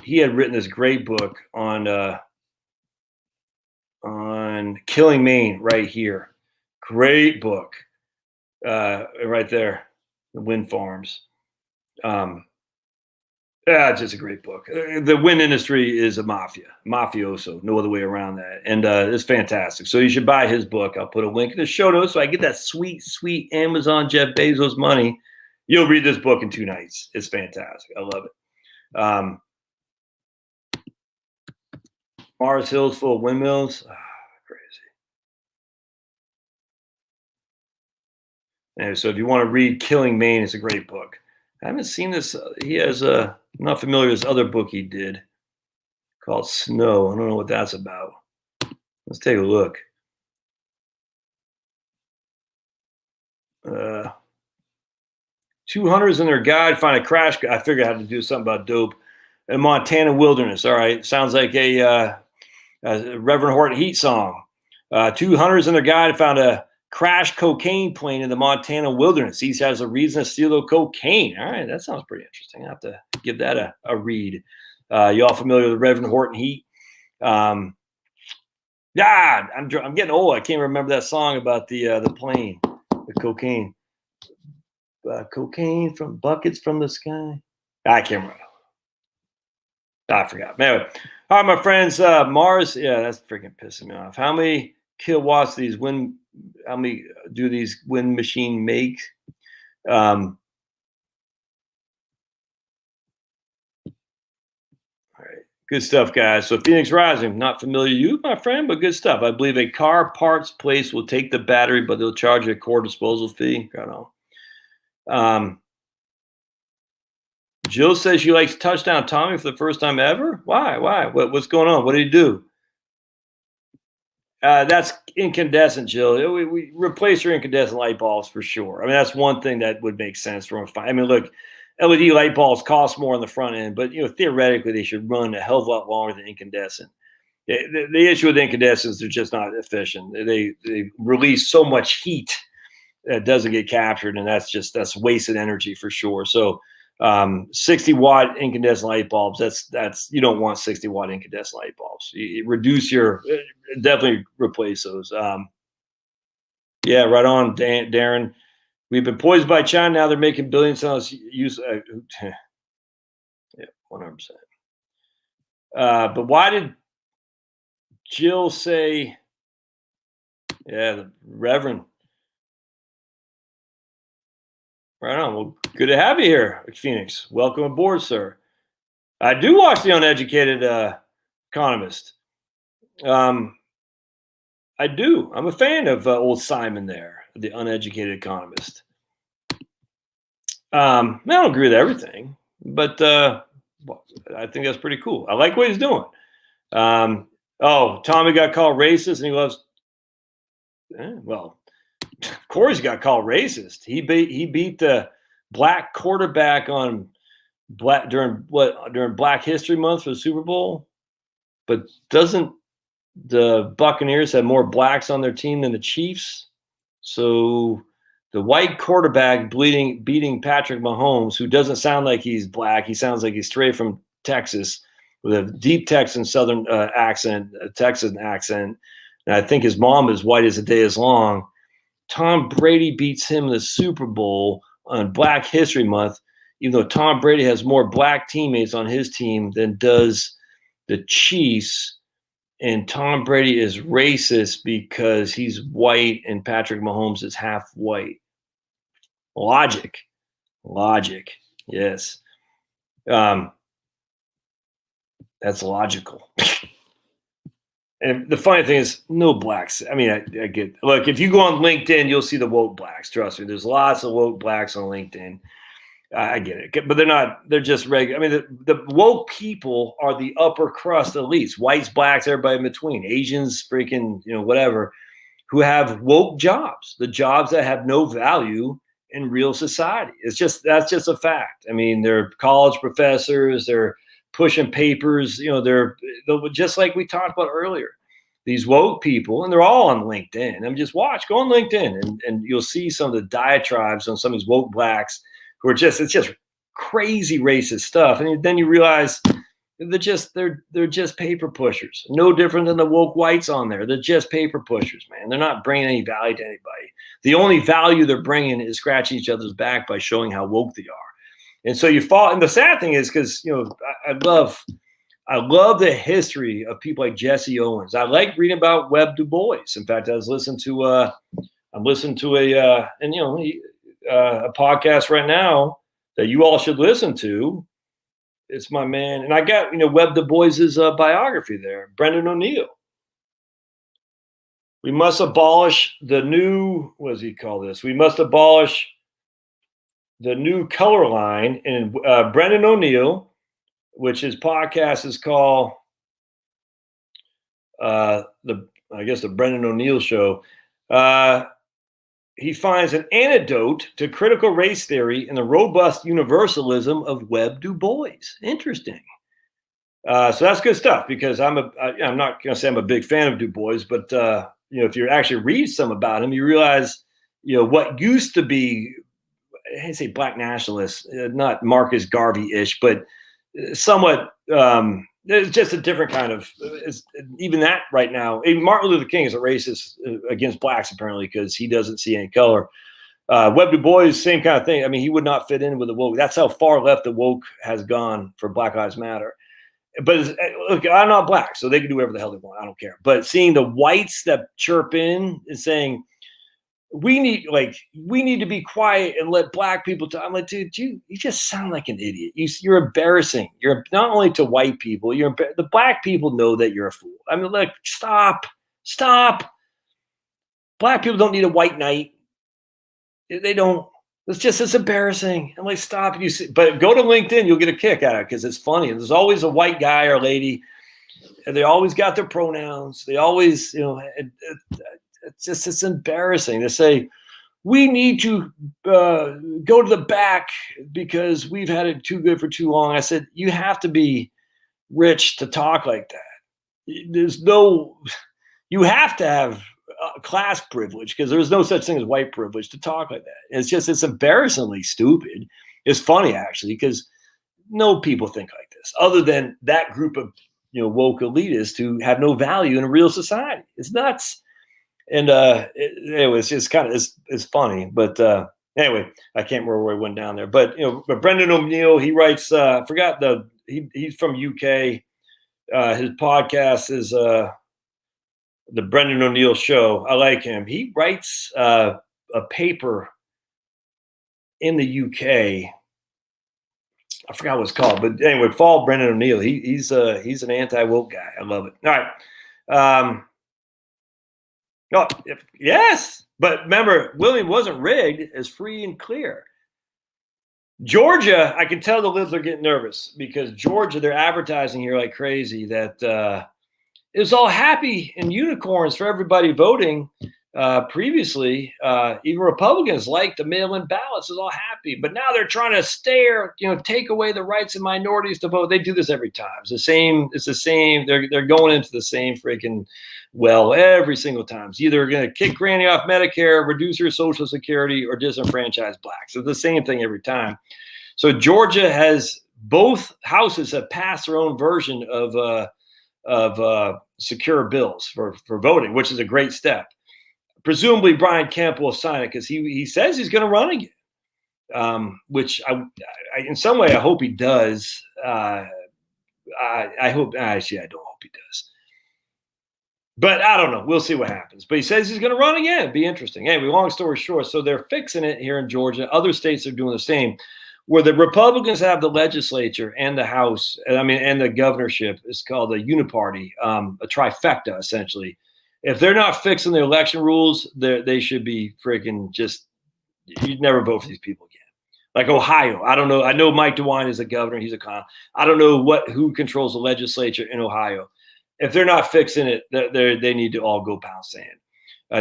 he had written this great book on killing Maine right here. Great book. Right there, the wind farms. Just a great book. The wind industry is a mafioso, no other way around that. And it's fantastic. So you should buy his book. I'll put a link in the show notes so I get that sweet, sweet Amazon Jeff Bezos money. You'll read this book in 2 nights. It's fantastic. I love it. Mars Hill's full of windmills. Crazy. Anyway, so if you want to read Killing Maine, it's a great book. I haven't seen this. He has I'm not familiar with this other book he did called Snow. I don't know what that's about. Let's take a look. 200s in their guide find a crash. I figured I had to do something about dope. In Montana wilderness. All right. Sounds like a Reverend Horton Heat song. 200s in their guide found a crashed cocaine plane in the Montana wilderness. He has a reason to steal the cocaine. All right, that sounds pretty interesting. I have to give that a read. You all familiar with Reverend Horton Heat? I'm getting old. I can't remember that song about the plane, the cocaine. Cocaine from buckets from the sky. I can't remember. I forgot. Anyway, all right, my friends. Mars. Yeah, that's freaking pissing me off. How many kilowatts how many do these wind machine make? All right, good stuff, guys. So Phoenix Rising, not familiar to you, my friend, but good stuff. I believe a car parts place will take the battery, but they'll charge you a core disposal fee. I don't know. Jill says she likes Touchdown Tommy for the first time ever. Why? What's going on? What did he do? That's incandescent, Jill. We replace your incandescent light bulbs for sure. I mean, that's one thing that would make sense from a. I mean, look, LED light bulbs cost more on the front end, but theoretically they should run a hell of a lot longer than incandescent. The issue with incandescents, they're just not efficient. They release so much heat that doesn't get captured, and that's wasted energy for sure. So 60-watt incandescent light bulbs, that's you don't want 60-watt incandescent light bulbs. You reduce definitely replace those. Yeah, right on, Darren. We've been poisoned by China. Now they're making billions on us use. Yeah, 100%. But why did Jill say? Yeah, the Reverend. Right on. Well, good to have you here, Phoenix. Welcome aboard, sir. I do watch The Uneducated Economist. I do. I'm a fan of old Simon there, The Uneducated Economist. I don't agree with everything, but I think that's pretty cool. I like what he's doing. Tommy got called racist, and he loves. Well, of course, he got called racist. He beat the black quarterback during Black History Month for the Super Bowl. But doesn't the Buccaneers have more blacks on their team than the Chiefs? So the white quarterback beating Patrick Mahomes, who doesn't sound like he's black, he sounds like he's straight from Texas, with a deep Texan Southern accent, a Texan accent. And I think his mom is white as the day is long. Tom Brady beats him in the Super Bowl on Black History Month, even though Tom Brady has more black teammates on his team than does the Chiefs. And Tom Brady is racist because he's white and Patrick Mahomes is half white. Logic. Yes. That's logical. And the funny thing is, no blacks. I mean, I get, look, if you go on LinkedIn, you'll see the woke blacks. Trust me, there's lots of woke blacks on LinkedIn. I get it, but they're just regular. I mean, the woke people are the upper crust elites, whites, blacks, everybody in between, Asians, freaking, whatever, who have woke jobs, the jobs that have no value in real society. That's just a fact. I mean, they're college professors, they're pushing papers, they're just like we talked about earlier. These woke people, and they're all on LinkedIn. I mean, just go on LinkedIn and you'll see some of the diatribes on some of these woke blacks who are it's just crazy racist stuff. And then you realize they're just paper pushers, no different than the woke whites on there. They're just paper pushers, man. They're not bringing any value to anybody. The only value they're bringing is scratching each other's back by showing how woke they are. And so you fall. And the sad thing is, because I love the history of people like Jesse Owens. I like reading about Webb Du Bois. In fact, I was listening to a podcast right now that you all should listen to. It's my man, and I got Webb Du Bois's biography there, Brendan O'Neill. We must abolish the new. What does he call this? We must abolish the new color line. And Brendan O'Neill, which his podcast is called the Brendan O'Neill Show. He finds an antidote to critical race theory in the robust universalism of Webb Du Bois. Interesting. So that's good stuff, because I'm not going to say I'm a big fan of Du Bois, but if you actually read some about him, you realize what used to be, I say black nationalists, not Marcus Garvey-ish, but somewhat. It's just a different kind of. Even that right now, even Martin Luther King is a racist against blacks apparently, because he doesn't see any color. Webb Du Bois, same kind of thing. I mean, he would not fit in with the woke. That's how far left the woke has gone for Black Lives Matter. But look, I'm not black, so they can do whatever the hell they want. I don't care. But seeing the whites that chirp in and saying, we need to be quiet and let black people talk. I'm like, dude, you just sound like an idiot. You're embarrassing. You're not only to white people, the black people know that you're a fool. I mean, look, stop. Black people don't need a white knight. They don't. It's embarrassing. I'm like, stop. But go to LinkedIn, you'll get a kick out of it, because it's funny. And there's always a white guy or lady, and they always got their pronouns. They always, it's embarrassing to say, we need to go to the back because we've had it too good for too long. I said, you have to be rich to talk like that. You have to have class privilege, because there's no such thing as white privilege to talk like that. It's embarrassingly stupid. It's funny, actually, because no people think like this other than that group of woke elitists who have no value in a real society. It's nuts. And anyway, it's just kind of it's funny. But anyway, I can't remember where I went down there. But but Brendan O'Neill, he writes. He's from UK. His podcast is the Brendan O'Neill Show. I like him. He writes a paper in the UK. I forgot what it's called, but anyway, follow Brendan O'Neill. He's an anti-woke guy. I love it. All right. Yes, but remember, William wasn't rigged. It's free and clear. Georgia, I can tell the libs are getting nervous, because Georgia, they're advertising here like crazy that it was all happy and unicorns for everybody voting. Previously, even Republicans liked the mail-in ballots. It was all happy, but now they're trying to take away the rights of minorities to vote. They do this every time. It's the same. They're going into the same freaking well every single time. It's either going to kick Granny off Medicare, reduce her Social Security, or disenfranchise blacks. It's the same thing every time. So Georgia has both houses have passed their own version of secure bills for voting, which is a great step. Presumably Brian Kemp will sign it because he says he's going to run again, which I in some way I hope he does. I hope actually I don't hope he does. But I don't know. We'll see what happens. But he says he's going to run again. It'd be interesting. Anyway, long story short, so they're fixing it here in Georgia. Other states are doing the same, where the Republicans have the legislature and the House, and the governorship. It's called a uniparty, a trifecta, essentially. If they're not fixing the election rules, they should be freaking just – you'd never vote for these people again. Like Ohio, I don't know. I know Mike DeWine is a governor. He's a con. I don't know who controls the legislature in Ohio. If they're not fixing it, they need to all go pound sand.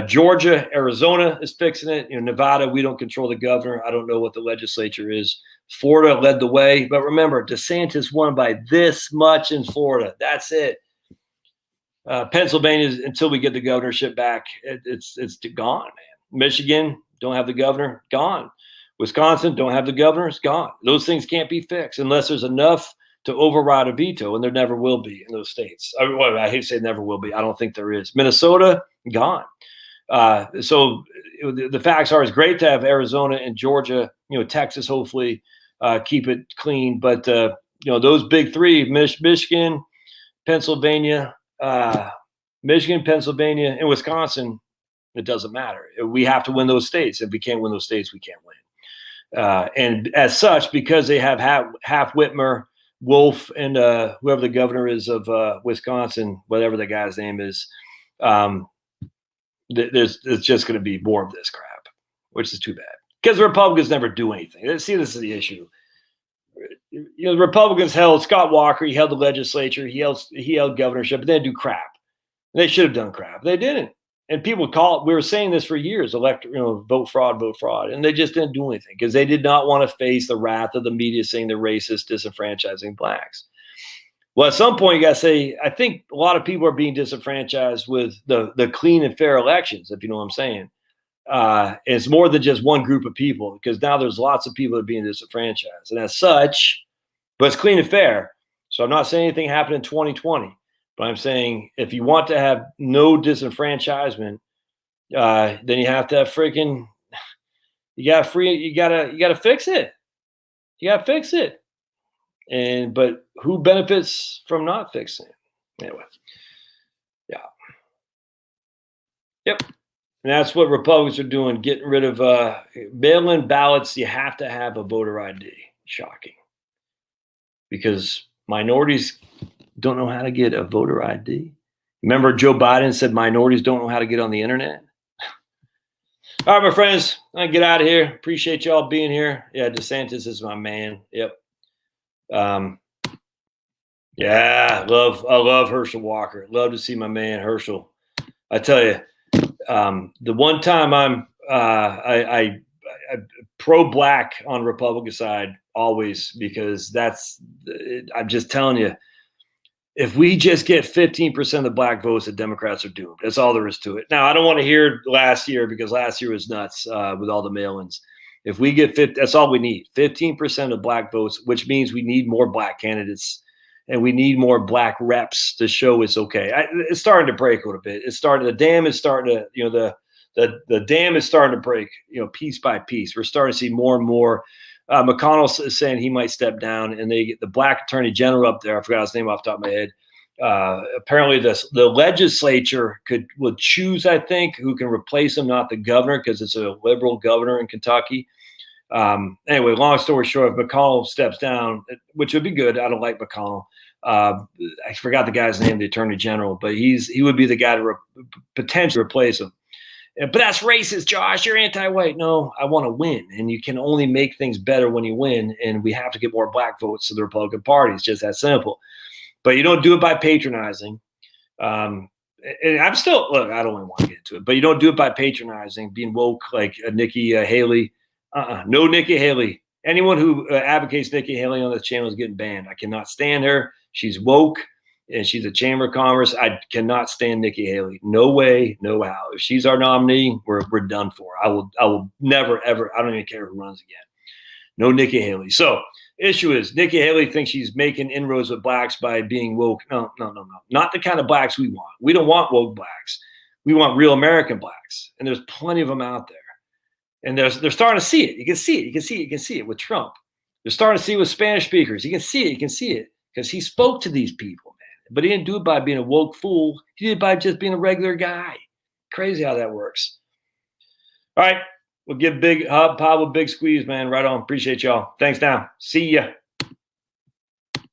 Georgia, Arizona is fixing it. Nevada, we don't control the governor. I don't know what the legislature is. Florida led the way. But remember, DeSantis won by this much in Florida. That's it. Pennsylvania, until we get the governorship back, it's gone, man. Michigan, don't have the governor, gone. Wisconsin, don't have the governor, it's gone. Those things can't be fixed unless there's enough to override a veto, and there never will be in those states. I hate to say never will be. I don't think there is. Minnesota, gone. So the facts are, it's great to have Arizona and Georgia, Texas, hopefully keep it clean. But, those big three, Michigan, Pennsylvania, and Wisconsin, it doesn't matter. We have to win those states. If we can't win those states, we can't win. And as such, because they have half Whitmer, Wolf, and whoever the governor is of Wisconsin, whatever the guy's name is, there's just going to be more of this crap, which is too bad. Because the Republicans never do anything. See, this is the issue. The Republicans held Scott Walker. He held the legislature. He held governorship, but they didn't do crap. They should have done crap. They didn't. And people call it. We were saying this for years: vote fraud, and they just didn't do anything because they did not want to face the wrath of the media saying they're racist, disenfranchising blacks. Well, at some point, you got to say, I think a lot of people are being disenfranchised with the clean and fair elections, if you know what I'm saying. It's more than just one group of people, because now there's lots of people that are being disenfranchised. And as such, but it's clean and fair. So I'm not saying anything happened in 2020, but I'm saying if you want to have no disenfranchisement, then you have to have freaking, you gotta fix it. You gotta fix it. But who benefits from not fixing it? Anyway. Yeah. Yep. And that's what Republicans are doing, getting rid of mail-in ballots. You have to have a voter ID. Shocking. Because minorities don't know how to get a voter ID. Remember Joe Biden said minorities don't know how to get on the internet? All right, my friends, I get out of here. Appreciate y'all being here. Yeah, DeSantis is my man. Yep. Yeah, I love Herschel Walker. Love to see my man Herschel. I tell you, the one time I'm pro-black on Republican side always, because I'm just telling you, if we just get 15% of the black votes, the Democrats are doomed. That's all there is to it. Now, I don't want to hear last year, because last year was nuts with all the mail-ins. If we get 50, that's all we need. 15% of black votes, which means we need more black candidates and we need more black reps to show it's okay. It's starting to break a little bit. The dam is starting to, the dam is starting to break, piece by piece. We're starting to see more and more. McConnell is saying he might step down, and they get the black attorney general up there. I forgot his name off the top of my head. Apparently the legislature would choose, I think, who can replace him, not the governor, because it's a liberal governor in Kentucky. Anyway, long story short, if McConnell steps down, which would be good. I don't like McConnell. I forgot the guy's name, the attorney general, but he would be the guy to potentially replace him. But that's racist, Josh. You're anti-white. No, I want to win, and you can only make things better when you win, and we have to get more black votes to the Republican Party. It's just that simple. But you don't do it by patronizing. And I'm still, look, I don't really want to get into it, but you don't do it by patronizing, being woke like Nikki Haley. No Nikki Haley. Anyone who advocates Nikki Haley on this channel is getting banned. I cannot stand her. She's woke, and she's a Chamber of Commerce. I cannot stand Nikki Haley. No way, no how. If she's our nominee, we're done for. I will never, ever. I don't even care who runs again. No Nikki Haley. So Issue is Nikki Haley thinks she's making inroads with blacks by being woke. No. Not the kind of blacks we want. We don't want woke blacks. We want real American blacks. And there's plenty of them out there. And they're starting to see it. You can see it with Trump. They're starting to see it with Spanish speakers. You can see it because he spoke to these people, man. But he didn't do it by being a woke fool. He did it by just being a regular guy. Crazy how that works. All right. We'll give Big Hub Pablo a big squeeze, man. Right on. Appreciate y'all. Thanks now. See ya.